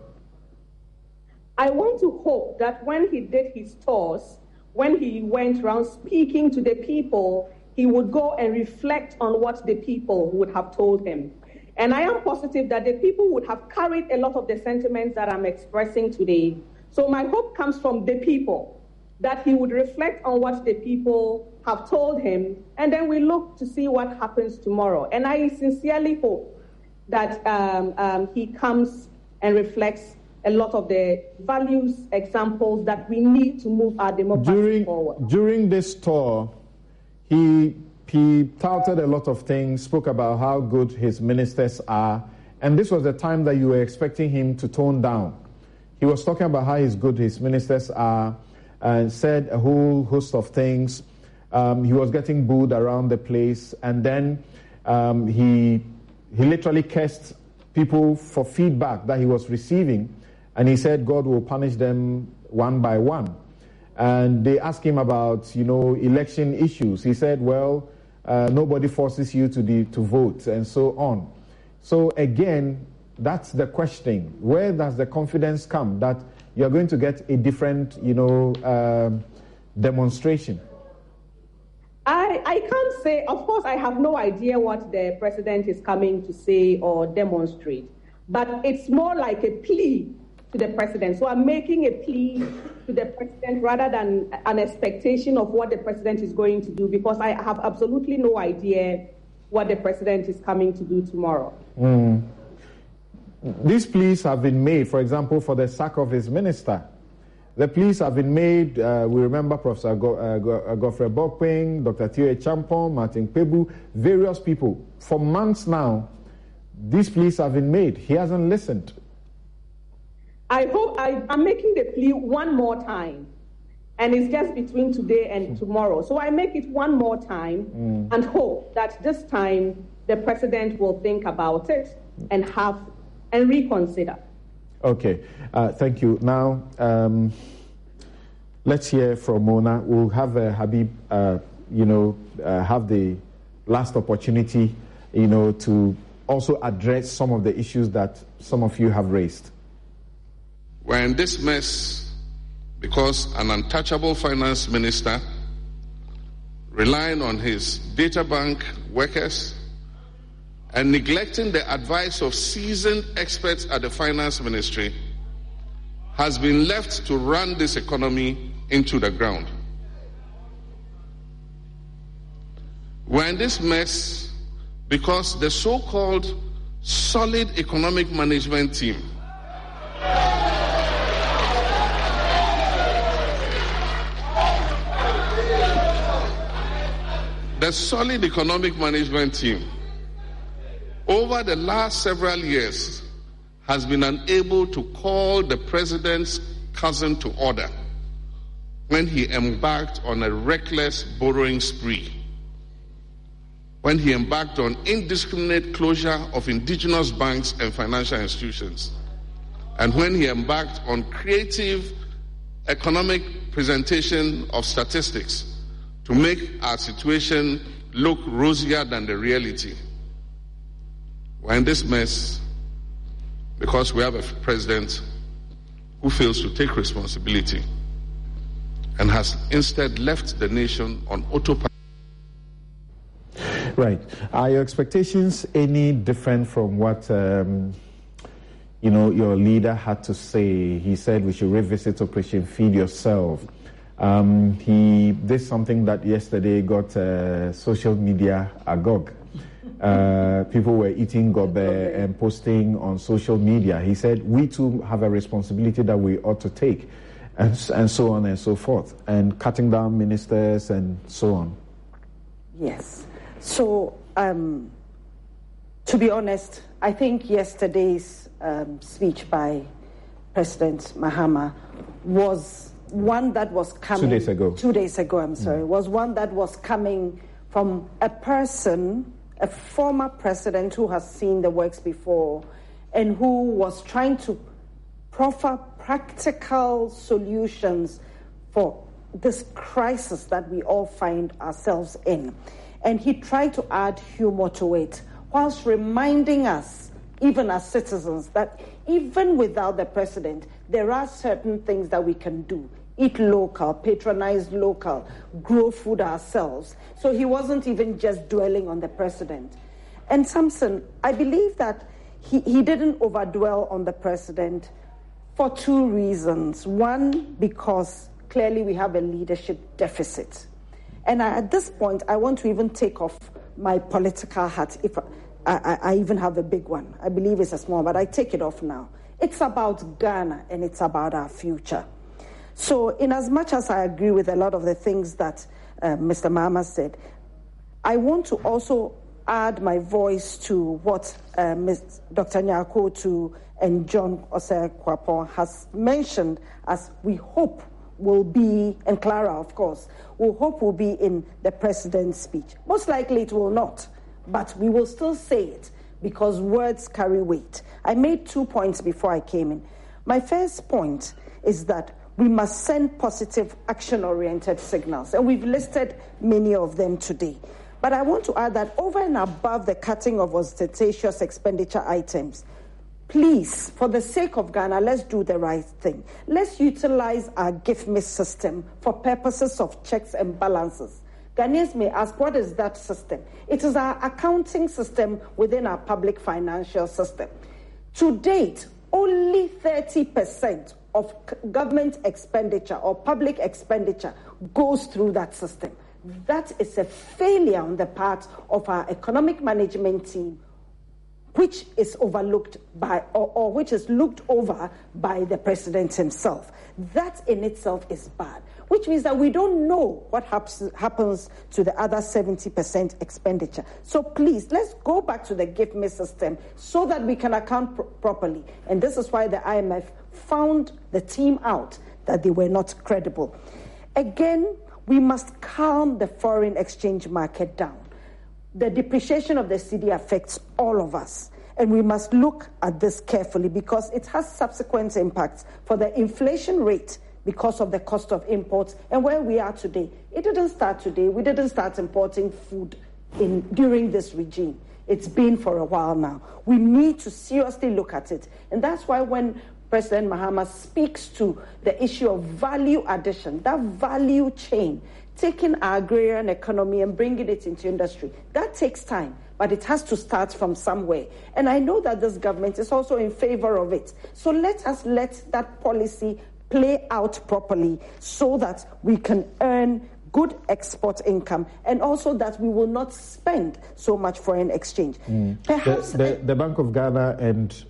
I want to hope that when he did his tours, when he went around speaking to the people, he would go and reflect on what the people would have told him. And I am positive that the people would have carried a lot of the sentiments that I'm expressing today. So my hope comes from the people, that he would reflect on what the people have told him, and then we look to see what happens tomorrow. And I sincerely hope that he comes and reflects a lot of the values, examples that we need to move our democracy forward. During this tour, he touted a lot of things, spoke about how good his ministers are, and this was the time that you were expecting him to tone down. He was talking about how good his ministers are and said a whole host of things. He was getting booed around the place, and then he literally cursed people for feedback that he was receiving, and he said God will punish them one by one. And they asked him about, election issues. He said, well, nobody forces you to vote, and so on. So again, that's the question. Where does the confidence come that you're going to get a different, demonstration? I can't say, of course, I have no idea what the president is coming to say or demonstrate, but it's more like a plea to the president. So I'm making a plea to the president rather than an expectation of what the president is going to do, because I have absolutely no idea what the president is coming to do tomorrow. these pleas have been made, for example, for the sack of his minister. The pleas have been made, we remember Professor Godfrey Bokpeng, Dr. Theo Champon, Martin Pebu, various people. For months now, these pleas have been made. He hasn't listened. I hope I'm making the plea one more time. And it's just between today and tomorrow. So I make it one more time and hope that this time the president will think about it and reconsider. Okay, thank you. Now, let's hear from Mona. We'll have Habib, have the last opportunity, to also address some of the issues that some of you have raised. We're in this mess because an untouchable finance minister, relying on his data bank workers and neglecting the advice of seasoned experts at the finance ministry, has been left to run this economy into the ground. We're in this mess because the so-called solid economic management team over the last several years has been unable to call the president's cousin to order when he embarked on a reckless borrowing spree, when he embarked on indiscriminate closure of indigenous banks and financial institutions, and when he embarked on creative economic presentation of statistics to make our situation look rosier than the reality. We're in this mess because we have a president who fails to take responsibility and has instead left the nation on autopilot. Right. Are your expectations any different from what your leader had to say? He said we should revisit Operation Feed Yourself. He did something that yesterday got social media agog. People were eating gobe and posting on social media. He said we too have a responsibility that we ought to take, and so on and so forth, and cutting down ministers and so on. Yes. So, to be honest, I think yesterday's speech by President Mahama was one that was coming... 2 days ago. 2 days ago, I'm sorry. Was one that was coming from a person, a former president who has seen the works before and who was trying to proffer practical solutions for this crisis that we all find ourselves in. And he tried to add humor to it, whilst reminding us, even as citizens, that even without the president, there are certain things that we can do. Eat local, patronize local, grow food ourselves. So he wasn't even just dwelling on the president. And Samson, I believe that he didn't overdwell on the president for two reasons. One, because clearly we have a leadership deficit. And at this point, I want to even take off my political hat, if I even have a big one. I believe it's a small, but I take it off now. It's about Ghana, and it's about our future. So in as much as I agree with a lot of the things that Mr. Mahama said, I want to also add my voice to what Dr. Nyakotu and John Osei-Kwapon has mentioned, as we hope will be, and Clara, of course, we hope will be in the president's speech. Most likely it will not, but we will still say it because words carry weight. I made 2 points before I came in. My first point is that we must send positive action-oriented signals, and we've listed many of them today. But I want to add that over and above the cutting of ostentatious expenditure items, please, for the sake of Ghana, let's do the right thing. Let's utilize our gift-miss system for purposes of checks and balances. Ghanaians may ask, what is that system? It is our accounting system within our public financial system. To date, only 30% of government expenditure or public expenditure goes through that system. That is a failure on the part of our economic management team, which is overlooked by, or which is looked over by the president himself. That in itself is bad, which means that we don't know what happens to the other 70% expenditure. So please, let's go back to the give me system so that we can account properly. And this is why the IMF found the team out that they were not credible. Again, we must calm the foreign exchange market down. The depreciation of the cedi affects all of us, and we must look at this carefully because it has subsequent impacts for the inflation rate because of the cost of imports and where we are today. It didn't start today. We didn't start importing food during this regime. It's been for a while now. We need to seriously look at it, and that's why when President Mahama speaks to the issue of value addition, that value chain, taking our agrarian economy and bringing it into industry. That takes time, but it has to start from somewhere. And I know that this government is also in favor of it. So let us let that policy play out properly so that we can earn good export income and also that we will not spend so much foreign exchange. Perhaps the Bank of Ghana and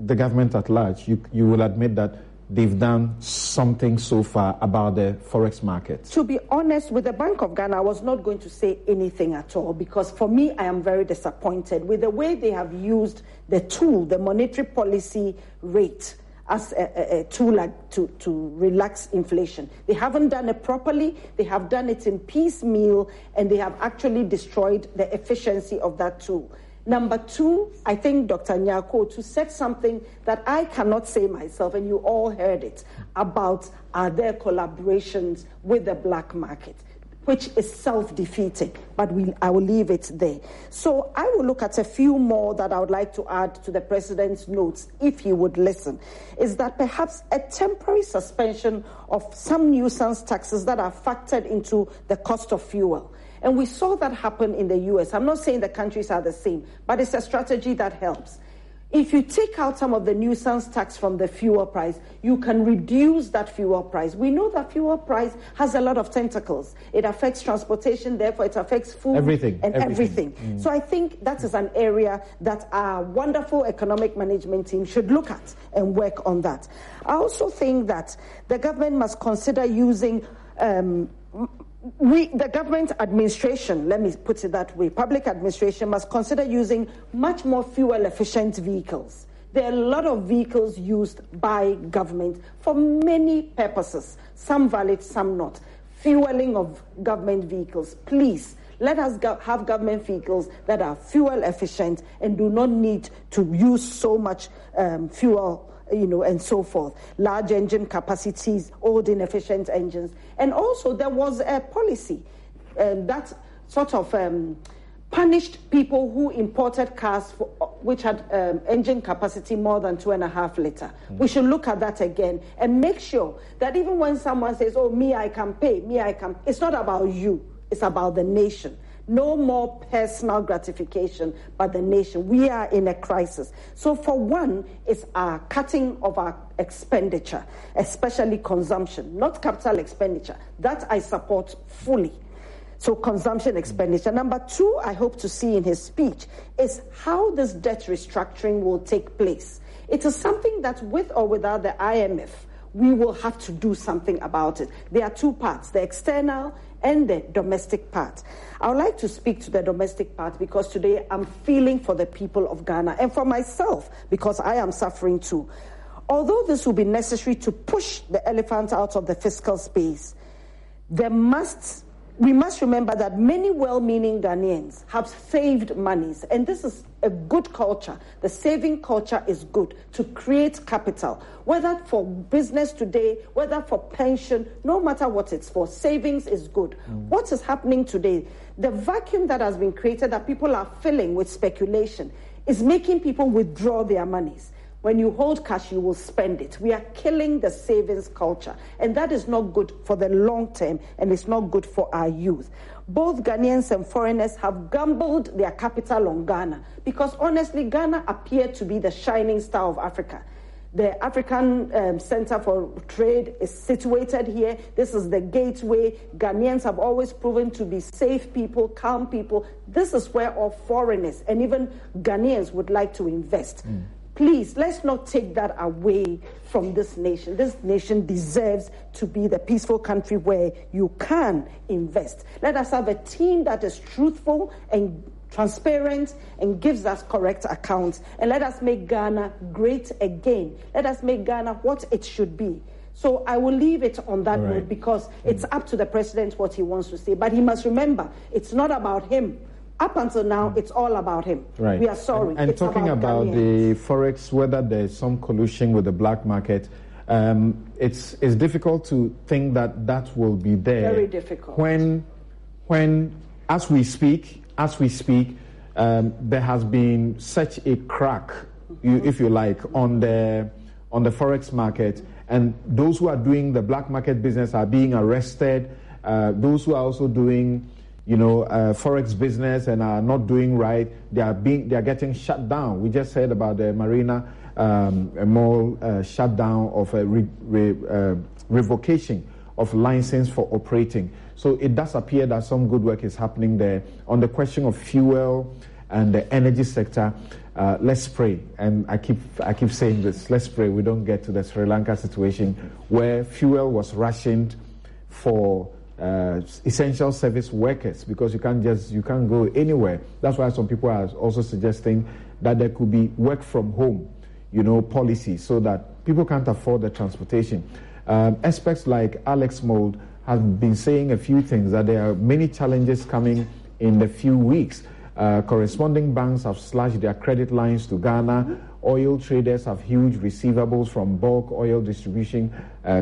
the government at large, you will admit that they've done something so far about the forex market. To be honest, with the Bank of Ghana, I was not going to say anything at all because for me, I am very disappointed with the way they have used the tool, the monetary policy rate, as a tool to relax inflation. They haven't done it properly, they have done it in piecemeal, and they have actually destroyed the efficiency of that tool. Number two, I think Dr. Nyako said something that I cannot say myself, and you all heard it, about are there collaborations with the black market, which is self-defeating, but I will leave it there. So I will look at a few more that I would like to add to the President's notes, if he would listen, is that perhaps a temporary suspension of some nuisance taxes that are factored into the cost of fuel. And we saw that happen in the US. I'm not saying the countries are the same, but it's a strategy that helps. If you take out some of the nuisance tax from the fuel price, you can reduce that fuel price. We know that fuel price has a lot of tentacles. It affects transportation, therefore it affects food and everything. So I think that is an area that our wonderful economic management team should look at and work on that. I also think that the government must consider using the government administration, let me put it that way, public administration must consider using much more fuel-efficient vehicles. There are a lot of vehicles used by government for many purposes, some valid, some not. Fueling of government vehicles, please. Let us have government vehicles that are fuel-efficient and do not need to use so much fuel, and so forth. Large engine capacities, old inefficient engines. And also there was a policy that sort of punished people who imported cars which had engine capacity more than 2.5 liters. We should look at that again and make sure that even when someone says, oh, me, I can pay, it's not about you, it's about the nation. No more personal gratification, but the nation. We are in a crisis. So for one, it's our cutting of our expenditure, especially consumption, not capital expenditure. That I support fully. So consumption expenditure. Number two, I hope to see in his speech, is how this debt restructuring will take place. It is something that with or without the IMF, we will have to do something about it. There are two parts, the external and the domestic part. I would like to speak to the domestic part because today I'm feeling for the people of Ghana and for myself because I am suffering too. Although this will be necessary to push the elephant out of the fiscal space, we must remember that many well-meaning Ghanaians have saved monies, and this is a good culture. The saving culture is good to create capital, whether for business today, whether for pension, no matter what it's for, savings is good. What is happening today, the vacuum that has been created that people are filling with speculation is making people withdraw their monies. When you hold cash, you will spend it. We are killing the savings culture, and that is not good for the long term, and it's not good for our youth. Both Ghanaians and foreigners have gambled their capital on Ghana because, honestly, Ghana appeared to be the shining star of Africa. The African Center for Trade is situated here. This is the gateway. Ghanaians have always proven to be safe people, calm people. This is where all foreigners and even Ghanaians would like to invest. Please, let's not take that away from this nation. This nation deserves to be the peaceful country where you can invest. Let us have a team that is truthful and transparent and gives us correct accounts. And let us make Ghana great again. Let us make Ghana what it should be. So I will leave it on that note because it's up to the president what he wants to say. But he must remember, it's not about him. Up until now, it's all about him. Right. We are sorry. And talking about the Forex, whether there's some collusion with the black market, it's difficult to think that will be there. Very difficult. When as we speak, there has been such a crack, if you like, on the Forex market, and those who are doing the black market business are being arrested. Those who are also doing Forex business and are not doing right, they are getting shut down. We just heard about the Marina Mall shutdown of a revocation of license for operating. So it does appear that some good work is happening there. On the question of fuel and the energy sector, let's pray. And I keep saying this, let's pray we don't get to the Sri Lanka situation where fuel was rationed for essential service workers, because you can't go anywhere. That's why some people are also suggesting that there could be work from home, policy, so that people can't afford the transportation. Experts like Alex Mould have been saying a few things, that there are many challenges coming in the few weeks. Corresponding banks have slashed their credit lines to Ghana. Oil traders have huge receivables from bulk oil distribution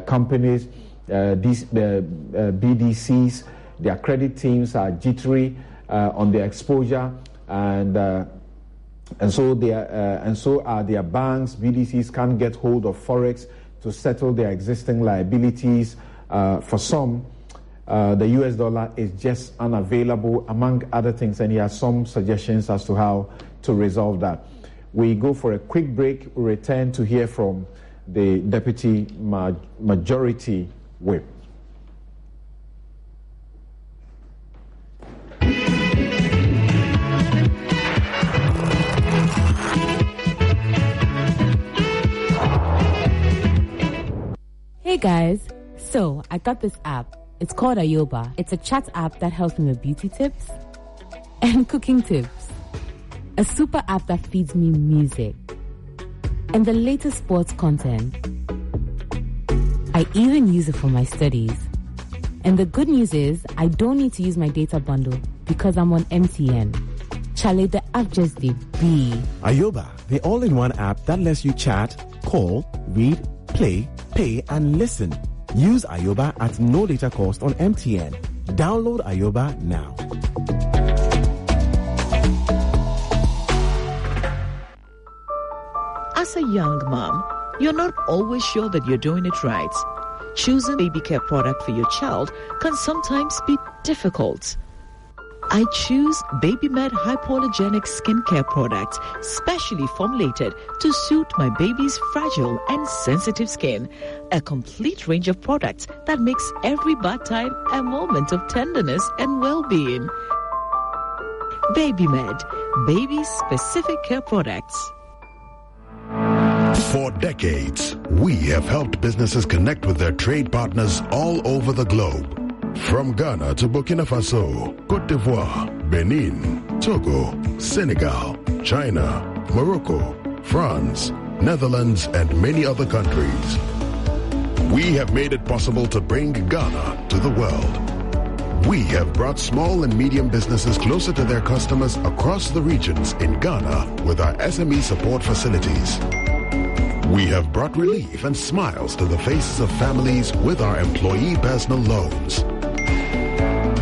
companies. The BDCs, their credit teams are jittery on their exposure, and so are their banks. BDCs can't get hold of Forex to settle their existing liabilities. For some, the US dollar is just unavailable, among other things, and he has some suggestions as to how to resolve that. We go for a quick break. We return to hear from the Deputy Majority Whip. Hey guys, so I got this app. It's called Ayoba. It's a chat app that helps me with beauty tips and cooking tips. A super app that feeds me music and the latest sports content. I even use it for my studies. And the good news is, I don't need to use my data bundle because I'm on MTN. Charlie, the app just did be. Ayoba, the all-in-one app that lets you chat, call, read, play, pay, and listen. Use Ayoba at no data cost on MTN. Download Ayoba now. As a young mom, you're not always sure that you're doing it right. Choosing a baby care product for your child can sometimes be difficult. I choose BabyMed Hypoallergenic Skincare products, specially formulated to suit my baby's fragile and sensitive skin. A complete range of products that makes every bath time a moment of tenderness and well-being. BabyMed, baby-specific care products. For decades, we have helped businesses connect with their trade partners all over the globe. From Ghana to Burkina Faso, Côte d'Ivoire, Benin, Togo, Senegal, China, Morocco, France, Netherlands, and many other countries. We have made it possible to bring Ghana to the world. We have brought small and medium businesses closer to their customers across the regions in Ghana with our SME support facilities. We have brought relief and smiles to the faces of families with our employee personal loans.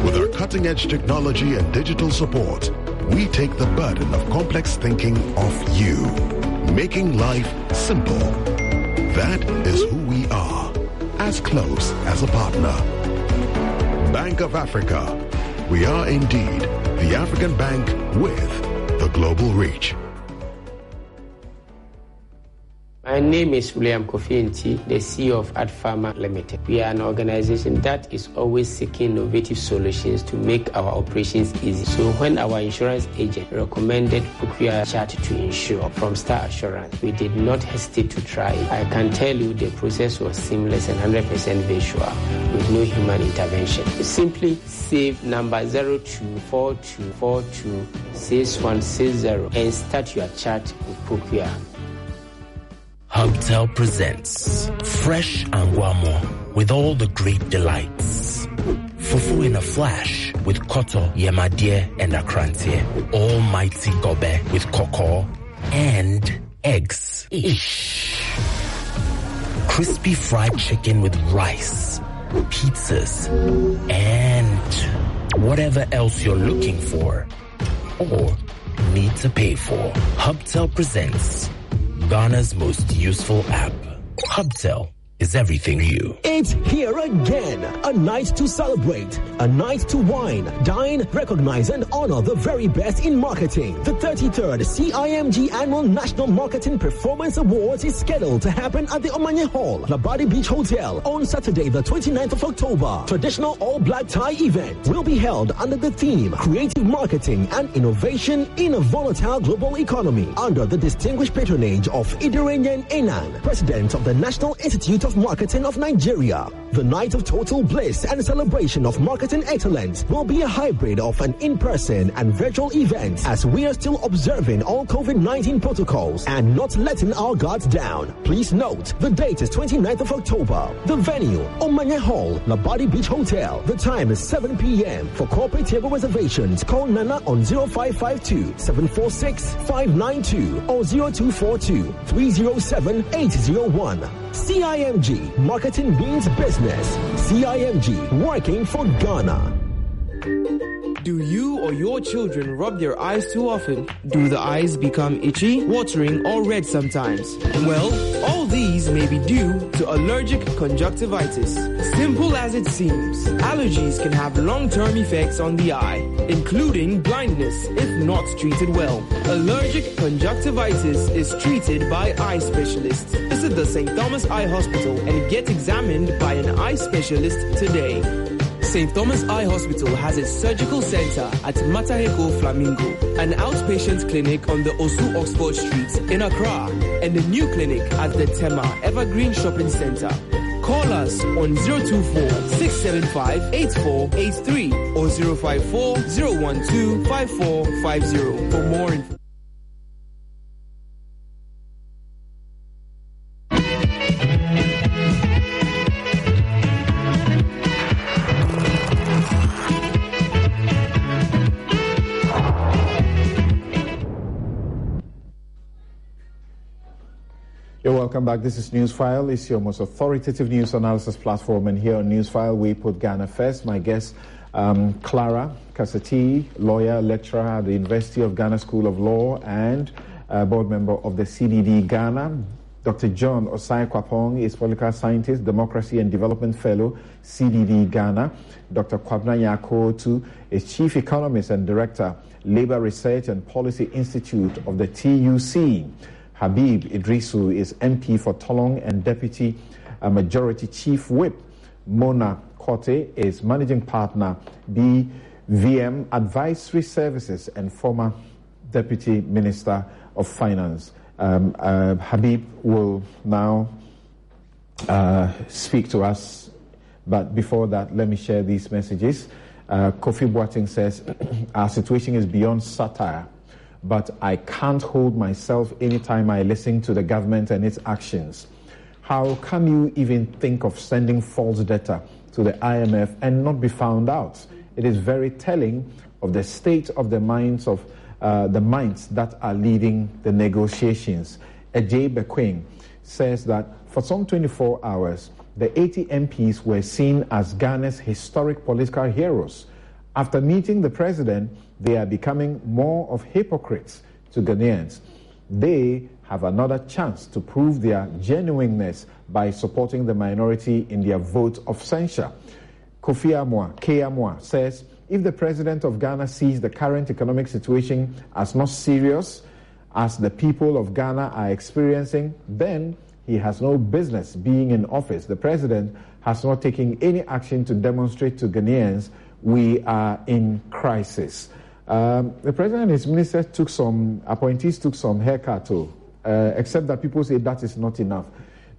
With our cutting-edge technology and digital support, we take the burden of complex thinking off you, making life simple. That is who we are, as close as a partner. Bank of Africa. We are indeed the African bank with the global reach. My name is William Kofi Nti, the CEO of Ad Pharma Limited. We are an organization that is always seeking innovative solutions to make our operations easy. So when our insurance agent recommended Pukua Chat to insure from Star Assurance, we did not hesitate to try it. I can tell you the process was seamless and 100% visual with no human intervention. Simply save number 0242426160 and start your chat with Pukua. Hubtel presents Fresh Anguamo with all the great delights. Fufu in a flash with koto, yemadie, and akrantie. Almighty gobe with koko and eggs. Ish. Crispy fried chicken with rice, pizzas, and whatever else you're looking for or need to pay for. Hubtel presents Ghana's most useful app. Hubtel is everything you. It's here again. A night to celebrate. A night to wine, dine, recognize, and honor the very best in marketing. The 33rd CIMG Annual National Marketing Performance Awards is scheduled to happen at the Omanye Hall, Labadi Beach Hotel, on Saturday, the 29th of October. Traditional all-black tie event will be held under the theme Creative Marketing and Innovation in a Volatile Global Economy, under the distinguished patronage of Idirenyen Enan, President of the National Institute of Marketing of Nigeria. The night of total bliss and celebration of marketing excellence will be a hybrid of an in-person and virtual event, as we are still observing all COVID-19 protocols and not letting our guards down. Please note, the date is 29th of October. The venue, Omanye Hall, Labadi Beach Hotel. The time is 7 p.m. For corporate table reservations, call Nana on 0552-746-592 or 0242-307-801. CIMG, marketing means business. CIMG, working for Ghana. Do you or your children rub their eyes too often? Do the eyes become itchy, watering, or red sometimes? Well, all these may be due to allergic conjunctivitis. Simple as it seems, allergies can have long-term effects on the eye, including blindness if not treated well. Allergic conjunctivitis is treated by eye specialists. Visit the St. Thomas Eye Hospital and get examined by an eye specialist today. St. Thomas Eye Hospital has its surgical center at Mataheko Flamingo, an outpatient clinic on the Osu Oxford Street in Accra, and a new clinic at the Tema Evergreen Shopping Center. Call us on 024-675-8483 or 054-012-5450 for more information. Welcome back. This is Newsfile. It's your most authoritative news analysis platform, and here on Newsfile we put Ghana first. My guest, Clara Kasati, lawyer, lecturer at the University of Ghana School of Law and board member of the CDD Ghana. Dr. John Osai Kwapong is political scientist, democracy and development fellow, CDD Ghana. Dr. Kwabna Yakotu is chief economist and director, Labour Research and Policy Institute of the TUC. Habib Idrisu is MP for Tolong and Deputy Majority Chief Whip. Mona Kote is Managing Partner, BVM Advisory Services and former Deputy Minister of Finance. Habib will now speak to us, but before that, let me share these messages. Kofi Boateng says, our situation is beyond satire, but I can't hold myself anytime I listen to the government and its actions. How can you even think of sending false data to the IMF and not be found out? It is very telling of the state of the minds of the minds that are leading the negotiations. Ajay Bekwing says that for some 24 hours, the 80 MPs were seen as Ghana's historic political heroes. After meeting the president, they are becoming more of hypocrites to Ghanaians. They have another chance to prove their genuineness by supporting the minority in their vote of censure. Kofi Amwa says, if the president of Ghana sees the current economic situation as not serious as the people of Ghana are experiencing, then he has no business being in office. The president has not taken any action to demonstrate to Ghanaians we are in crisis. The president and his ministers appointees took some haircut too, except that people say that is not enough.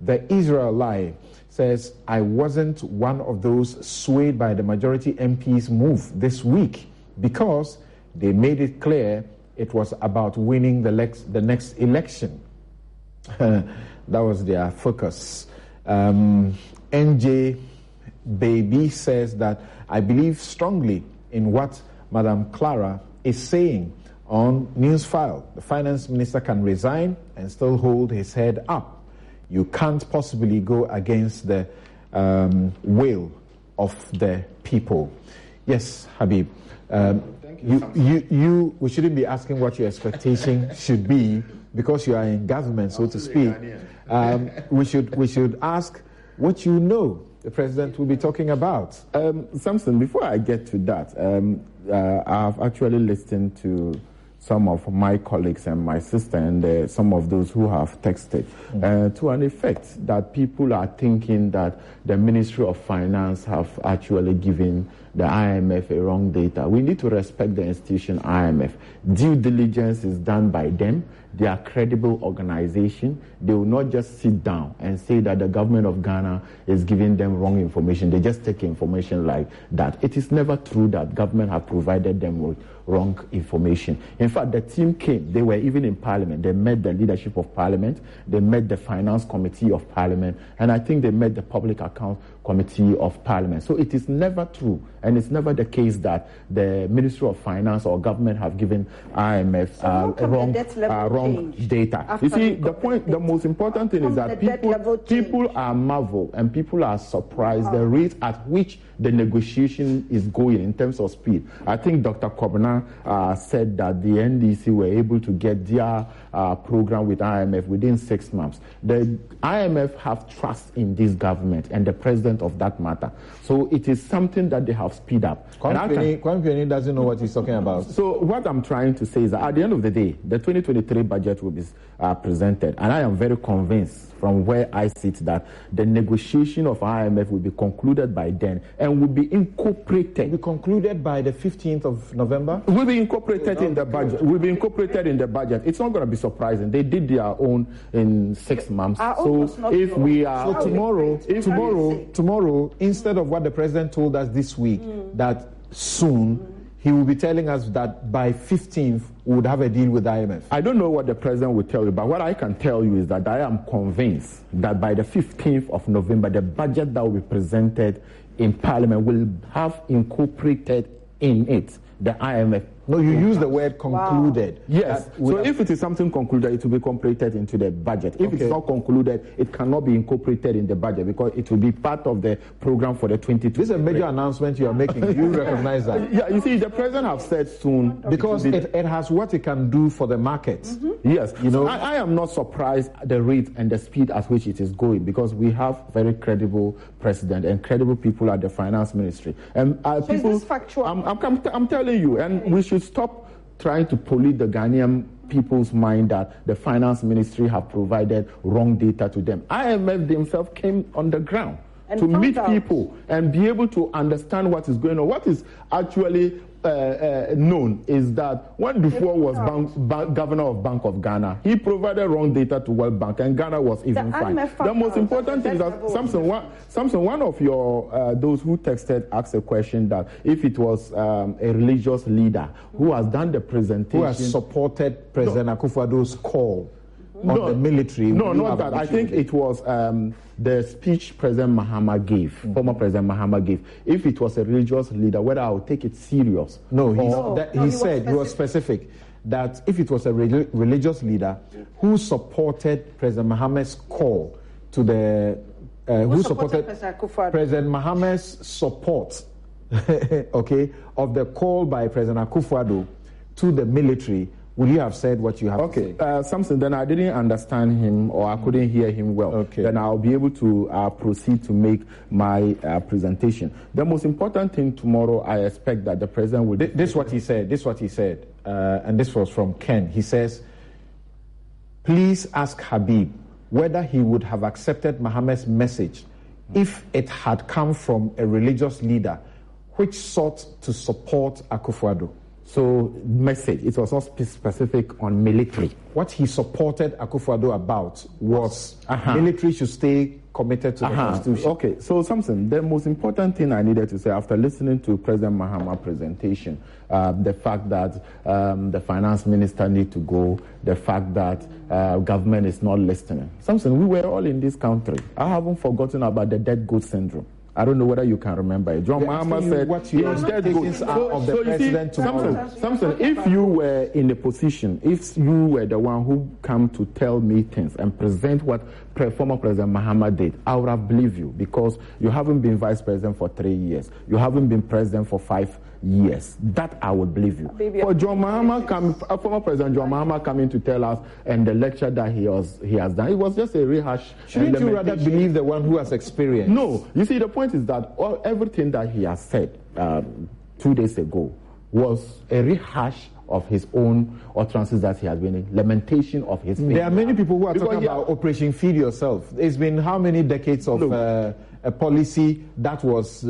The Israel Lie says, I wasn't one of those swayed by the majority MPs' move this week because they made it clear it was about winning the next election. That was their focus. NJ Baby says that I believe strongly in what Madam Clara is saying on Newsfile. The finance minister can resign and still hold his head up. You can't possibly go against the will of the people. Yes, Habib. We shouldn't be asking what your expectation should be because you are in government, so to speak. We should ask what you know the president will be talking about. Samson, before I get to that, I've actually listened to some of my colleagues and my sister and some of those who have texted to an effect that people are thinking that the Ministry of Finance have actually given the IMF a wrong data. We need to respect the institution IMF. Due diligence is done by them. They are a credible organization. They will not just sit down and say that the government of Ghana is giving them wrong information. They just take information like that. It is never true that government have provided them with wrong information. In fact, the team came. They were even in Parliament. They met the leadership of Parliament. They met the Finance Committee of Parliament. And I think they met the Public Account Committee of Parliament. So it is never true. And it's never the case that the Ministry of Finance or government have given IMF wrong data. You see, the most important thing is that people are marveled and people are surprised the rate at which the negotiation is going in terms of speed. I think Dr. Kobana said that the NDC were able to get their program with IMF within 6 months. The IMF have trust in this government and the president of that matter. So it is something that they have speed up. Kwame doesn't know what he's talking about. So what I'm trying to say is that at the end of the day, the 2023 budget will be presented. And I am very convinced from where I sit that the negotiation of IMF will be concluded by then and will be incorporated. Will be concluded by the 15th of November? Will be incorporated in the budget. Will be incorporated in the budget. It's not going to be surprising. They did their own in 6 months. So if we are... So tomorrow, instead of what the president told us this week, that soon... he will be telling us that by 15th we would have a deal with IMF. I don't know what the president will tell you, but what I can tell you is that I am convinced that by the 15th of November, the budget that will be presented in Parliament will have incorporated in it the IMF. No, you use the word concluded. Wow. Yes. So if it is something concluded, it will be incorporated into the budget. If it's not concluded, it cannot be incorporated in the budget because it will be part of the program for the 2020. This is a major announcement you are making. You recognize that? Yeah, you see, the president have said soon. Because it has what it can do for the markets. Yes. You know, I am not surprised at the rate and the speed at which it is going because we have very credible president and credible people at the finance ministry. And people, is this factual? I'm telling you, and we should stop trying to pollute the Ghanaian people's mind that the finance ministry have provided wrong data to them. IMF themselves came on the ground to meet people and be able to understand what is going on. What is actually known is that when Dufour was governor of Bank of Ghana, he provided wrong data to World Bank and Ghana was even fine. The most important thing is that Samson, one of your those who texted asked a question that if it was a religious leader who has done the presentation, who has supported President Akufo-Addo's call on the military. No, not that. I think it was the speech President Mahama gave, former President Mahama gave. If it was a religious leader, whether I would take it serious. No, he said he was specific that if it was a religious leader who supported President Mahama's call to the who supported President Mahama's support, of the call by President Akufo-Addo to the military. Would you have said what you have to say? Samson, then I didn't understand him or I couldn't hear him well. Then I'll be able to proceed to make my presentation. The most important thing tomorrow, I expect that the president will... This is what he said. And this was from Ken. He says, please ask Habib whether he would have accepted Mohammed's message if it had come from a religious leader which sought to support Akufo-Addo. So, message, it was not specific on military. What he supported Akufo-Addo about was military should stay committed to the Constitution. Okay, so Samson, the most important thing I needed to say after listening to President Mahama's presentation, the fact that the finance minister need to go, the fact that government is not listening. Samson, we were all in this country. I haven't forgotten about the dead goat syndrome. I don't know whether you can remember it. John Mahama said, what your expectations are of the president tomorrow. Samson, if you were in a position, if you were the one who come to tell me things and present what former President Mahama did, I would have believed you, because you haven't been vice president for 3 years. You haven't been president for 5 years. That I would believe you. For John Mahama, former President John Mahama coming to tell us and the lecture that he has done, it was just a rehash. Shouldn't you rather believe the one who has experience? No. You see, the point is that everything that he has said 2 days ago was a rehash of his own utterances that he has been in, lamentation of his failure. There are many people who are talking about Operation Feed Yourself. It's been how many decades of a policy that was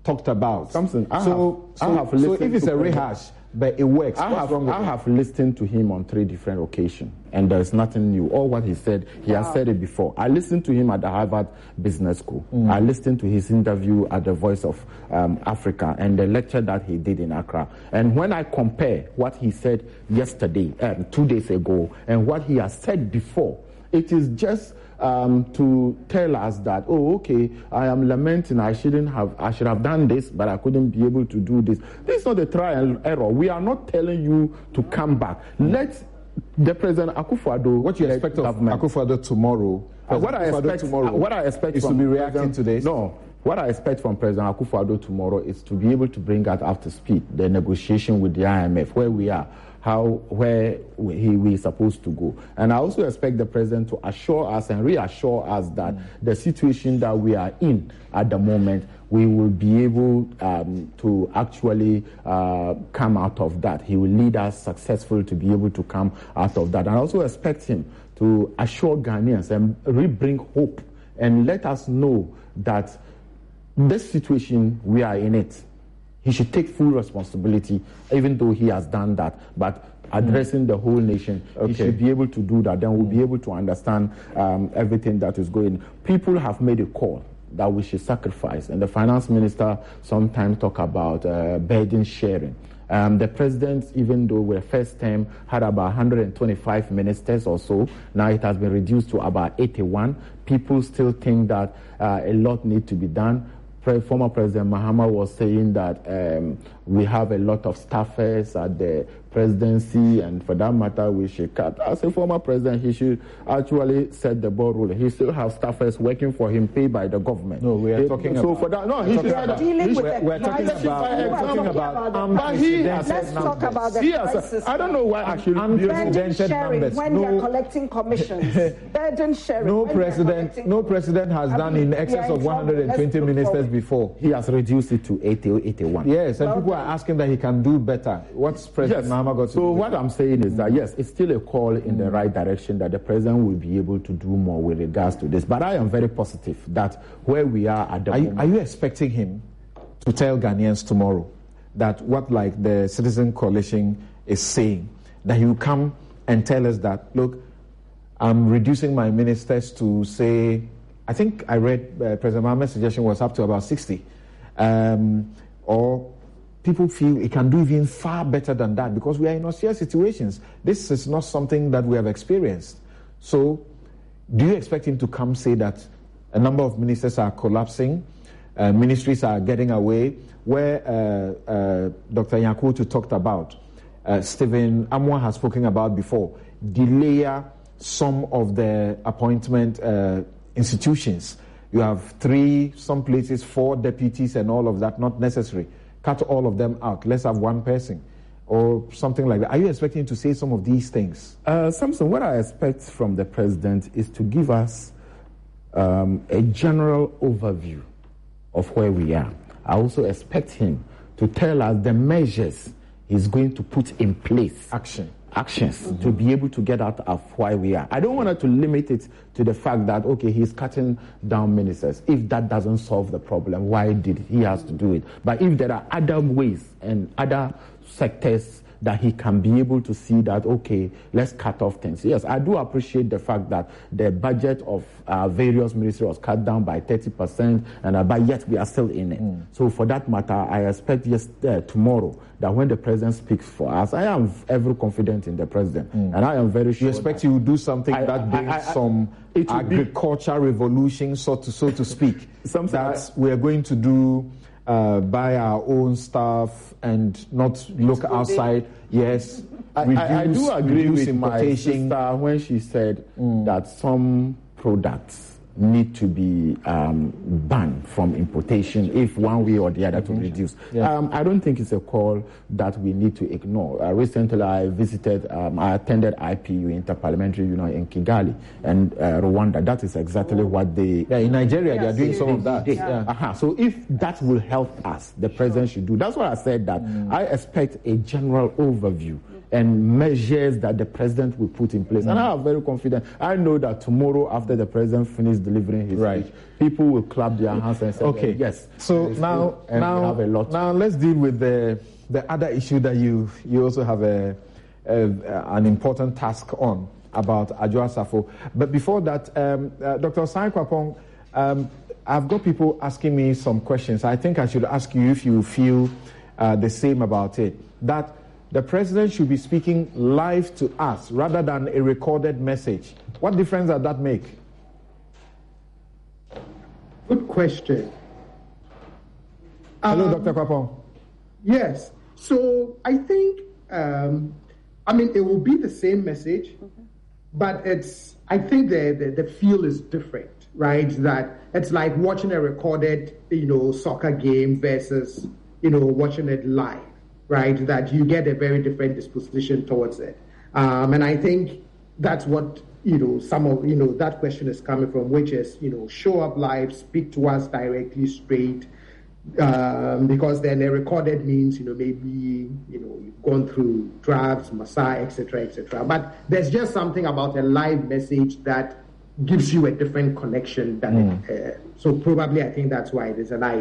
talked about? Something. So if it's a rehash, but it works. I have listened to him on 3 different occasions, and there is nothing new. All what he said, he has said it before. I listened to him at the Harvard Business School. I listened to his interview at the Voice of Africa and the lecture that he did in Accra. And when I compare what he said yesterday, 2 days ago, and what he has said before, it is just to tell us that, oh, okay, I am lamenting, I should have done this, but I couldn't be able to do this. This is not a trial and error. We are not telling you to come back. Let the President Akufo-Addo. What you expect of Akufo-Addo tomorrow? What I expect is from to be reacting to this. No. What I expect from President Akufo-Addo tomorrow is to be able to bring us up to speed the negotiation with the IMF, where we are, where we are supposed to go. And I also expect the president to assure us and reassure us that the situation that we are in at the moment, we will be able to actually come out of that. He will lead us successfully to be able to come out of that. And I also expect him to assure Ghanaians and bring hope and let us know that this situation, we are in it. He should take full responsibility, even though he has done that. But addressing the whole nation, he should be able to do that. Then we'll be able to understand everything that is going. People have made a call that we should sacrifice. And the finance minister sometimes talk about burden sharing. The president, even though we're first term, had about 125 ministers or so. Now it has been reduced to about 81. People still think that a lot needs to be done. Former President Mahama was saying that we have a lot of staffers at the presidency, and for that matter, we should cut. As a former president, he should actually set the ball rolling. He still have staffers working for him, paid by the government. No, we are talking about. So for that, no, he should have. We're talking about. But let's talk about the crisis. I don't know why I should. Burden sharing when you're collecting commissions. Burden sharing. No president has done in excess of 120 ministers before. He has reduced it to 80, 81. Yes, and people are asking that he can do better. What's President Mahama got to do? So what I'm saying is that, yes, it's still a call in the right direction that the president will be able to do more with regards to this. But I am very positive that where we are at the moment... Are you expecting him to tell Ghanaians tomorrow that what like the Citizen Coalition is saying, that he will come and tell us that, look, I'm reducing my ministers to, say, I think I read President Mahama's suggestion was up to about 60. Or people feel it can do even far better than that because we are in austere situations. This is not something that we have experienced. So do you expect him to come say that a number of ministers are collapsing, ministries are getting away, where Dr. Nyakutu talked about, Stephen Amwa has spoken about before, delay some of the appointment institutions. You have 3, some places 4 deputies and all of that, not necessary. Cut all of them out. Let's have 1 person or something like that. Are you expecting to say some of these things? Samson, what I expect from the president is to give us a general overview of where we are. I also expect him to tell us the measures he's going to put in place. actions to be able to get out of why we are. I don't want to limit it to the fact that, okay, he's cutting down ministers. If that doesn't solve the problem, why did he has to do it? But if there are other ways and other sectors that he can be able to see that, okay, let's cut off things. Yes, I do appreciate the fact that the budget of various ministries was cut down by 30%, but yet we are still in it. So for that matter, I expect tomorrow that when the president speaks for us, I am ever confident in the president. And I am very sure. You expect he will do something that brings some agriculture revolution, so to speak. Something that we are going to do buy our own stuff and not look outside. Yes, I do agree with my sister when she said that some products need to be banned from importation if one way or the other to reduce. I don't think it's a call that we need to ignore. Recently, I attended IPU, Interparliamentary Union in Kigali and Rwanda. That is exactly what they... in Nigeria, they are doing some of that. So if that will help us, the president should do. That's why I said that I expect a general overview and measures that the president will put in place. And I am very confident. I know that tomorrow, after the president finishes delivering his speech, people will clap their hands and say, okay, yes. So now let's deal with the other issue that you also have an important task on about Adwoa Safo. But before that, Dr. Osai Kwapong, I've got people asking me some questions. I think I should ask you if you feel the same about it. That the president should be speaking live to us rather than a recorded message. What difference does that make? Good question. Hello, Dr. Kwapong. Yes. So I think, it will be the same message, but I think the feel is different, right? That it's like watching a recorded, soccer game versus, watching it live. Right, that you get a very different disposition towards it, and I think that's what some of that question is coming from, which is show up live, speak to us directly, straight, because then a recorded means maybe you've gone through drafts, massage, etc. But there's just something about a live message that gives you a different connection than so probably I think that's why it is, and I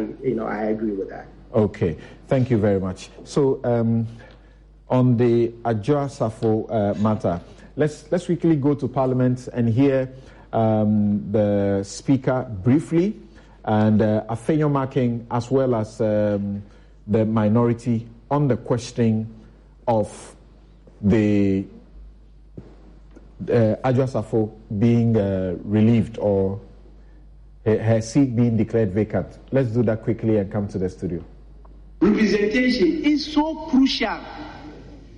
agree with that. Okay, thank you very much. So, on the Adwoa Safo matter, let's quickly go to Parliament and hear the Speaker briefly, and Afenyo Marking as well as the minority on the question of the Adwoa Safo being relieved or her seat being declared vacant. Let's do that quickly and come to the studio. Representation is so crucial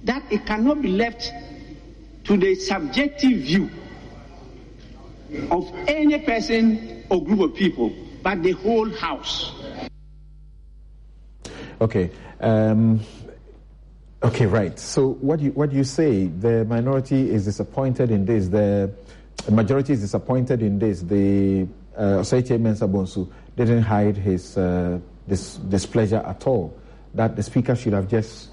that it cannot be left to the subjective view of any person or group of people, but the whole House. Okay. Okay, right. So what you say, the minority is disappointed in this, the majority is disappointed in this. The Osei Mensah Bonsu didn't hide his this displeasure at all, that the Speaker should have just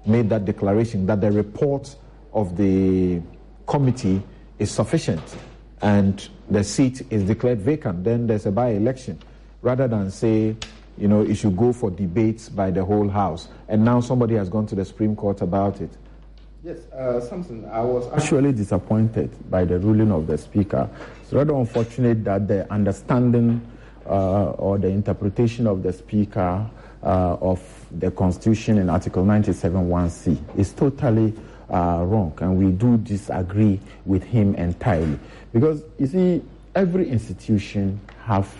made that declaration that the report of the committee is sufficient and the seat is declared vacant, then there's a by-election, rather than say, it should go for debates by the whole House. And now somebody has gone to the Supreme Court about it. Yes, Samson, I was actually disappointed by the ruling of the Speaker. It's rather unfortunate that the understanding or the interpretation of the Speaker of the Constitution in Article 97(1)(c) is totally wrong, and we do disagree with him entirely. Because, you see, every institution have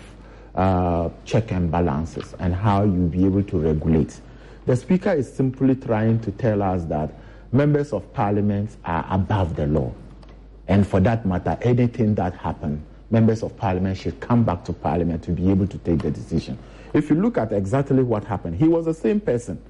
check and balances and how you be able to regulate. The Speaker is simply trying to tell us that members of Parliament are above the law. And for that matter, anything that happens, members of Parliament should come back to Parliament to be able to take the decision. If you look at exactly what happened, he was the same person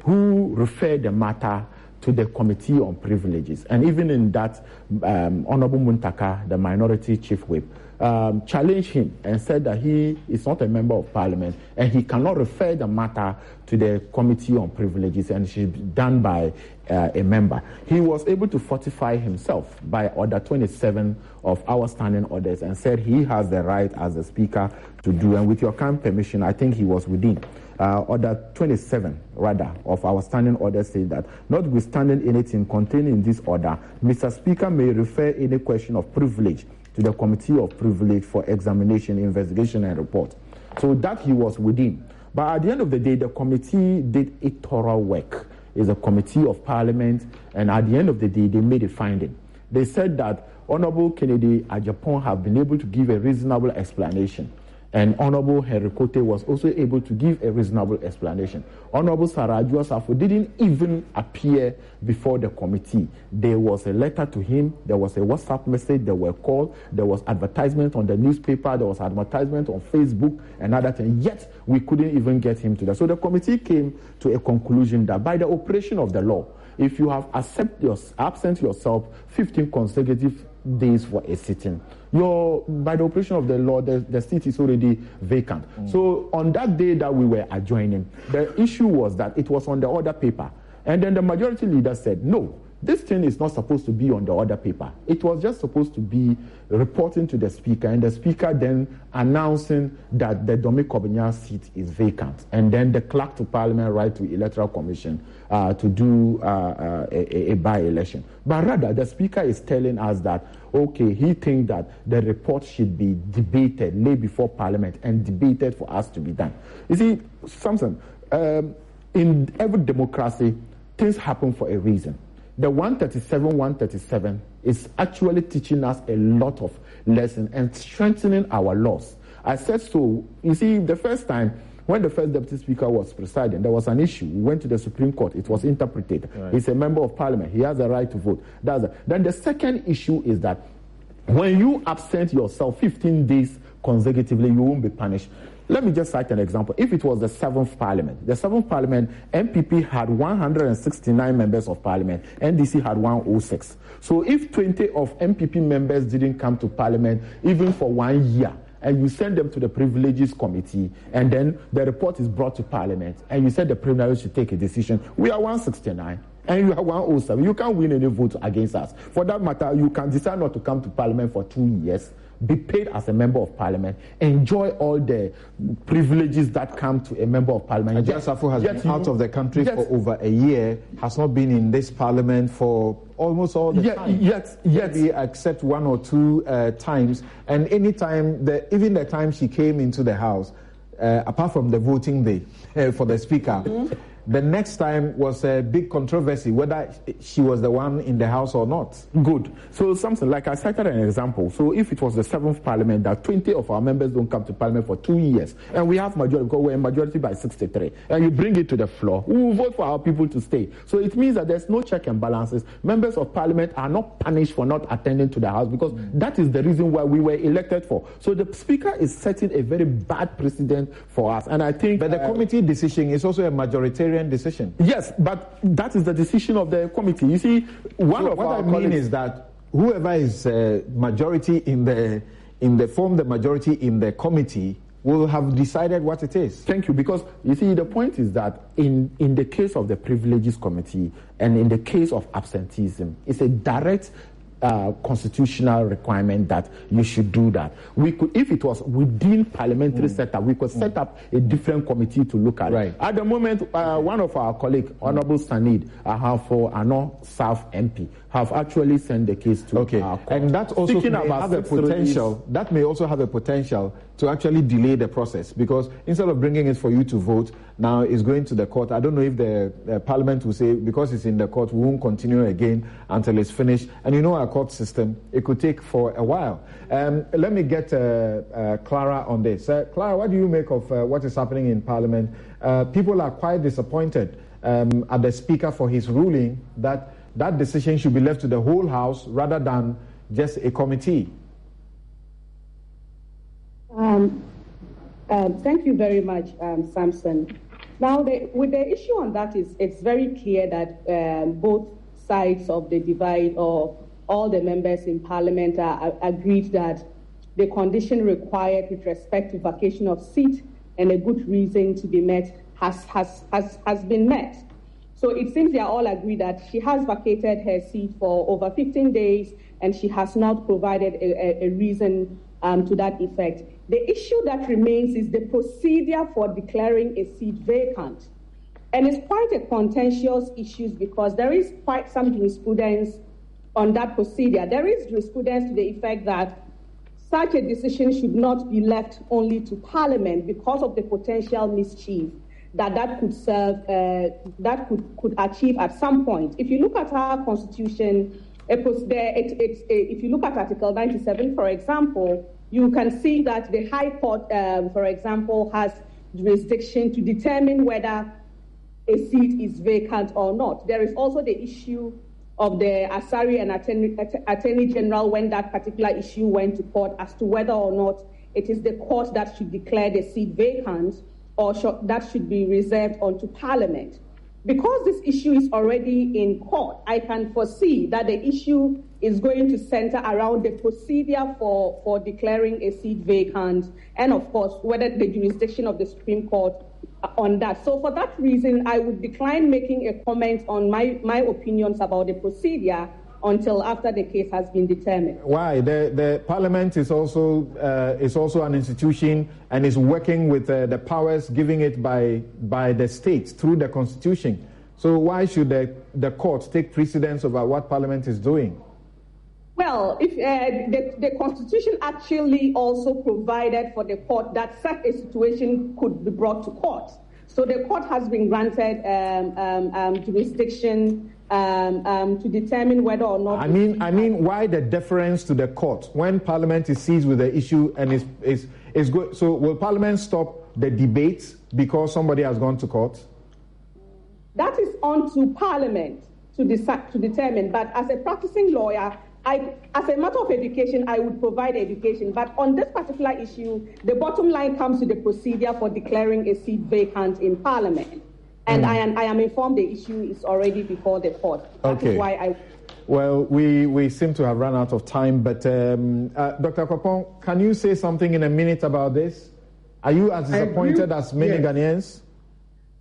who referred the matter to the Committee on Privileges. And even in that, Honorable Muntaka, the minority chief whip, challenged him and said that he is not a member of parliament and he cannot refer the matter to the Committee on Privileges and it should be done by a member. He was able to fortify himself by Order 27 of our standing orders and said he has the right as the Speaker to do, and with your kind permission, I think he was within. Order 27, rather, of our standing orders say that, notwithstanding anything contained in this order, Mr. Speaker may refer any question of privilege to the Committee of Privilege for examination, investigation, and report. So that he was within. But at the end of the day, the committee did a thorough work. It's a committee of parliament, and at the end of the day, they made a finding. They said that Honorable Kennedy Ajapong have been able to give a reasonable explanation. And Honorable Henry Kote was also able to give a reasonable explanation. Honorable Sarah Safo didn't even appear before the committee. There was a letter to him, there was a WhatsApp message, there were calls, there was advertisement on the newspaper, there was advertisement on Facebook and other things. Yet we couldn't even get him to that. So the committee came to a conclusion that by the operation of the law, if you have absent yourself 15 consecutive days for a sitting, by the operation of the law, the seat is already vacant. So on that day that we were adjourning, the issue was that it was on the order paper. And then the majority leader said, no, this thing is not supposed to be on the order paper. It was just supposed to be reporting to the Speaker, and the Speaker then announcing that the Domi Kobenya seat is vacant. And then the clerk to Parliament write to Electoral Commission to do a by-election. But rather, the Speaker is telling us that, okay, he thinks that the report should be debated, laid before Parliament, and debated for us to be done. You see, Samson, in every democracy, things happen for a reason. The 137 is actually teaching us a lot of lessons and strengthening our laws. I said so. You see, the first time, when the first Deputy Speaker was presiding, there was an issue. We went to the Supreme Court. It was interpreted. Right. He's a member of Parliament. He has a right to vote. Then the second issue is that when you absent yourself 15 days consecutively, you won't be punished. Let me just cite an example. If it was the 7th Parliament, MPP had 169 members of Parliament, NDC had 106. So if 20 of MPP members didn't come to Parliament, even for 1 year, and you send them to the Privileges Committee, and then the report is brought to Parliament, and you said the privileges should take a decision, we are 169. And you are 107. You can't win any vote against us. For that matter, you can decide not to come to Parliament for 2 years, be paid as a member of Parliament, enjoy all the privileges that come to a member of Parliament. Safo has been out of the country for over a year, has not been in this Parliament for almost all the time. Maybe except 1 or 2 times. And any time, even the time she came into the House, apart from the voting day for the Speaker, the next time was a big controversy, whether she was the one in the House or not. Good. So something like I cited an example. So if it was the 7th Parliament that 20 of our members don't come to Parliament for 2 years, and we have majority, because we're in majority by 63, and you bring it to the floor, we will vote for our people to stay. So it means that there's no check and balances. Members of Parliament are not punished for not attending to the House, because that is the reason why we were elected for. So the Speaker is setting a very bad precedent for us. And I think... But the committee decision is also a majoritarian decision. Yes, but that is the decision of the committee. You see, what I mean is that whoever is majority in the form the majority in the committee will have decided what it is. Thank you, because you see, the point is that in the case of the Privileges Committee and in the case of absenteeism, it's a direct constitutional requirement that you should do that. We could, if it was within parliamentary setup, we could set up a different committee to look at it. At the moment, one of our colleagues, Honorable Sanid for Ano South MP, have actually sent the case to our court. And that also may have a potential. That may also have a potential to actually delay the process, because instead of bringing it for you to vote, now it's going to the court. I don't know if the Parliament will say, because it's in the court, we won't continue again until it's finished. And you know our court system, it could take for a while. Let me get Clara on this. Clara, what do you make of what is happening in Parliament? People are quite disappointed at the Speaker for his ruling that that decision should be left to the whole House rather than just a committee. Thank you very much, Samson. Now, with the issue on that is, it's very clear that both sides of the divide, or all the members in Parliament, are agreed that the condition required with respect to vacation of seat and a good reason to be met has been met. So it seems they are all agreed that she has vacated her seat for over 15 days and she has not provided a reason to that effect. The issue that remains is the procedure for declaring a seat vacant. And it's quite a contentious issue because there is quite some jurisprudence on that procedure. There is jurisprudence to the effect that such a decision should not be left only to Parliament because of the potential mischief that could serve, that could achieve at some point. If you look at our Constitution, if you look at Article 97, for example, you can see that the High Court, for example, has jurisdiction to determine whether a seat is vacant or not. There is also the issue of the Asari and Attorney General when that particular issue went to court as to whether or not it is the court that should declare the seat vacant or that should be reserved onto Parliament. Because this issue is already in court, I can foresee that the issue is going to center around the procedure for declaring a seat vacant and, of course, whether the jurisdiction of the Supreme Court on that. So for that reason, I would decline making a comment on my opinions about the procedure until after the case has been determined. Why? The Parliament is also an institution and is working with the powers giving it by the states through the Constitution. So why should the court take precedence over what Parliament is doing? Well, if the Constitution actually also provided for the court that such a situation could be brought to court. So the court has been granted jurisdiction to determine whether or not. I mean, why the deference to the court when Parliament is seized with the issue and is good? So will Parliament stop the debates because somebody has gone to court? That is on to Parliament to determine. But as a practicing lawyer, as a matter of education, I would provide education. But on this particular issue, the bottom line comes to the procedure for declaring a seat vacant in Parliament. And I am informed the issue is already before the court. That is why Well, we seem to have run out of time, but Dr. Kwapong, can you say something in a minute about this? Are you as disappointed as many Ghanaians?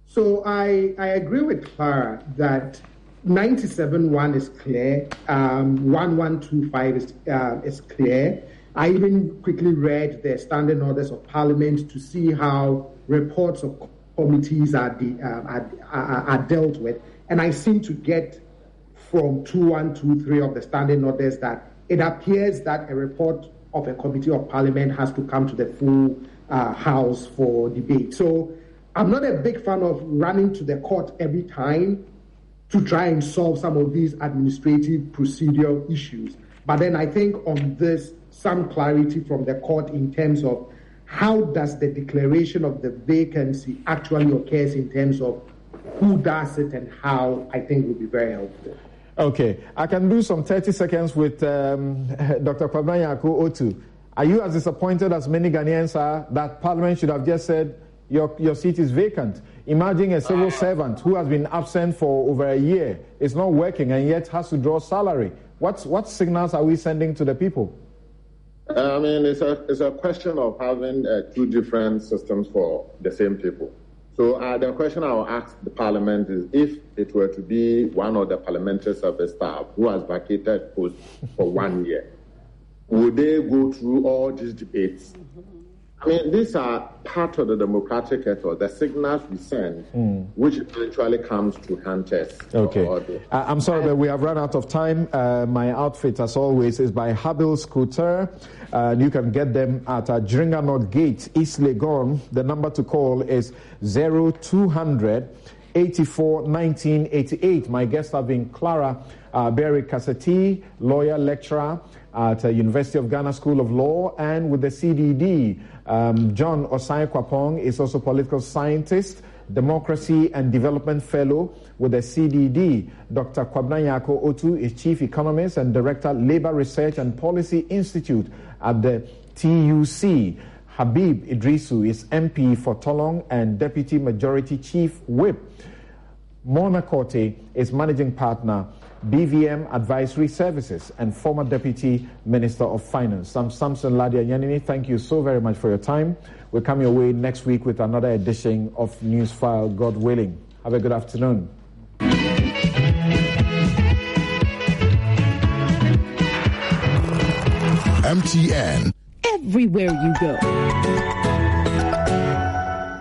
So I agree with Clara that 97.1 is clear, 1125 is clear. I even quickly read the standing orders of Parliament to see how reports of committees are dealt with, and I seem to get from 2123 of the standing orders that it appears that a report of a committee of Parliament has to come to the full House for debate. So I'm not a big fan of running to the court every time to try and solve some of these administrative procedural issues. But then I think on this, some clarity from the court in terms of how does the declaration of the vacancy actually occurs in terms of who does it and how, I think would be very helpful. Okay, I can do some 30 seconds with Dr. Kwabena Nyarko Otu. Are you as disappointed as many Ghanaians are that Parliament should have just said your seat is vacant? Imagine a civil servant who has been absent for over a year, is not working and yet has to draw salary. What signals are we sending to the people? I mean, it's a question of having two different systems for the same people. So the question I will ask the Parliament is, if it were to be one of the parliamentary service staff who has vacated post for 1 year, would they go through all these debates? I mean, these are part of the democratic effort, the signals we send, which eventually comes to hunters. Okay. I'm sorry, but we have run out of time. My outfit, as always, is by Habil's Couture. You can get them at Dringa North Gate, East Legon. The number to call is 0200 84 1988. My guests have been Clara Berry Kaseti, lawyer, lecturer at University of Ghana School of Law, and with the CDD. John Osai Kwapong is also political scientist, democracy and development fellow with the CDD. Dr. Kwabena Nyarko Otu is chief economist and director, Labor Research and Policy Institute at the TUC. Habib Idrisu is MP for Tolong and deputy majority chief whip. Mona Korte is Managing Partner, BVM Advisory Services, and former Deputy Minister of Finance. I'm Samson Ladia Yanini. Thank you so very much for your time. We'll come your way next week with another edition of Newsfile, God willing. Have a good afternoon. MTN. Everywhere you go.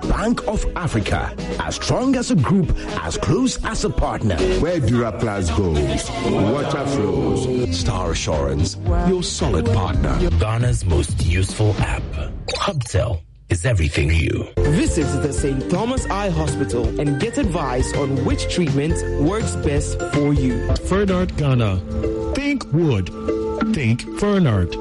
Bank of Africa, as strong as a group, as close as a partner. Where Duraplas goes, water flows. Star Assurance, your solid partner. Ghana's most useful app. Hubtel is everything you. Visit the St. Thomas Eye Hospital and get advice on which treatment works best for you. Fernart Ghana. Think wood. Think Fernart.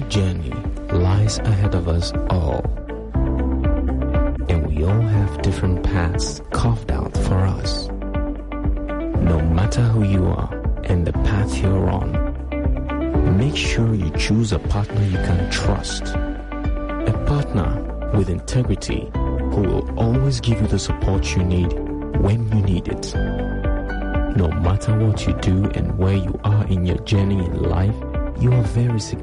Journey lies ahead of us all, and we all have different paths carved out for us. No matter who you are and the path you're on, make sure you choose a partner you can trust, a partner with integrity who will always give you the support you need when you need it. No matter what you do and where you are in your journey in life, you are very significant.